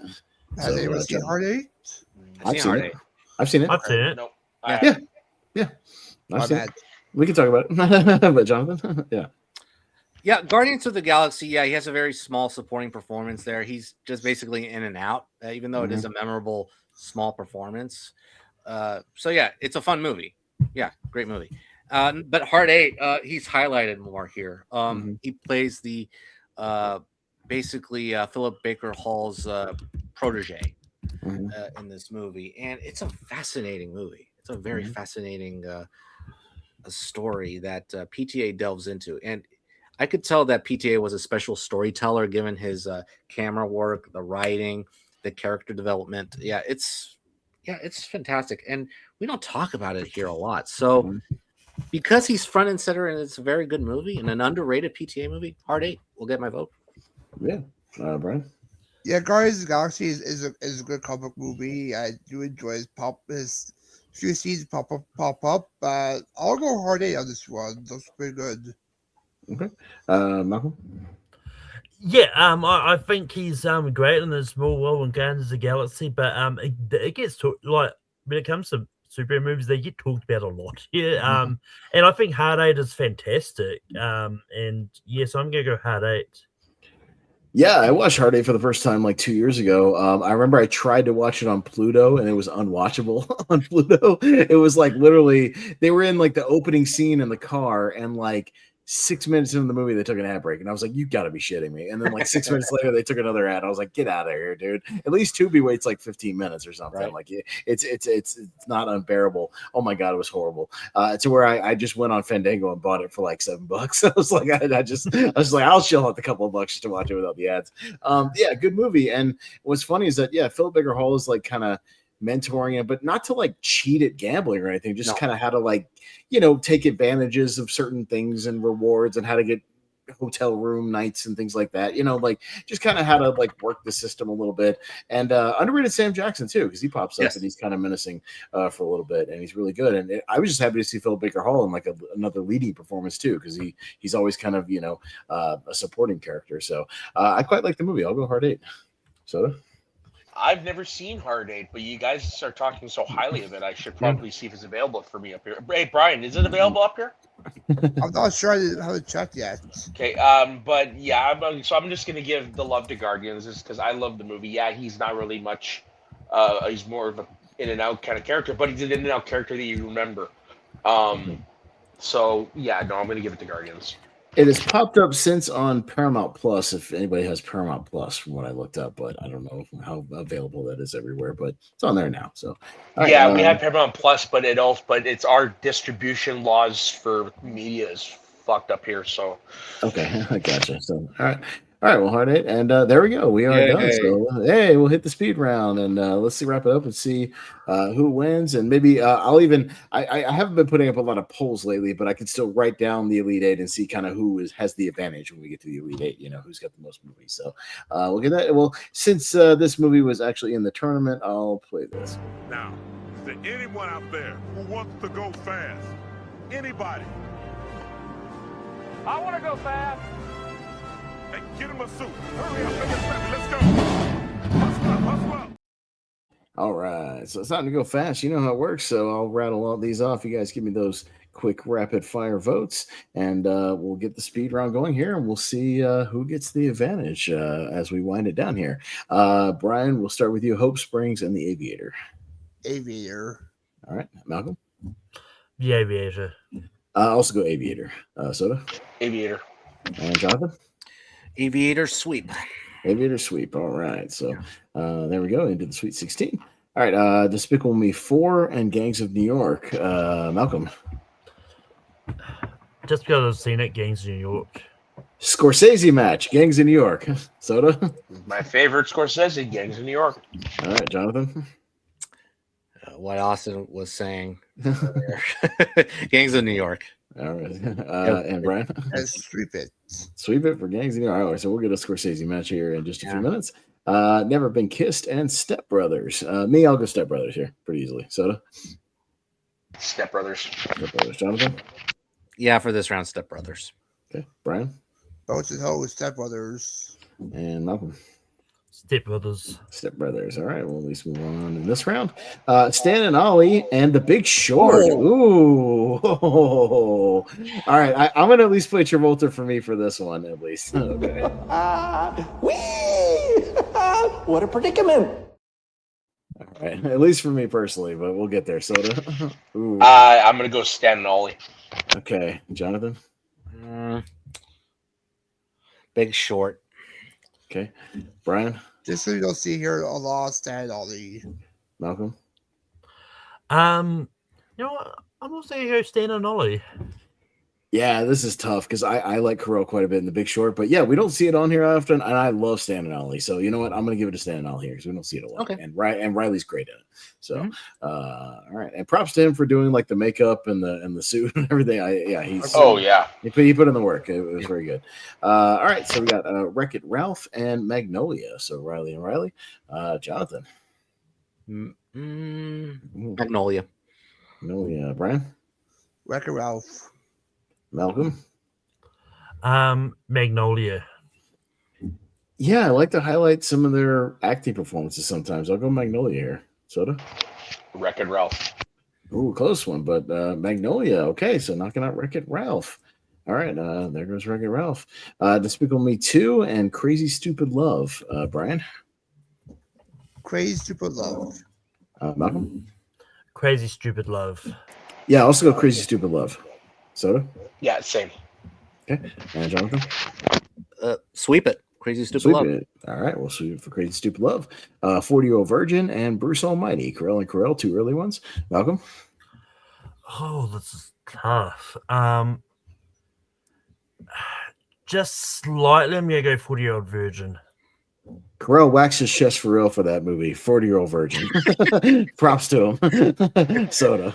[SPEAKER 3] Has anyone seen Hard 8?
[SPEAKER 1] I've seen it. I've seen it.
[SPEAKER 2] I've seen it.
[SPEAKER 5] No.
[SPEAKER 1] Yeah. I've seen it. We can talk about it. But Jonathan,
[SPEAKER 4] Yeah, Guardians of the Galaxy. Yeah, he has a very small supporting performance there. He's just basically in and out, even though it is a memorable small performance. So yeah, it's a fun movie. Yeah, great movie. But Hard 8, he's highlighted more here. He plays the basically Philip Baker Hall's protege. In this movie, and it's a fascinating movie. It's a very fascinating a story that PTA delves into, and I could tell that PTA was a special storyteller given his camera work, the writing, the character development. It's fantastic, and we don't talk about it here a lot. So Because he's front and center, and it's a very good movie and an underrated PTA movie. Hard 8 will get my vote.
[SPEAKER 1] Yeah, Brian.
[SPEAKER 3] Yeah, Guardians of the Galaxy is a good comic movie. I do enjoy his few scenes pop up. But I'll go hard 8 on this one. Looks pretty good.
[SPEAKER 1] Okay, Malcolm.
[SPEAKER 2] Yeah, I think he's great in the small world and Guardians of the Galaxy, but it gets to like when it comes to superhero movies, they get talked about a lot. Yeah, and I think Hard 8 is fantastic. And yes, I'm gonna go Hard 8.
[SPEAKER 1] Yeah, I watched Hard 8 for the first time like 2 years ago. I remember I tried to watch it on Pluto and it was unwatchable on Pluto. It was like literally they were in like the opening scene in the car and like 6 minutes into the movie they took an ad break and I was like, you got to be shitting me. And then like 6 minutes later they took another ad. I was like, get out of here, dude. At least Tubi waits like 15 minutes or something.
[SPEAKER 4] Right.
[SPEAKER 1] Like it's not unbearable. Oh my god, it was horrible. To where I just went on Fandango and bought it for like $7. I was like, I was like, I'll shell out the couple of bucks just to watch it without the ads. Yeah, good movie. And what's funny is that Philip Baker Hall is like kind of mentoring him, but not to like cheat at gambling or anything, just kind of how to like, take advantages of certain things and rewards and how to get hotel room nights and things like that, like just kind of how to like work the system a little bit. And underrated Sam Jackson too, because he pops up and he's kind of menacing for a little bit and he's really good. And I was just happy to see Philip Baker Hall in like another leading performance too, because he's always kind of a supporting character. So I quite like the movie. I'll go Hard 8. Soda.
[SPEAKER 5] I've never seen Hard 8, but you guys start talking so highly of it. I should probably see if it's available for me up here. Hey, Brian, is it available up here?
[SPEAKER 3] I'm not sure. I haven't checked yet.
[SPEAKER 5] Okay, but yeah, I'm just gonna give the love to Guardians just because I love the movie. Yeah, he's not really much. He's more of an in and out kind of character, but he's an in and out character that you remember. So yeah, no, I'm gonna give it to Guardians.
[SPEAKER 1] It has popped up since on Paramount Plus, if anybody has Paramount Plus, from what I looked up, but I don't know how available that is everywhere, but it's on there now. So
[SPEAKER 5] we have Paramount Plus, but it's our distribution laws for media is fucked up here. So
[SPEAKER 1] okay, I gotcha. So all right, well, Hard 8, and there we go. We are done. So hey, we'll hit the speed round, and let's wrap it up and see who wins. And maybe I'll even I haven't been putting up a lot of polls lately, but I can still write down the Elite 8 and see kind of who has the advantage when we get to the Elite 8. Who's got the most movies. So we'll get that. Well, since this movie was actually in the tournament, I'll play this.
[SPEAKER 6] Now, is there anyone out there who wants to go fast? Anybody?
[SPEAKER 5] I want to go fast.
[SPEAKER 6] Hey, get him a suit. Hurry up, make it snappy. Let's go. Hustle up, hustle up.
[SPEAKER 1] All right, so it's time to go fast. You know how it works, so I'll rattle all these off. You guys give me those quick rapid fire votes, and we'll get the speed round going here, and we'll see who gets the advantage as we wind it down here. Brian, we'll start with you. Hope Springs and the Aviator.
[SPEAKER 3] Aviator.
[SPEAKER 1] All right, Malcolm.
[SPEAKER 2] The Aviator.
[SPEAKER 1] Also go Aviator. Soda.
[SPEAKER 5] Aviator.
[SPEAKER 1] And Jonathan.
[SPEAKER 4] Aviator sweep.
[SPEAKER 1] Aviator sweep. All right. So there we go into the Sweet 16. All right. Despicable Me 4 and Gangs of New York. Malcolm.
[SPEAKER 2] Just because I've seen it, Gangs of New York.
[SPEAKER 1] Scorsese match. Gangs of New York. Soda.
[SPEAKER 5] My favorite Scorsese, Gangs of New York.
[SPEAKER 1] All right, Jonathan.
[SPEAKER 4] What Austin was saying. Gangs of New York.
[SPEAKER 1] All right. And Brian.
[SPEAKER 3] Sweep it.
[SPEAKER 1] Sweep it for Gangs of New York. All right, so we'll get a Scorsese match here in just a few minutes. Never Been Kissed and Step Brothers. Me, I'll go Step Brothers here pretty easily. Soda.
[SPEAKER 5] Step Brothers.
[SPEAKER 1] Step Brothers. Jonathan.
[SPEAKER 4] Yeah, for this round, Step Brothers.
[SPEAKER 1] Okay. Brian.
[SPEAKER 3] Boats and Ho with Step Brothers.
[SPEAKER 1] And Malcolm.
[SPEAKER 2] Step Brothers.
[SPEAKER 1] Step Brothers. All right, we'll at least move on in this round. Stan and Ollie and The Big Short. Ooh. All right, I'm going to at least play Travolta for me for this one, at least. Okay.
[SPEAKER 7] What a predicament.
[SPEAKER 1] All right, at least for me personally, but we'll get there. Soda. Ooh.
[SPEAKER 5] I'm going to go Stan and Ollie.
[SPEAKER 1] Okay, Jonathan.
[SPEAKER 4] Big Short.
[SPEAKER 1] Okay, Brian.
[SPEAKER 3] Just so you'll see here a lot of Stan and Ollie.
[SPEAKER 1] Malcolm.
[SPEAKER 2] You know what? I'm also going to go Stan and Ollie.
[SPEAKER 1] Yeah, this is tough because I like Carell quite a bit in The Big Short, but yeah, we don't see it on here often, and I love Stan and Ollie. So you know what? I'm going to give it to Stan and Ollie here because we don't see it a lot.
[SPEAKER 4] Okay.
[SPEAKER 1] And Riley's great in it. So
[SPEAKER 4] Mhm.
[SPEAKER 1] all right, and props to him for doing like the makeup and the suit and everything. He's
[SPEAKER 5] Oh yeah.
[SPEAKER 1] he put in the work. It was very good. All right, so we got Wreck-It Ralph and Magnolia. So Riley and Riley, Jonathan,
[SPEAKER 4] Magnolia.
[SPEAKER 1] Magnolia, Brian,
[SPEAKER 3] Wreck-It Ralph.
[SPEAKER 1] Malcolm.
[SPEAKER 2] Magnolia.
[SPEAKER 1] Yeah, I like to highlight some of their acting performances sometimes. I'll go Magnolia here. Soda?
[SPEAKER 5] Wreck-It Ralph.
[SPEAKER 1] Ooh, close one, but Magnolia. Okay, so knocking out Wreck-It Ralph. All right, there goes Wreck-It Ralph. Despicable Me 2 and Crazy Stupid Love. Brian?
[SPEAKER 3] Crazy Stupid Love.
[SPEAKER 1] Malcolm?
[SPEAKER 2] Crazy Stupid Love.
[SPEAKER 1] Yeah, I'll also go Crazy Stupid Love. Soda?
[SPEAKER 5] Yeah, same.
[SPEAKER 1] Okay, and Jonathan?
[SPEAKER 4] Sweep it. Crazy Stupid
[SPEAKER 1] Sweep
[SPEAKER 4] Love.
[SPEAKER 1] it. All right, we'll sweep it for Crazy Stupid Love. 40-Year-Old Virgin and Bruce Almighty. Carell and Carell, two early ones. Malcolm?
[SPEAKER 2] Oh, this is tough. Just slightly, I'm gonna go 40-Year-Old Virgin.
[SPEAKER 1] Carell waxed his chest for real for that movie. 40-Year-Old Virgin. Props to him. Soda.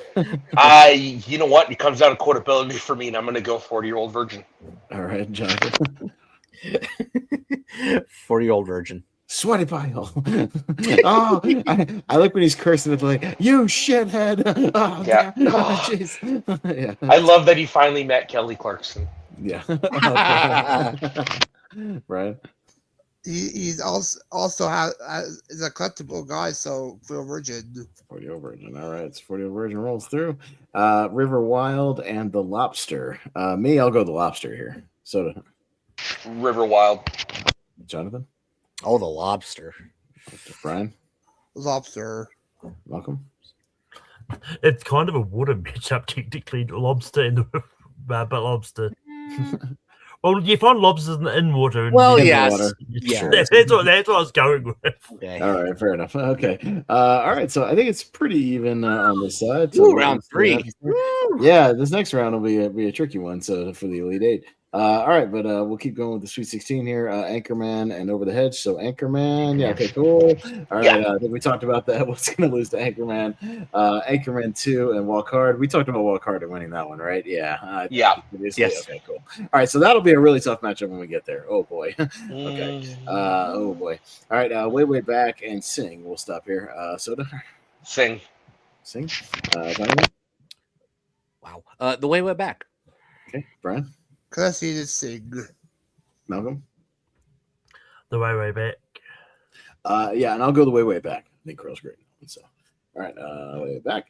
[SPEAKER 5] You know what? It comes down to quotability for me, and I'm gonna go 40-Year-Old Virgin.
[SPEAKER 1] All right, Jonathan.
[SPEAKER 4] 40-year-old virgin.
[SPEAKER 1] Sweaty pile. Oh, I like when he's cursing it like, you shithead. Oh,
[SPEAKER 5] Yeah.
[SPEAKER 1] damn. Oh, jeez. Yeah.
[SPEAKER 5] I love that he finally met Kelly Clarkson.
[SPEAKER 1] Yeah. Right.
[SPEAKER 3] He's also is a collectible guy, so for a virgin.
[SPEAKER 1] 40-Year-Old Virgin. All right, it's 40-Year-Old Virgin rolls through. River Wild and The Lobster. Me, I'll go The Lobster here. Soda.
[SPEAKER 5] River Wild.
[SPEAKER 1] Jonathan.
[SPEAKER 4] Oh, the lobster.
[SPEAKER 1] Brian.
[SPEAKER 3] Lobster.
[SPEAKER 1] Malcolm.
[SPEAKER 2] It's kind of a water matchup, technically. Lobster and but lobster. Well, you find lobsters in water.
[SPEAKER 4] Well,
[SPEAKER 1] In the
[SPEAKER 4] yes.
[SPEAKER 1] water.
[SPEAKER 4] Yeah.
[SPEAKER 1] Sure.
[SPEAKER 2] That's what I was going with.
[SPEAKER 4] Okay.
[SPEAKER 1] All right, fair enough. Okay. All right, so I think it's pretty even on this side. So
[SPEAKER 4] Ooh, round three.
[SPEAKER 1] Yeah, this next round will be a tricky one. So for the Elite Eight. All right, but we'll keep going with the Sweet 16 here. Anchorman and Over the Hedge. So Anchorman, yeah, okay, cool. All right, I think we talked about that. What's going to lose to Anchorman? Anchorman 2 and Walk Hard. We talked about Walk Hard and winning that one, right? Yeah.
[SPEAKER 5] Yeah.
[SPEAKER 1] Yes. Okay, cool. All right, so that'll be a really tough matchup when we get there. Oh boy. Okay. Oh boy. All right. Way back and Sing. We'll stop here. Soda.
[SPEAKER 5] Sing.
[SPEAKER 1] Jonathan?
[SPEAKER 4] Wow. The way back.
[SPEAKER 1] Okay. Brian.
[SPEAKER 3] Cause I see this Sing.
[SPEAKER 1] Malcolm.
[SPEAKER 2] The way back.
[SPEAKER 1] Yeah, and I'll go the way back. I think Carell's great. So, all right, way back.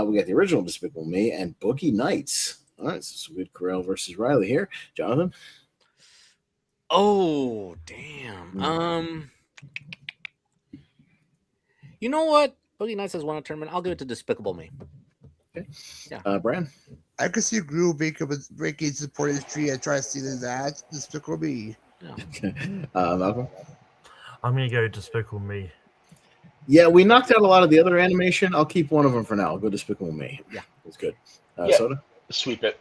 [SPEAKER 1] We got the original Despicable Me and Boogie Nights. All right, so Sweet Carell versus Reilly here. Jonathan.
[SPEAKER 4] Oh, damn. You know what? Boogie Nights has won a tournament. I'll give it to Despicable Me.
[SPEAKER 1] Okay.
[SPEAKER 4] Yeah.
[SPEAKER 1] Brian.
[SPEAKER 3] I could see Gru breaking support history and try to steal his ad. Despicable Me.
[SPEAKER 1] Okay. Malcolm.
[SPEAKER 2] I'm gonna go Despicable Me.
[SPEAKER 1] Yeah, we knocked out a lot of the other animation. I'll keep one of them for now. I'll go Despicable Me.
[SPEAKER 4] Yeah,
[SPEAKER 1] that's good.
[SPEAKER 5] Yeah.
[SPEAKER 1] Soda.
[SPEAKER 5] Sweep it.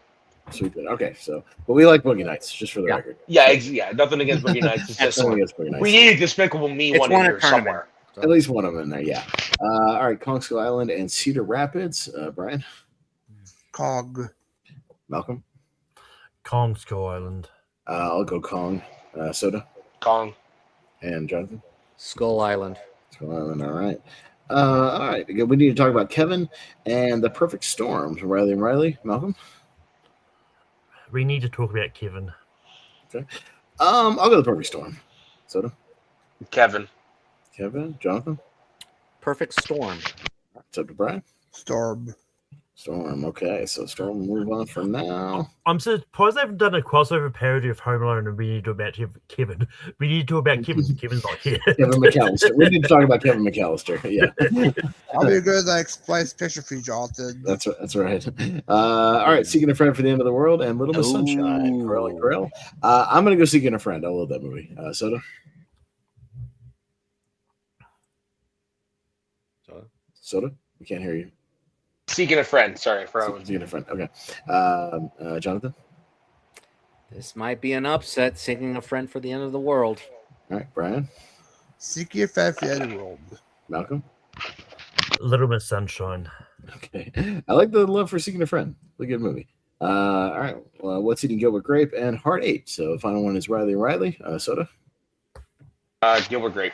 [SPEAKER 1] Sweep it. Okay, so but we like Boogie Nights, just for the record.
[SPEAKER 5] Yeah. Nothing against Boogie Nights. It's just
[SPEAKER 1] Nothing against Boogie Nights.
[SPEAKER 5] we need Despicable Me one in here somewhere.
[SPEAKER 4] So.
[SPEAKER 1] At least one of them in there, yeah. All right, Kong Skull Island and Cedar Rapids. Brian.
[SPEAKER 3] Kong.
[SPEAKER 1] Malcolm.
[SPEAKER 2] Kong Skull Island.
[SPEAKER 1] I'll go Kong. Soda.
[SPEAKER 5] Kong.
[SPEAKER 1] And Jonathan.
[SPEAKER 4] Skull Island.
[SPEAKER 1] Skull Island. All right. All right. We need to talk about Kevin and the Perfect Storm. Riley and Riley. Malcolm.
[SPEAKER 2] We need to talk about Kevin.
[SPEAKER 1] Okay. I'll go the Perfect Storm. Soda.
[SPEAKER 5] Kevin.
[SPEAKER 1] Jonathan.
[SPEAKER 4] Perfect Storm.
[SPEAKER 1] It's up to Brian.
[SPEAKER 3] Storm.
[SPEAKER 1] Okay, so Storm will move on for now.
[SPEAKER 2] I'm surprised they haven't done a crossover parody of Home Alone and we need to talk about Kevin. We need to talk about Kevin. Kevin's not here.
[SPEAKER 1] Kevin McAllister. We need to talk about Kevin McAllister. Yeah.
[SPEAKER 3] I'll be good like splice picture for you, Jonathan.
[SPEAKER 1] That's right. All right, Seeking a Friend for the End of the World and Little Miss Sunshine. Carell. I'm gonna go Seeking a Friend. I love that movie. Soda. Soda? We can't hear you.
[SPEAKER 5] Seeking a Friend. Sorry, for
[SPEAKER 1] Seeking a Friend. Okay. Jonathan?
[SPEAKER 4] This might be an upset. Seeking a friend for the end of the world.
[SPEAKER 1] All right, Brian.
[SPEAKER 3] Seeking a friend for the end of the world.
[SPEAKER 1] Malcolm.
[SPEAKER 2] Little Miss Sunshine.
[SPEAKER 1] Okay. I like the love for Seeking a Friend. It's a good movie. All right. Well, What's Eating Gilbert Grape and Heart 8. So final one is Reilly and Reilly. Soda.
[SPEAKER 5] Gilbert Grape.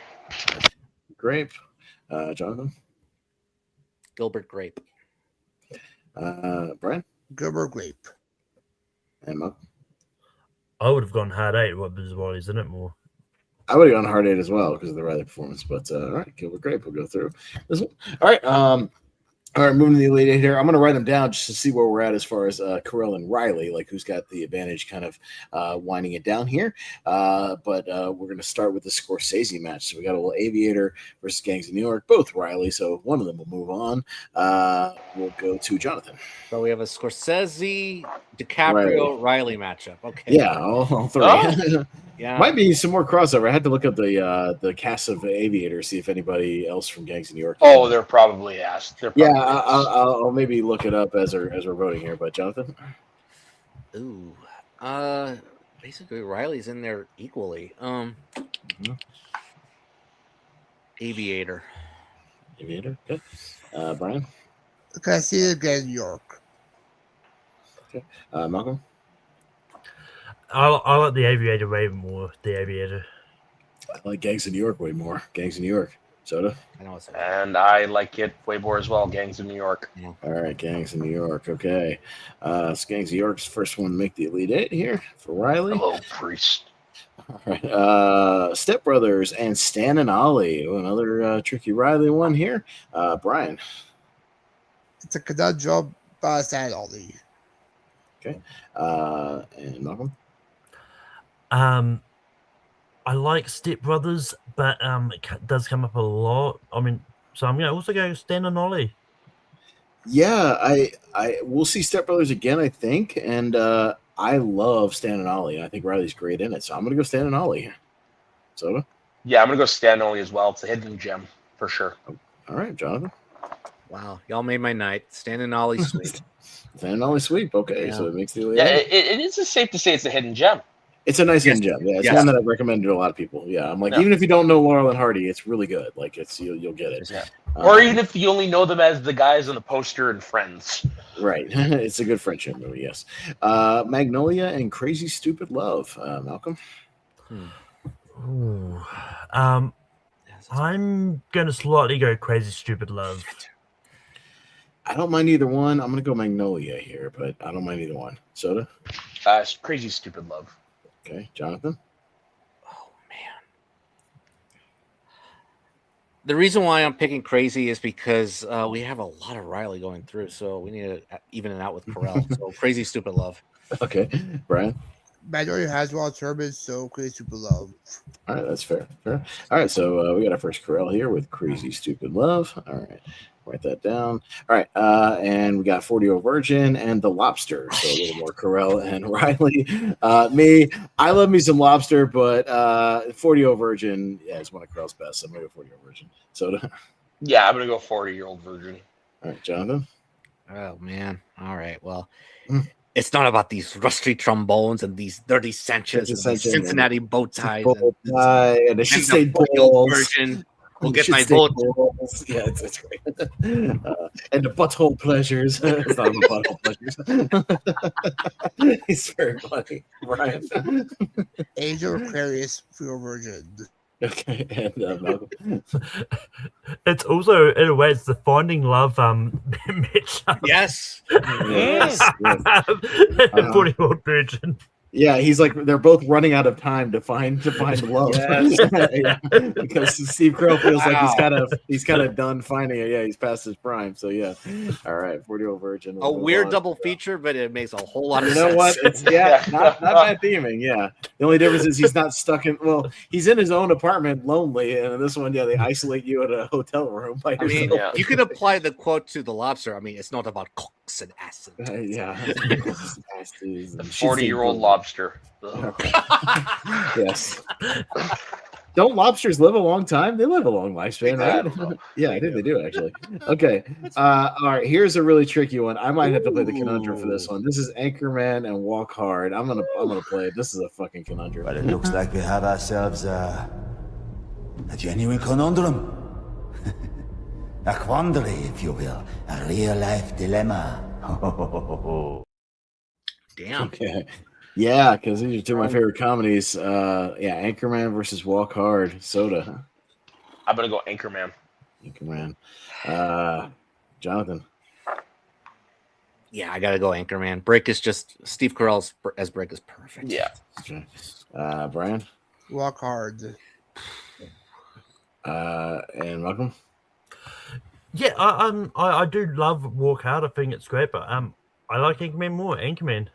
[SPEAKER 1] Grape. Jonathan.
[SPEAKER 4] Gilbert Grape.
[SPEAKER 1] Brian.
[SPEAKER 3] Gilbert Grape.
[SPEAKER 1] And Malcolm.
[SPEAKER 2] I would have gone Hard 8. What was isn't it more?
[SPEAKER 1] I would have gone Heart 8 as well because of the Reilly performance. But all right, Gilbert Grape. We'll go through this one. All right. All right, moving to the Elite Eight here. I'm going to write them down just to see where we're at as far as Carell and Reilly, like who's got the advantage kind of winding it down here. But we're going to start with the Scorsese match. So we got a little Aviator versus Gangs of New York, both Reilly. So one of them will move on. We'll go to Jonathan.
[SPEAKER 4] So we have a Scorsese, DiCaprio, Reilly matchup. Okay.
[SPEAKER 1] Yeah, all three.
[SPEAKER 5] Oh.
[SPEAKER 4] Yeah.
[SPEAKER 1] Might be some more crossover. I had to look up the cast of Aviator, see if anybody else from Gangs of New York.
[SPEAKER 5] Oh, they're probably asked.
[SPEAKER 1] Yeah, I'll maybe look it up as we're voting here. But Jonathan,
[SPEAKER 4] Ooh, basically Reilly's in there equally. Aviator.
[SPEAKER 1] Aviator, good. Brian,
[SPEAKER 3] Okay, I see it again, New York.
[SPEAKER 1] okay. Malcolm,
[SPEAKER 2] I like the Aviator way more. The Aviator.
[SPEAKER 1] I like Gangs of New York way more. Gangs of New York. Soda.
[SPEAKER 4] I know it's
[SPEAKER 5] And I like it way more as well. Gangs of New York.
[SPEAKER 1] All right, Gangs of New York. Okay. So Gangs of New York's first one to make the Elite Eight here for Reilly.
[SPEAKER 5] Hello, priest.
[SPEAKER 1] All right. Step Brothers and Stan and Ollie. Ooh, another tricky Reilly one here. Brian.
[SPEAKER 3] It's a conundrum, but I said Ollie.
[SPEAKER 1] Okay. And Malcolm.
[SPEAKER 2] I like Step Brothers, but it does come up a lot. I mean, so I'm gonna also go Stan and Ollie.
[SPEAKER 1] Yeah, I we'll see Step Brothers again, I think, and I love Stan and Ollie. I think Reilly's great in it, so I'm gonna go Stan and Ollie. Soda.
[SPEAKER 5] Yeah, I'm gonna go Stan Ollie as well. It's a hidden gem for sure.
[SPEAKER 1] All right, Jonathan.
[SPEAKER 4] Wow, y'all made my night. Stan and Ollie sweet.
[SPEAKER 1] Stan and Ollie sweep. Okay,
[SPEAKER 4] Yeah.
[SPEAKER 1] so it makes the Elite
[SPEAKER 5] Yeah,
[SPEAKER 1] Eight.
[SPEAKER 5] it is safe to say it's a hidden gem.
[SPEAKER 1] It's a nice
[SPEAKER 4] Yes.
[SPEAKER 1] hidden gem. Yeah, it's
[SPEAKER 4] Yes.
[SPEAKER 1] one that I've recommended to a lot of people. Yeah, I'm like,
[SPEAKER 5] Yeah.
[SPEAKER 1] even if you don't know Laurel and Hardy, it's really good. Like, it's you'll get it.
[SPEAKER 5] Yeah. Or even if you only know them as the guys on the poster and Friends.
[SPEAKER 1] Right. It's a good friendship movie. Yes. Magnolia and Crazy Stupid Love. Malcolm.
[SPEAKER 2] Ooh. I'm gonna slightly go Crazy Stupid Love.
[SPEAKER 1] I don't mind either one. I'm gonna go Magnolia here, but I don't mind either one. Soda.
[SPEAKER 5] Crazy Stupid Love.
[SPEAKER 1] Okay, Jonathan.
[SPEAKER 4] Oh man. The reason why I'm picking Crazy is because we have a lot of Reilly going through, so we need to even it out with Carell. So Crazy Stupid Love.
[SPEAKER 1] Okay, Brian.
[SPEAKER 3] Magnolia has one tournament, so Crazy Stupid Love.
[SPEAKER 1] All right, that's fair. Fair. All right, so we got our first Carell here with Crazy Stupid Love. All right, write that down. All right, and we got 40-Year-Old Virgin and The Lobster. So a little more Carell and Reilly. I love me some Lobster, but 40-Year-Old Virgin is one of Carell's best. So I'm going to go 40-Year-Old Virgin. Soda.
[SPEAKER 5] Yeah, I'm gonna go 40-year-old virgin.
[SPEAKER 1] All right, Jonathan.
[SPEAKER 4] Oh man. All right. Well, it's not about these rusty trombones and these dirty Sanchez and these Cincinnati bow ties.
[SPEAKER 1] And it should say balls.
[SPEAKER 4] Version. We'll
[SPEAKER 1] It
[SPEAKER 4] get
[SPEAKER 1] should
[SPEAKER 4] my
[SPEAKER 1] say
[SPEAKER 4] vote.
[SPEAKER 1] balls. Yeah, it's great. And the butthole pleasures. It's not the butthole pleasures. He's very funny, Brian.
[SPEAKER 3] Angel Aquarius for Virgin.
[SPEAKER 1] Okay, and Malcolm.
[SPEAKER 2] It's also, in a way, it's the Finding Love matchup.
[SPEAKER 4] Yes.
[SPEAKER 1] Yes, yes.
[SPEAKER 2] 40-Year-Old Virgin.
[SPEAKER 1] Yeah, he's like they're both running out of time to find love.
[SPEAKER 4] Yes.
[SPEAKER 1] Yeah, because Steve Carell feels like he's kind of done finding it. Yeah, he's past his prime. So yeah, all right, 40-Year-Old Virgin.
[SPEAKER 4] A weird double feature, but it makes a whole lot of
[SPEAKER 1] You
[SPEAKER 4] sense.
[SPEAKER 1] know what? It's not bad theming. Yeah, the only difference is he's not stuck in. Well, he's in his own apartment, lonely, and in this one, yeah, they isolate you in a hotel room by
[SPEAKER 4] I mean,
[SPEAKER 1] yourself.
[SPEAKER 4] you could apply the quote to The Lobster. I mean, it's not about cocks and acid.
[SPEAKER 1] Yeah,
[SPEAKER 5] The 40-year-old lobster. Ugh.
[SPEAKER 1] Yes. Don't lobsters live a long time? They live a long lifespan,
[SPEAKER 5] I don't know.
[SPEAKER 1] right? Yeah, I think they do actually. Okay. All right. Here's a really tricky one. I might have to play the conundrum for this one. This is Anchorman and Walk Hard. I'm gonna play it. This is a fucking conundrum.
[SPEAKER 8] But it looks like we have ourselves a genuine conundrum. A quandary, if you will. A real-life dilemma.
[SPEAKER 4] Damn.
[SPEAKER 1] Okay. Yeah, because these are two of my favorite comedies. Anchorman versus Walk Hard. Soda.
[SPEAKER 5] I'm gonna go Anchorman.
[SPEAKER 1] Anchorman. Jonathan.
[SPEAKER 4] Yeah, I gotta go Anchorman. Brick is just Steve Carell's as Brick is perfect.
[SPEAKER 5] Yeah.
[SPEAKER 1] Okay. Brian.
[SPEAKER 3] Walk hard.
[SPEAKER 1] And Malcolm.
[SPEAKER 2] Yeah, I do love Walk Hard. I think it's great, but I like Anchorman more. Anchorman.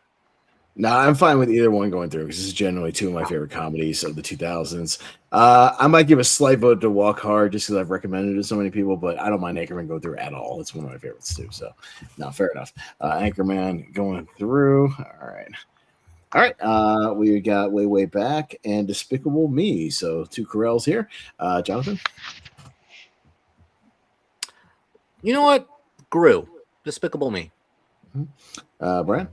[SPEAKER 1] No, I'm fine with either one going through because this is generally two of my favorite comedies of the 2000s. I might give a slight vote to Walk Hard just because I've recommended it to so many people, but I don't mind Anchorman going through at all. It's one of my favorites too. So, no, fair enough. Anchorman going through. All right. We got Way Back and Despicable Me. So, two Carells here. Jonathan?
[SPEAKER 4] You know what? Gru. Despicable Me.
[SPEAKER 1] Brian?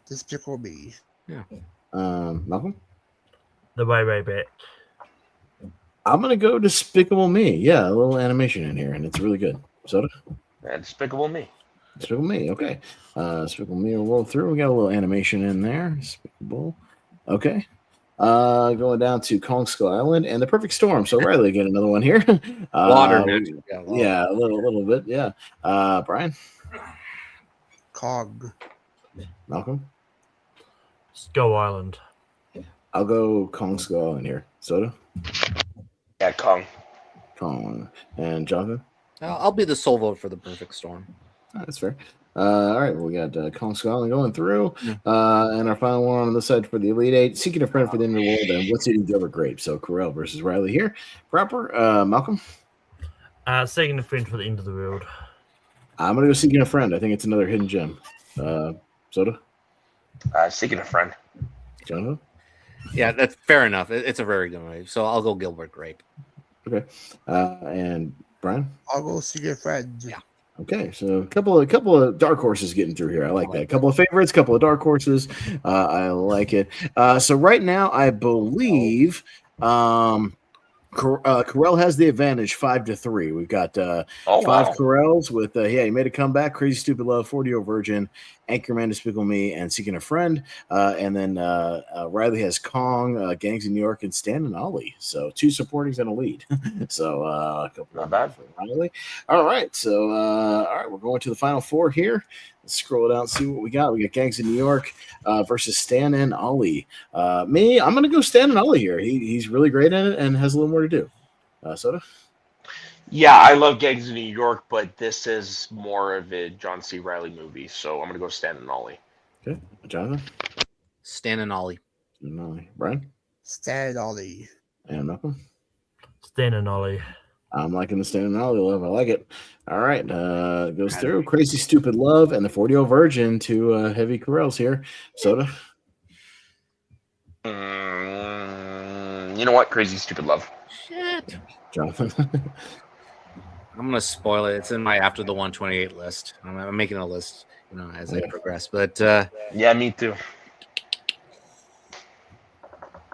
[SPEAKER 3] Despicable Me.
[SPEAKER 4] Yeah.
[SPEAKER 1] Malcolm?
[SPEAKER 2] The Way Back.
[SPEAKER 1] I'm going to go Despicable Me. Yeah, a little animation in here, and it's really good. Soda?
[SPEAKER 5] Yeah, Despicable Me.
[SPEAKER 1] Despicable Me, okay. Despicable Me will roll through. We got a little animation in there. Despicable. Okay. Going down to Kong Skull Island and The Perfect Storm. So Reilly get another one here.
[SPEAKER 4] Water.
[SPEAKER 1] Yeah, a little bit. Yeah. Brian?
[SPEAKER 3] Cog.
[SPEAKER 1] Malcolm?
[SPEAKER 2] Skull Island.
[SPEAKER 1] I'll go Kong Skull Island here. Soda?
[SPEAKER 5] Yeah, Kong.
[SPEAKER 1] Kong. And Jonathan?
[SPEAKER 4] I'll be the sole vote for The Perfect Storm.
[SPEAKER 1] That's fair. All right, we got Kong Skull Island going through. And our final one on the side for the Elite Eight, Seeking a Friend for the End of the World, and What's Eating Gilbert Grape. So Carell versus Reilly here. Proper. Malcolm?
[SPEAKER 2] Seeking a Friend for the End of the World.
[SPEAKER 1] I'm going to go Seeking a Friend. I think it's another hidden gem. Soda?
[SPEAKER 5] Seeking a Friend.
[SPEAKER 1] Jonathan?
[SPEAKER 4] Yeah, that's fair enough. It's a very good movie. So I'll go Gilbert Grape.
[SPEAKER 1] Okay. And Brian?
[SPEAKER 3] I'll go Seeking a Friend.
[SPEAKER 4] Yeah.
[SPEAKER 1] Okay, so a couple of dark horses getting through here. I like that. A couple of favorites, couple of dark horses. I like it. So right now, I believe Carell has the advantage 5-3. We've got five Carells with he made a comeback. Crazy Stupid Love, 40-Year-Old Virgin, Anchorman, Despicable Me, and Seeking a Friend. And then Reilly has Kong, Gangs of New York, and Stan and Ollie. So two supportings and a lead. So a couple
[SPEAKER 5] Not bad
[SPEAKER 1] for Reilly. All right, so we're going to the final four here. Let's scroll down and see what we got. We got Gangs of New York versus Stan and Ollie. I'm going to go Stan and Ollie here. He's really great in it and has a little more to do. Soda?
[SPEAKER 5] Yeah, I love Gangs of New York, but this is more of a John C. Reilly movie, so I'm gonna go Stan and Ollie.
[SPEAKER 1] Okay, Jonathan?
[SPEAKER 4] Stan and Ollie.
[SPEAKER 1] Stan and Ollie. Brian?
[SPEAKER 3] Stan and Ollie.
[SPEAKER 1] And Malcolm?
[SPEAKER 2] Stan and Ollie.
[SPEAKER 1] I'm liking the Stan and Ollie love. I like it. All right, goes through Crazy Stupid Love and the 40-Year-Old Virgin, two heavy Carells here. Soda?
[SPEAKER 5] You know what? Crazy Stupid Love.
[SPEAKER 4] Shit.
[SPEAKER 1] Jonathan?
[SPEAKER 4] I'm gonna spoil it. It's in my after the 128 list. I'm making a list, as I progress. But
[SPEAKER 5] yeah, me too.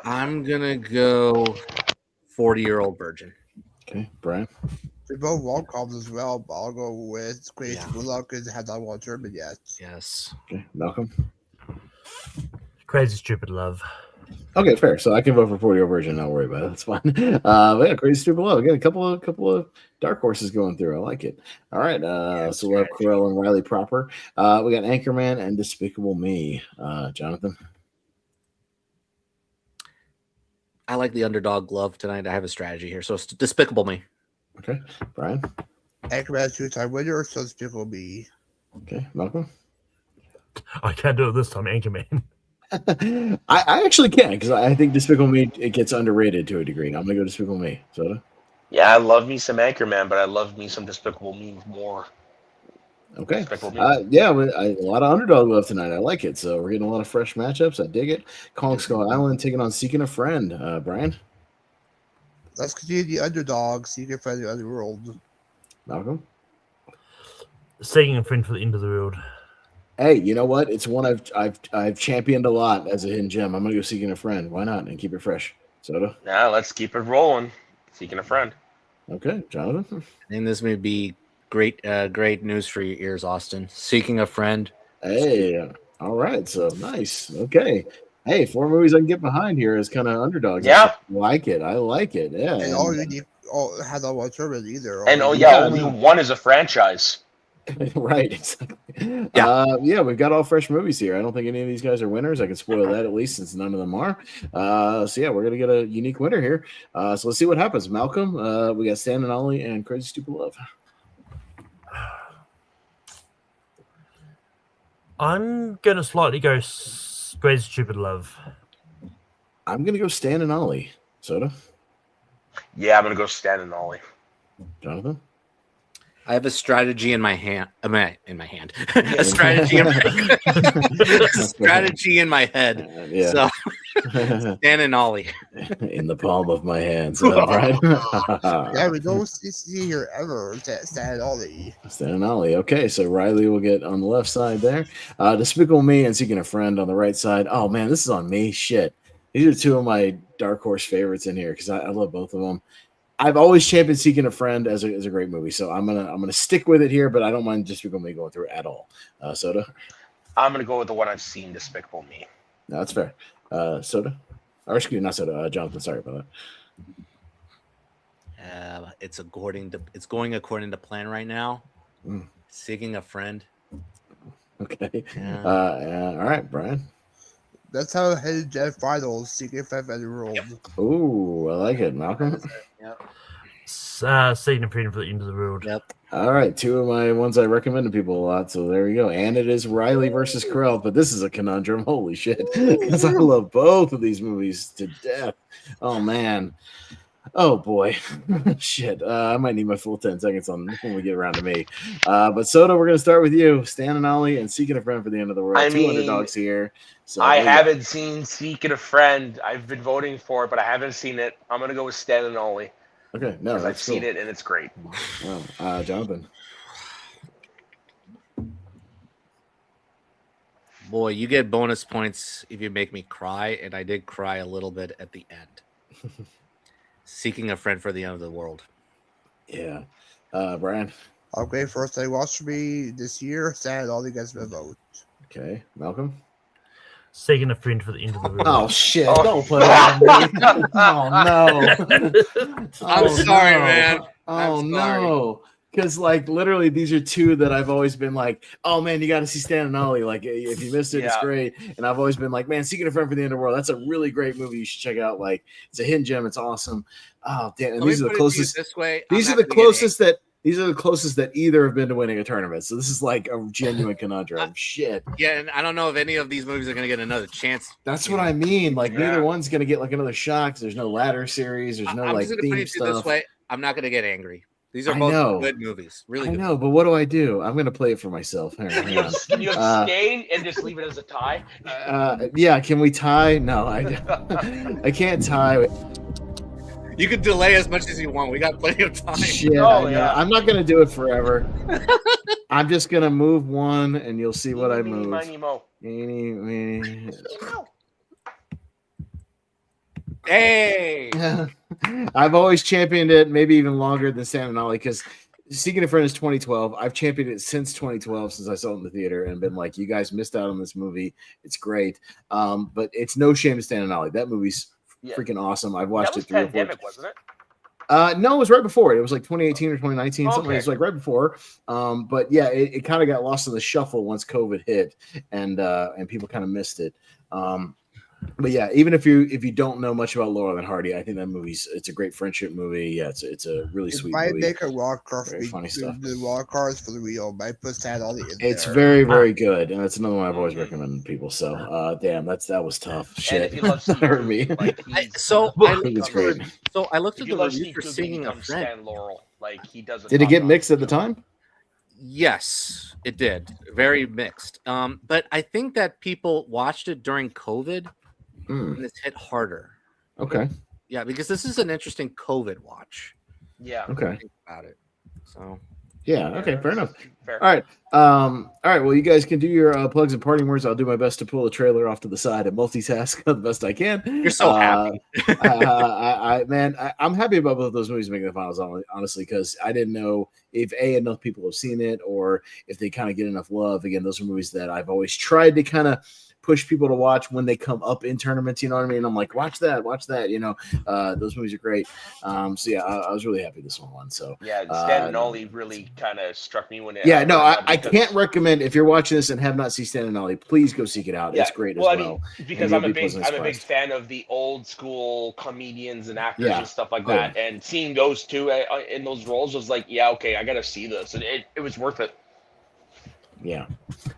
[SPEAKER 4] I'm gonna go 40-Year-Old Virgin.
[SPEAKER 1] Okay, Brian.
[SPEAKER 3] They're both rom-coms as well, but I'll go with Crazy Stupid Love because it had not watched German yet.
[SPEAKER 4] Yes.
[SPEAKER 1] Okay, Malcolm.
[SPEAKER 2] Crazy Stupid Love.
[SPEAKER 1] Okay, fair. So I can vote for 40-Year-Old Virgin. Don't worry about it. That's fine. But yeah, Crazy Stupid Love. Again, a couple of dark horses going through. I like it. All right. So we'll have Carell and Reilly proper. We got Anchorman and Despicable Me. Jonathan.
[SPEAKER 4] I like the underdog glove tonight. I have a strategy here. So it's Despicable Me.
[SPEAKER 1] Okay. Brian.
[SPEAKER 3] Anchorman two-time winner, so Despicable Me.
[SPEAKER 1] Okay. Malcolm.
[SPEAKER 2] I can't do it this time, Anchorman.
[SPEAKER 1] I actually can because I think Despicable Me it gets underrated to a degree. I'm gonna go Despicable Me. Soda.
[SPEAKER 5] Yeah, I love me some Anchorman, but I love me some Despicable Me more.
[SPEAKER 1] Okay.
[SPEAKER 5] Despicable Me.
[SPEAKER 1] A lot of underdog love tonight. I like it. So we're getting a lot of fresh matchups. I dig it. Kong Skull Island taking on Seeking a Friend. Brian.
[SPEAKER 3] Let's continue the underdog, Seeking a Friend in the Underworld.
[SPEAKER 1] Malcolm.
[SPEAKER 2] Seeking a Friend for the End of the World.
[SPEAKER 1] Hey, you know what? It's one I've championed a lot as a hidden gem. I'm gonna go Seeking a Friend. Why not? And keep it fresh. Soda.
[SPEAKER 5] Yeah, let's keep it rolling. Seeking a Friend.
[SPEAKER 1] Okay, Jonathan.
[SPEAKER 4] I think this may be great news for your ears, Austin. Seeking a Friend.
[SPEAKER 1] Hey, all right. So nice. Okay. Hey, 4 movies I can get behind here as kind of underdogs.
[SPEAKER 5] Yeah.
[SPEAKER 1] I like it. I like it. Yeah.
[SPEAKER 3] And all you need has all one tournament either.
[SPEAKER 5] And
[SPEAKER 1] Yeah,
[SPEAKER 5] only
[SPEAKER 1] no.
[SPEAKER 5] one is a franchise.
[SPEAKER 1] Right, exactly.
[SPEAKER 4] Yeah.
[SPEAKER 1] We've got all fresh movies here. I don't think any of these guys are winners. I can spoil that at least since none of them are. So yeah, we're gonna get a unique winner here. So let's see what happens. Malcolm, we got Stan and Ollie and Crazy Stupid Love.
[SPEAKER 2] I'm gonna slightly go Crazy Stupid Love.
[SPEAKER 1] I'm gonna go Stan and Ollie. Soda,
[SPEAKER 5] Yeah, I'm gonna go Stan and Ollie.
[SPEAKER 1] Jonathan.
[SPEAKER 4] I have a strategy in my hand. A strategy in my strategy in my head.
[SPEAKER 1] Yeah.
[SPEAKER 4] So Stan and Ollie.
[SPEAKER 1] In the palm of my hands. Right?
[SPEAKER 3] Yeah, we don't see here ever Stan and Ollie.
[SPEAKER 1] Stan and Ollie. Okay, so Reilly will get on the left side there. Despicable Me and Seeking a Friend on the right side. Oh man, this is on me. Shit. These are 2 of my dark horse favorites in here because I love both of them. I've always championed Seeking a Friend as a great movie, so I'm gonna stick with it here, but I don't mind Despicable Me going through it at all. Soda.
[SPEAKER 5] I'm gonna go with the one I've seen, Despicable Me.
[SPEAKER 1] No, that's fair. Soda, or excuse me, not Soda. Jonathan, sorry about that.
[SPEAKER 4] It's going according to plan right now.
[SPEAKER 1] Mm.
[SPEAKER 4] Seeking a Friend.
[SPEAKER 1] Okay.
[SPEAKER 4] Yeah.
[SPEAKER 1] All right, Brian.
[SPEAKER 3] That's how Hidden Gem Finals, Seeking a Friend in the World.
[SPEAKER 1] Ooh, I like it, Malcolm.
[SPEAKER 4] Yep.
[SPEAKER 2] Seeking a Friend for the End of the World.
[SPEAKER 4] Yep.
[SPEAKER 1] All right, 2 of my ones I recommend to people a lot. So there you go. And it is Reilly versus Carell, but this is a conundrum. Holy shit. Because I love both of these movies to death. Oh, man. Oh, boy. Shit. I might need my full 10 seconds on when we get around to me. But Soda, we're going to start with you. Stan and Ollie and Seeking a Friend for the End of the World.
[SPEAKER 5] I
[SPEAKER 1] 2
[SPEAKER 5] mean,
[SPEAKER 1] underdogs here. So
[SPEAKER 5] I haven't seen Seeking a Friend. I've been voting for it, but I haven't seen it. I'm gonna go with Stan and Ollie.
[SPEAKER 1] Okay, no,
[SPEAKER 5] I've
[SPEAKER 1] that's
[SPEAKER 5] seen
[SPEAKER 1] cool.
[SPEAKER 5] it and it's great.
[SPEAKER 1] Wow. Jonathan.
[SPEAKER 4] Boy, you get bonus points if you make me cry, and I did cry a little bit at the end. Seeking a Friend for the End of the World.
[SPEAKER 1] Yeah. Brian.
[SPEAKER 3] Okay, first I watched me this year. Stan and Ollie gets my vote.
[SPEAKER 1] Okay. Malcolm.
[SPEAKER 2] Seeking a Friend for the End of the World.
[SPEAKER 1] Oh shit!
[SPEAKER 5] Oh.
[SPEAKER 1] Don't put it on me. Oh no!
[SPEAKER 4] I'm
[SPEAKER 1] Oh,
[SPEAKER 4] sorry,
[SPEAKER 1] no.
[SPEAKER 4] man.
[SPEAKER 1] Oh
[SPEAKER 4] I'm sorry.
[SPEAKER 1] no! Because like literally, these are 2 that I've always been like, oh man, you got to see Stan and Ollie. Like if you missed it, it's
[SPEAKER 5] Yeah.
[SPEAKER 1] great. And I've always been like, man, Seeking a Friend for the End of the World. That's a really great movie. You should check it out. Like it's a hidden gem. It's awesome. Oh damn! And
[SPEAKER 4] Let me
[SPEAKER 1] these are the
[SPEAKER 4] put it to you
[SPEAKER 1] closest.
[SPEAKER 4] this way.
[SPEAKER 1] These
[SPEAKER 4] I'm
[SPEAKER 1] are the
[SPEAKER 4] not gonna get
[SPEAKER 1] closest that. These are the closest that either have been to winning a tournament. So this is like a genuine conundrum. Shit.
[SPEAKER 4] Yeah, and I don't know if any of these movies are going to get another chance.
[SPEAKER 1] That's what I mean. Like
[SPEAKER 5] Yeah.
[SPEAKER 1] neither one's gonna get like another shot. 'Cause there's no ladder series. There's no
[SPEAKER 4] I'm
[SPEAKER 1] like
[SPEAKER 4] just going to put
[SPEAKER 1] theme
[SPEAKER 4] it to you this
[SPEAKER 1] stuff.
[SPEAKER 4] way. I'm not going to get angry. These are
[SPEAKER 1] I
[SPEAKER 4] both
[SPEAKER 1] know.
[SPEAKER 4] good movies. Really
[SPEAKER 1] I
[SPEAKER 4] good.
[SPEAKER 1] know, but what do? I'm gonna play it for myself. Hang
[SPEAKER 5] You
[SPEAKER 1] on.
[SPEAKER 5] have, you abstain and just leave it as a tie.
[SPEAKER 1] Yeah, can we tie? No, I can't tie.
[SPEAKER 4] You can delay as much as you want. We got plenty of time.
[SPEAKER 1] Shit,
[SPEAKER 5] Oh,
[SPEAKER 1] I know.
[SPEAKER 5] yeah.
[SPEAKER 1] I'm not gonna do it forever. I'm just gonna move one, and you'll see what I
[SPEAKER 5] Eeny, meeny,
[SPEAKER 1] move.
[SPEAKER 5] miny, mo.
[SPEAKER 1] Eeny, meeny.
[SPEAKER 4] Hey.
[SPEAKER 1] I've always championed it, maybe even longer than Stan and Ollie, because Seeking a Friend is 2012. I've championed it since 2012, since I saw it in the theater, and been like, you guys missed out on this movie. It's great. But it's no shame to Stan and Ollie. That movie's
[SPEAKER 5] Yeah.
[SPEAKER 1] freaking awesome. I've
[SPEAKER 5] That
[SPEAKER 1] watched
[SPEAKER 5] was
[SPEAKER 1] it 3 or 4
[SPEAKER 5] pandemic, wasn't it?
[SPEAKER 1] No, it was right before it. It was like 2018 or 2019, something.
[SPEAKER 5] Okay.
[SPEAKER 1] It was like right before. But yeah, it kind of got lost in the shuffle once COVID hit, and people kind of missed it. But yeah, even if you don't know much about Laurel and Hardy, I think that it's a great friendship movie. Yeah, it's a really
[SPEAKER 3] If
[SPEAKER 1] sweet
[SPEAKER 3] I
[SPEAKER 1] movie.
[SPEAKER 3] make a wild card for
[SPEAKER 1] Very funny stuff.
[SPEAKER 3] the wild cards for the wheel, I put Stan and Ollie in
[SPEAKER 1] It's
[SPEAKER 3] there.
[SPEAKER 1] very, very good, and that's another one I've always recommended to people. So, damn, that was tough.
[SPEAKER 5] And
[SPEAKER 1] Shit,
[SPEAKER 5] if you love Steve,
[SPEAKER 1] hurt me.
[SPEAKER 5] like
[SPEAKER 4] I
[SPEAKER 5] he's,
[SPEAKER 1] think it's great.
[SPEAKER 4] So I looked
[SPEAKER 5] if
[SPEAKER 4] at
[SPEAKER 5] you
[SPEAKER 4] the
[SPEAKER 5] love
[SPEAKER 4] reviews
[SPEAKER 5] Steve
[SPEAKER 4] for
[SPEAKER 5] Coogan,
[SPEAKER 4] Seeking a
[SPEAKER 5] becomes
[SPEAKER 4] Friend.
[SPEAKER 5] Stan Laurel. Like he does.
[SPEAKER 1] Did it get mixed at the time?
[SPEAKER 4] Yes, it did. Very mixed. But I think that people watched it during COVID, and it's hit harder.
[SPEAKER 1] Okay.
[SPEAKER 4] Yeah, because this is an interesting COVID watch.
[SPEAKER 5] Yeah.
[SPEAKER 1] Okay.
[SPEAKER 4] Think about it. So
[SPEAKER 1] Yeah. Okay. Fair enough.
[SPEAKER 5] Fair.
[SPEAKER 1] All right. All right. Well, you guys can do your plugs and parting words. I'll do my best to pull the trailer off to the side and multitask the best I can.
[SPEAKER 4] you're so happy.
[SPEAKER 1] I'm happy about both of those movies making the finals, honestly, because I didn't know if enough people have seen it or if they kind of get enough love. Again, those are movies that I've always tried to kind of push people to watch when they come up in tournaments, you know what I mean? I'm like, watch that, those movies are great. So yeah, I was really happy this one won. So
[SPEAKER 5] Yeah, Stan and Ollie really kind of struck me when it.
[SPEAKER 1] I can't recommend if you're watching this and have not seen Stan and Ollie, please go seek it out.
[SPEAKER 5] Yeah,
[SPEAKER 1] It's great
[SPEAKER 5] well,
[SPEAKER 1] as
[SPEAKER 5] I
[SPEAKER 1] well.
[SPEAKER 5] mean, because I'm a big fan of the old school comedians and actors and stuff like that, and seeing those two in those roles was like, yeah, okay, I gotta see this, and it was worth it.
[SPEAKER 1] Yeah.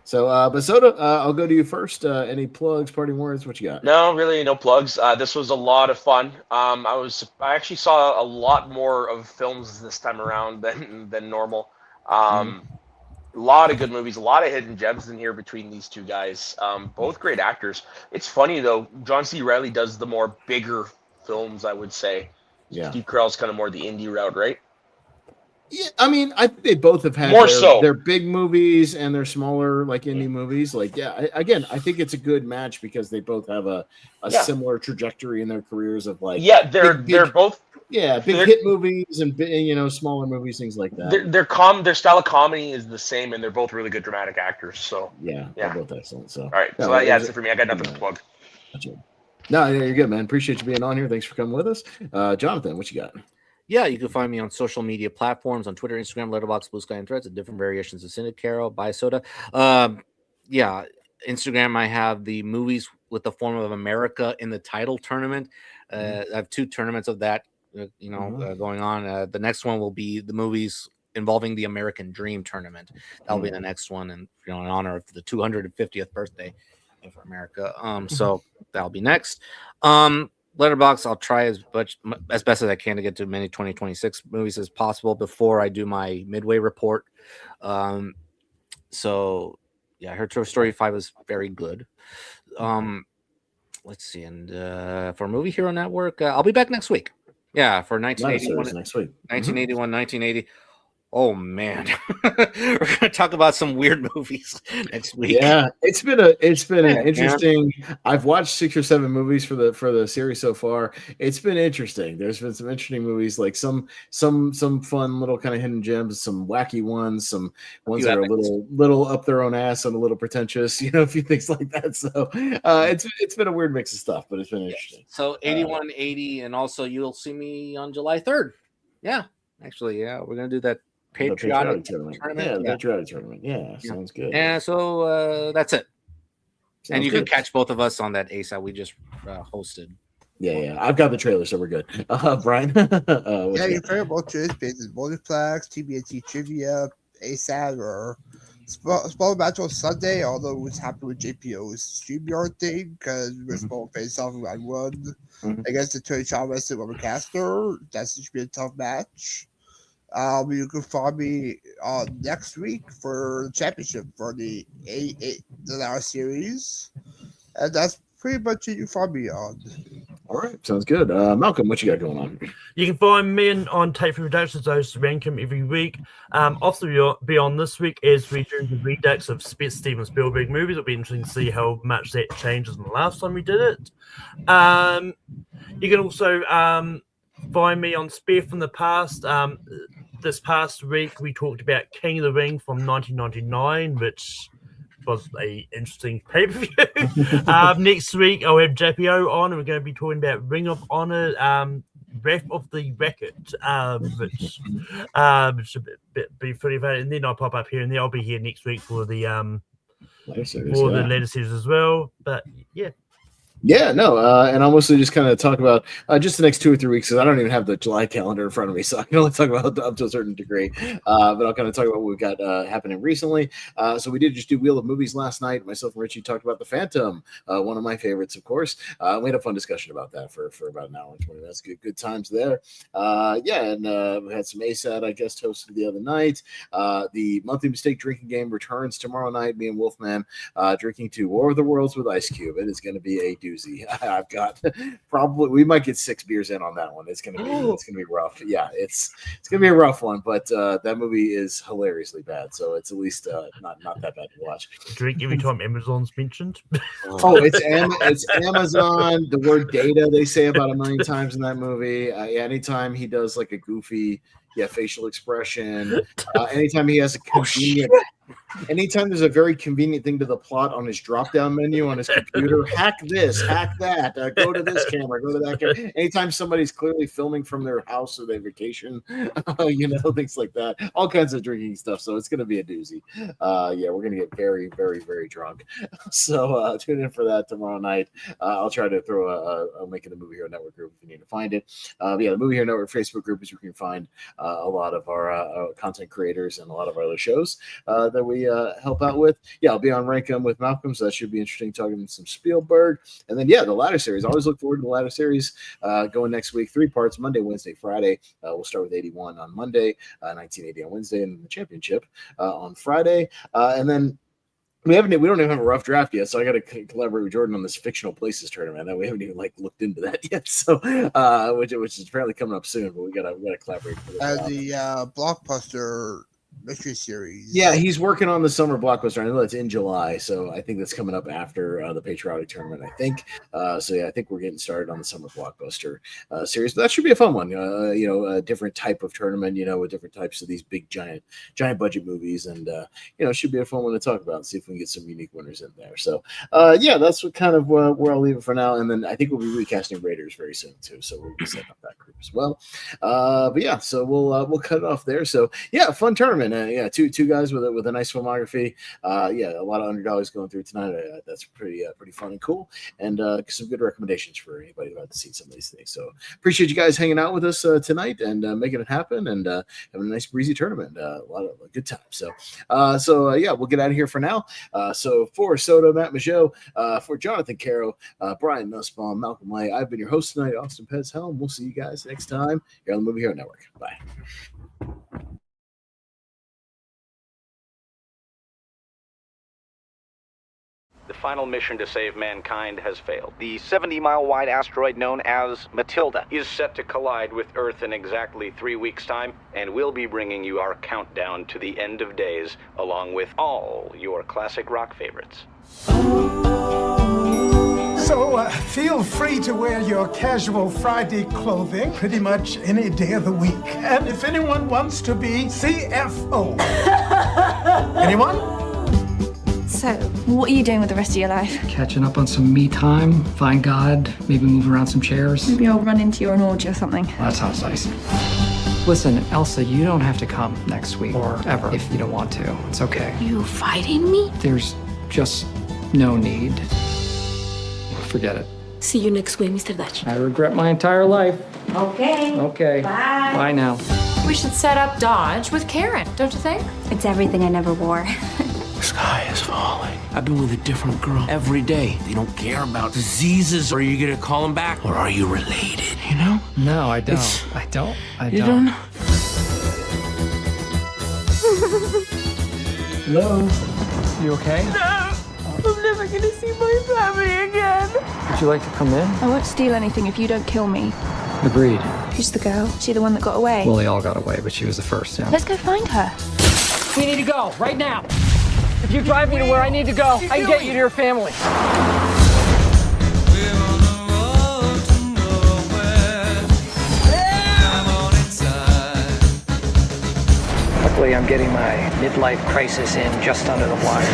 [SPEAKER 1] So, Basoda, I'll go to you first. Any plugs, parting words? What you got?
[SPEAKER 5] No, really, no plugs. This was a lot of fun. I actually saw a lot more of films this time around than normal. A lot of good movies, a lot of hidden gems in here between these two guys. Both great actors. It's funny though, John C. Reilly does the more bigger films, I would say.
[SPEAKER 1] Yeah.
[SPEAKER 5] Steve Carell's kind of more the indie route, right?
[SPEAKER 1] Yeah, I mean, I think they both have had their big movies and their smaller like indie movies. Like, yeah, I think it's a good match because they both have a similar trajectory in their careers of like
[SPEAKER 5] they're both
[SPEAKER 1] big hit movies and smaller movies, things like that.
[SPEAKER 5] Their style of comedy is the same, and they're both really good dramatic actors. So
[SPEAKER 1] they're both excellent. So
[SPEAKER 5] all right, that's it for me. I got nothing to plug.
[SPEAKER 1] No, you're good, man. Appreciate you being on here. Thanks for coming with us, Jonathan. What you got?
[SPEAKER 4] Yeah, you can find me on social media platforms on Twitter, Instagram, Letterboxd, Blue Sky, and Threads, and different variations of Cindy, Caro, Buy Soda. Instagram, I have the movies with the form of America in the title tournament. I have 2 tournaments of that, going on. The next one will be the movies involving the American Dream tournament. That'll be the next one, and in honor of the 250th birthday of America. So that'll be next. Letterboxd, I'll try as best as I can to get to as many 2026 movies as possible before I do my midway report. So yeah, I heard Toy Story 5 was very good. Let's see, and for Movie Hero Network, I'll be back next week. Yeah, for 1981
[SPEAKER 1] next week.
[SPEAKER 4] 1981, 1980. Oh man, we're gonna talk about some weird movies next week.
[SPEAKER 1] Yeah, it's been an interesting. I've watched 6 or 7 movies for the series so far. It's been interesting. There's been some interesting movies, like some fun little kind of hidden gems, some wacky ones, some ones that are a little up their own ass and a little pretentious. A few things like that. So it's been a weird mix of stuff, but it's been interesting.
[SPEAKER 4] So 81, 80, and also you'll see me on July 3rd. Yeah, actually, we're gonna do that. Patriotic tournament.
[SPEAKER 1] Patriotic tournament. Yeah, sounds good.
[SPEAKER 4] Yeah, so that's it. And you can catch both of us on that ASAP we just hosted.
[SPEAKER 1] Yeah, I've got the trailer, so we're good. Brian?
[SPEAKER 3] You can find both trailers based on Multiplex, TBNT Trivia, ASAP, or Small Match on Sunday, although what's happened with JPO's StreamYard thing, because we're small face off round 1 against the Tony Chavez and Robert Castor. That should be a tough match. You can find me next week for the championship for the $8 series, and that's pretty much it. You find me on.
[SPEAKER 1] All right, sounds good. Malcolm, what you got going on?
[SPEAKER 2] You can find me on Tape Productions. I rank him every week. Also, be on this week as we do the redux of Steven Spielberg movies. It'll be interesting to see how much that changes from the last time we did it. You can also find me on Spare from the Past. This past week, we talked about King of the Ring from 1999, which was a interesting pay-per-view. Next week, I'll have JPO on, and we're going to be talking about Ring of Honor, Wrath of the Racket, which should be pretty fun. And then I'll pop up here, and then I'll be here next week for the the later series as well. But yeah.
[SPEAKER 1] Yeah, no, and I'll mostly just kind of talk about just the next 2 or 3 weeks, because I don't even have the July calendar in front of me, so I can only talk about up to a certain degree. But I'll kind of talk about what we've got happening recently. So we did just do Wheel of Movies last night. Myself and Richie talked about The Phantom, one of my favorites, of course. We had a fun discussion about that for about an hour and 20 minutes. Good times there. And we had some ASAD, I guess, hosted the other night. The Monthly Mistake drinking game returns tomorrow night. Me and Wolfman drinking to War of the Worlds with Ice Cube. It is going to be a doozy. doozy. I've got probably we might get 6 beers in on that one. It's gonna be rough. Yeah, it's gonna be a rough one, but that movie is hilariously bad, so it's at least not that bad to watch.
[SPEAKER 2] Drink every time Amazon's mentioned.
[SPEAKER 1] Oh, it's Amazon. The word data they say about 1 million times in that movie. Anytime he does like a goofy facial expression, anytime he has a convenient. Anytime there's a very convenient thing to the plot on his drop-down menu on his computer, hack this, hack that, go to this camera, go to that camera. Anytime somebody's clearly filming from their house or their vacation, things like that. All kinds of drinking stuff. So it's going to be a doozy. We're going to get very, very, very drunk. So tune in for that tomorrow night. I'll try to throw a link in the Movie Hero Network group if you need to find it. The Movie Hero Network Facebook group is where you can find a lot of our content creators and a lot of our other shows that we help out with. I'll be on Rank 'em with Malcolm, so that should be interesting, talking some Spielberg. And then the ladder series. I always look forward to the ladder series going next week, 3 parts, Monday, Wednesday, Friday. We'll start with 81 on Monday, 1980 on Wednesday, and the championship on Friday. And then we don't even have a rough draft yet, so I got to collaborate with Jordan on this fictional places tournament. That we haven't even looked into that yet. So, which is apparently coming up soon, but we gotta collaborate.
[SPEAKER 3] The Blockbuster mystery series.
[SPEAKER 1] He's working on the summer blockbuster. I know that's in July, so I think that's coming up after the patriotic tournament, I think. I think we're getting started on the summer blockbuster series. But that should be a fun one. A different type of tournament, with different types of these big giant budget movies, and it should be a fun one to talk about and see if we can get some unique winners in there. So that's what kind of where I'll leave it for now. And then I think we'll be recasting Raiders very soon too, so we'll be setting up that group as well. So we'll cut it off there. So fun tournament. Two guys with a nice filmography. A lot of underdogs going through tonight. That's pretty fun and cool, and some good recommendations for anybody who hasn't seen some of these things. So appreciate you guys hanging out with us tonight and making it happen and having a nice breezy tournament. A lot of good time. So we'll get out of here for now. So for Soto, Matt Mageau, for Jonathan Caro, Brian Nussbaum, Malcolm Lay, I've been your host tonight, Austin Pez Helm. We'll see you guys next time here on the Movie Hero Network. Bye.
[SPEAKER 9] The final mission to save mankind has failed. The 70-mile-wide asteroid known as Matilda is set to collide with Earth in exactly 3 weeks' time, and we'll be bringing you our countdown to the end of days, along with all your classic rock favorites.
[SPEAKER 10] So feel free to wear your casual Friday clothing pretty much any day of the week. And if anyone wants to be CFO. Anyone?
[SPEAKER 11] So, what are you doing with the rest of your life?
[SPEAKER 12] Catching up on some me time, find God, maybe move around some chairs.
[SPEAKER 11] Maybe I'll run into you on an orgy or something.
[SPEAKER 12] That sounds nice. Listen, Elsa, you don't have to come next week or ever if you don't want to. It's okay.
[SPEAKER 11] You fighting me?
[SPEAKER 12] There's just no need. Forget it.
[SPEAKER 11] See you next week, Mr. Dutch.
[SPEAKER 12] I regret my entire life.
[SPEAKER 11] Okay.
[SPEAKER 12] Okay.
[SPEAKER 11] Bye.
[SPEAKER 12] Bye now.
[SPEAKER 13] We should set up Dodge with Karen, don't you think?
[SPEAKER 11] It's everything I never wore.
[SPEAKER 14] The sky is falling. I've been with a different girl every day. They don't care about diseases. Are you gonna call them back, or are you related? You know?
[SPEAKER 12] No, I don't. I don't.
[SPEAKER 14] You don't?
[SPEAKER 12] Hello? You okay?
[SPEAKER 11] No! I'm never gonna see my family again.
[SPEAKER 12] Would you like to come in?
[SPEAKER 11] I won't steal anything if you don't kill me.
[SPEAKER 12] Agreed.
[SPEAKER 11] Who's the girl? She the one that got away?
[SPEAKER 12] Well, they all got away, but she was the first, yeah.
[SPEAKER 11] Let's go find her.
[SPEAKER 12] We need to go, right now. If you drive me to where I need to go, I can get you to your family. Luckily, I'm getting my midlife crisis in just under the wire.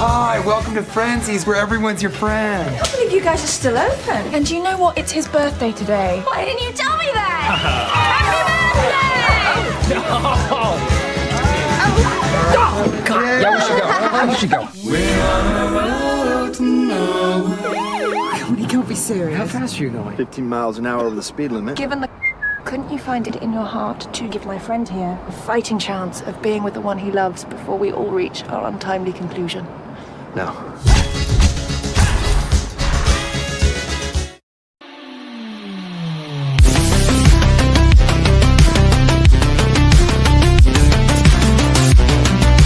[SPEAKER 15] Hi, welcome to Frenzies, where everyone's your friend.
[SPEAKER 11] I can't believe you guys are still open.
[SPEAKER 13] And do you know what? It's his birthday today.
[SPEAKER 11] Why didn't you tell me that? Happy birthday!
[SPEAKER 12] Oh, God. Yeah, we should go.
[SPEAKER 15] You can't be serious.
[SPEAKER 12] How fast are you going?
[SPEAKER 15] 15 miles an hour over the speed limit.
[SPEAKER 11] Given the couldn't you find it in your heart to give my friend here a fighting chance of being with the one he loves before we all reach our untimely conclusion?
[SPEAKER 15] No.